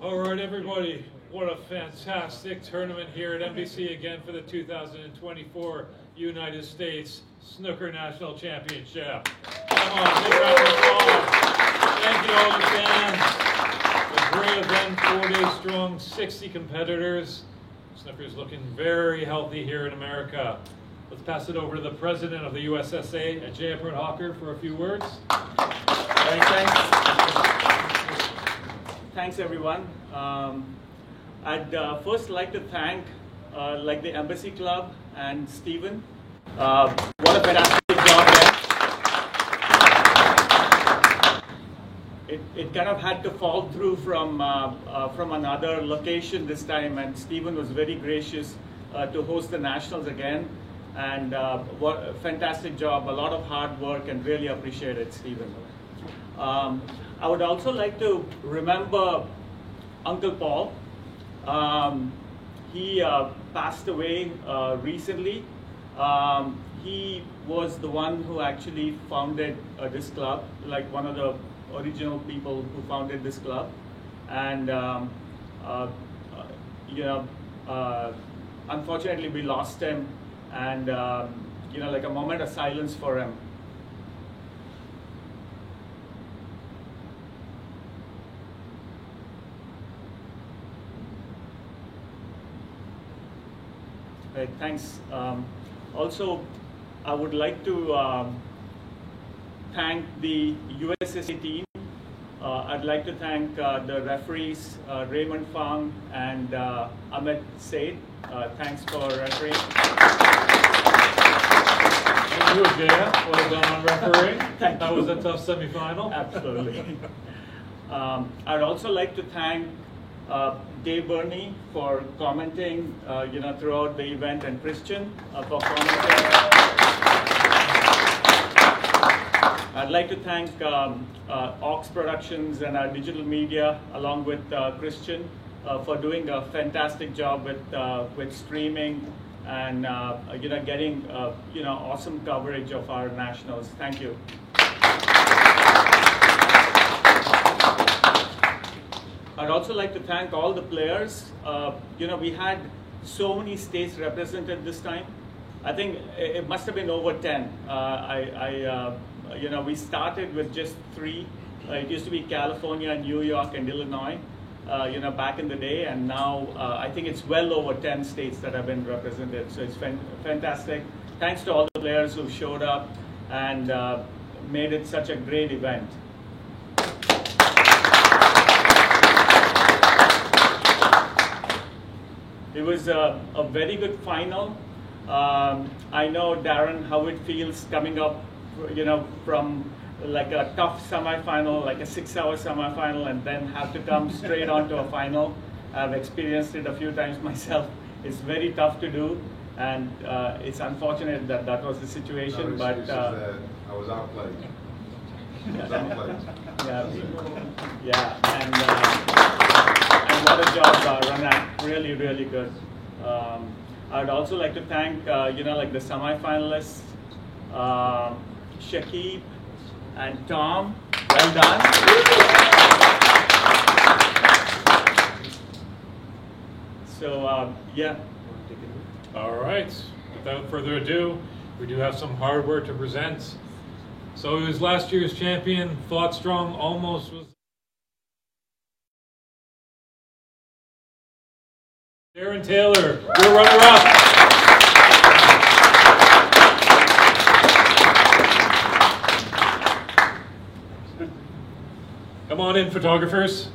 Speaker 5: All right, everybody, what a fantastic tournament here at NBC again for the 2024 United States Snooker National Championship. Come on, big round of applause. Thank you to all the fans. A great event, 4 days strong, 60 competitors. Snooker's looking very healthy here in America. Let's pass it over to the president of the USSA, Jaya Pradhakar, for a few words.
Speaker 2: Thanks everyone. I'd first like to thank the Embassy Club and Stephen. What a fantastic job there. It kind of had to fall through from another location this time, and Stephen was very gracious to host the Nationals again. And what a fantastic job, a lot of hard work, and really appreciate it, Stephen. I would also like to remember Uncle Paul. He passed away recently. He was the one who actually founded this club, like one of the original people who founded this club. And unfortunately we lost him, and like a moment of silence for him. Right, thanks. Also, I would like to thank the USSA team. I'd like to thank the referees, Raymond Fang and Ahmed Said. Thanks for refereeing.
Speaker 5: Thank you, Jaya. Well done on refereeing.
Speaker 2: Thank
Speaker 5: That
Speaker 2: you.
Speaker 5: was a tough semifinal.
Speaker 2: Absolutely. I'd also like to thank Dave Burney for commenting, throughout the event, and Christian for commenting. I'd like to thank Ox Productions and our digital media, along with Christian, for doing a fantastic job with streaming and getting awesome coverage of our nationals. Thank you. I'd also like to thank all the players. We had so many states represented this time. I think it must have been over 10. We started with just 3. It used to be California, New York, and Illinois, back in the day. And now I think it's well over 10 states that have been represented. So it's fantastic. Thanks to all the players who showed up and made it such a great event. It was a very good final. I know, Darren, how it feels coming up, from like a tough semifinal, like a 6-hour semifinal, and then have to come straight onto a final. I've experienced it a few times myself. It's very tough to do, and it's unfortunate that that was the situation.
Speaker 6: No
Speaker 2: but
Speaker 6: I was outplayed.
Speaker 2: Yeah, and what a job, Ranak. Really, really good. I'd also like to thank, the semifinalists, Shakib and Tom. Well done. So, yeah.
Speaker 5: All right, without further ado, we do have some hardware to present. So he was last year's champion, fought strong, almost was. Darren Taylor, your runner-up. Come on in, photographers.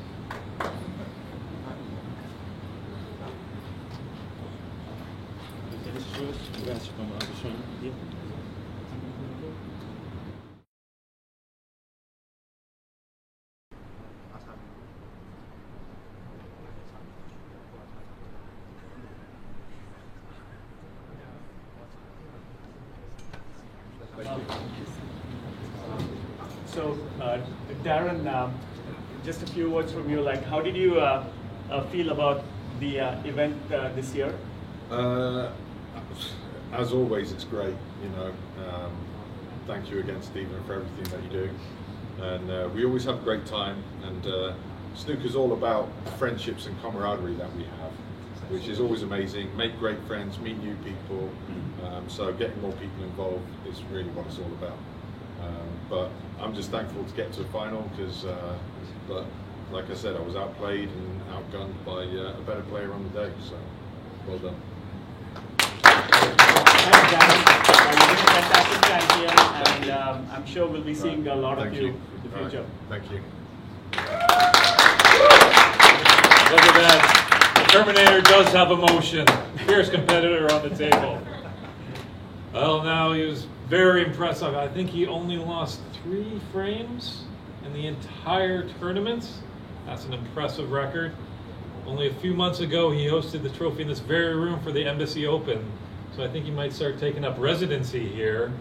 Speaker 2: So, Darren, just a few words from you. Like, how did you feel about the event this year?
Speaker 6: As always, it's great. Thank you again, Stephen, for everything that you do. And we always have a great time. And snooker's all about friendships and camaraderie that we have, which is always amazing. Make great friends, meet new people. So getting more people involved is really what it's all about. But I'm just thankful to get to a final because, like I said, I was outplayed and outgunned by a better player on the day. So well done.
Speaker 2: Thanks, Darren. You've been a fantastic champion, and I'm sure we'll be seeing a lot of you in the future.
Speaker 6: Thank you.
Speaker 5: Look at that. The Terminator does have emotion. Fierce competitor on the table. Well, now he was very impressive. I think he only lost 3 frames in the entire tournament. That's an impressive record. Only a few months ago, he hosted the trophy in this very room for the Embassy Open. So I think he might start taking up residency here.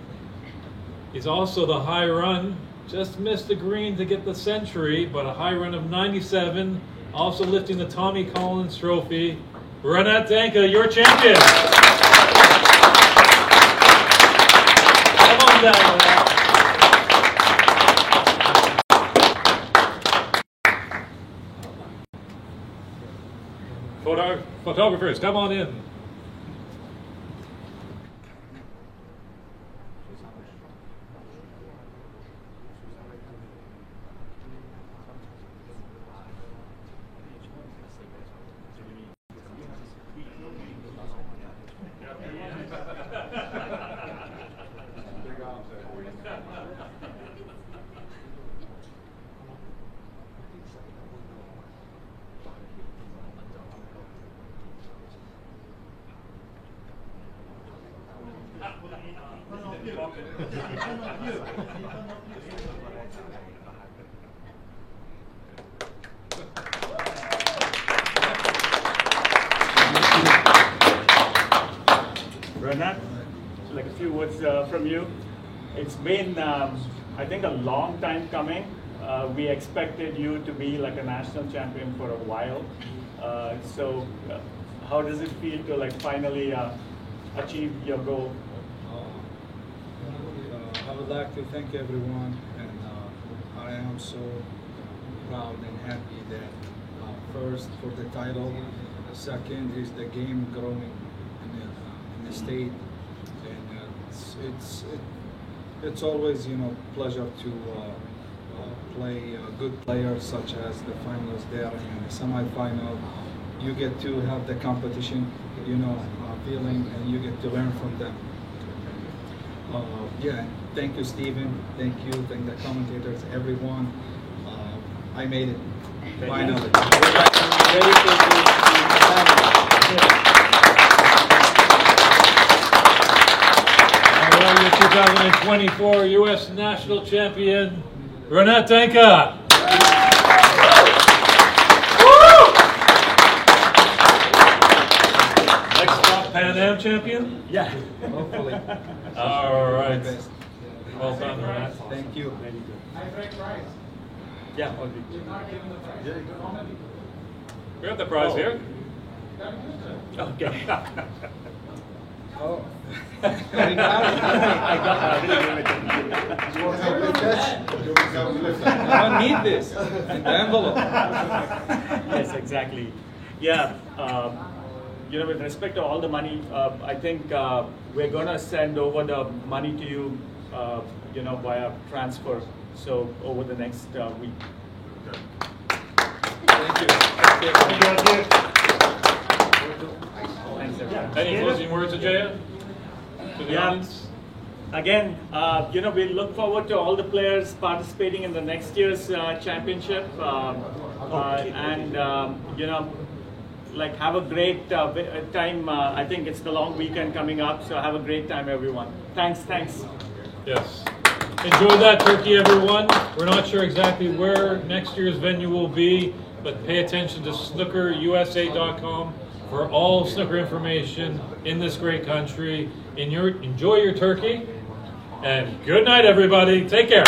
Speaker 5: He's also the high run. Just missed the green to get the century, but a high run of 97. Also lifting the Tommy Collins Trophy. Rinat Danka, your champion. Come on down, Rinat. Photographers, come on in.
Speaker 2: Rinat, like a few words from you. It's been, I think, a long time coming. We expected you to be like a national champion for a while. So how does it feel to like finally achieve your goal?
Speaker 1: I would like to thank everyone, and I am so proud and happy that first for the title, second is the game growing in the state, and it's always pleasure to play good players such as the finalists there and the semi-final. You get to have the competition, feeling, and you get to learn from them. Yeah, thank you, Stephen. Thank you, thank the commentators, everyone. I made it. Finally. Ready for
Speaker 5: Your 2024 U.S. National Champion, Rinat Danka. Next stop, Pan Am champion?
Speaker 2: Yeah.
Speaker 1: Hopefully.
Speaker 5: All right. Well done, Rinat.
Speaker 1: Thank you.
Speaker 2: Yeah.
Speaker 5: We have the prize here.
Speaker 2: Okay.
Speaker 1: Oh.
Speaker 2: I
Speaker 1: I don't need this in the envelope.
Speaker 2: Yes, exactly. Yeah. With respect to all the money, I think we're going to send over the money to you, via transfer. So over the next week.
Speaker 1: Thank you.
Speaker 2: Thanks, everyone.
Speaker 5: Any closing words, Ajaya? To the audience?
Speaker 2: Again, we look forward to all the players participating in the next year's championship, and have a great time. I think it's the long weekend coming up, so have a great time, everyone. Thanks.
Speaker 5: Yes. Enjoy that turkey, everyone. We're not sure exactly where next year's venue will be, but pay attention to snookerusa.com for all snooker information in this great country. Enjoy your turkey, and good night, everybody. Take care.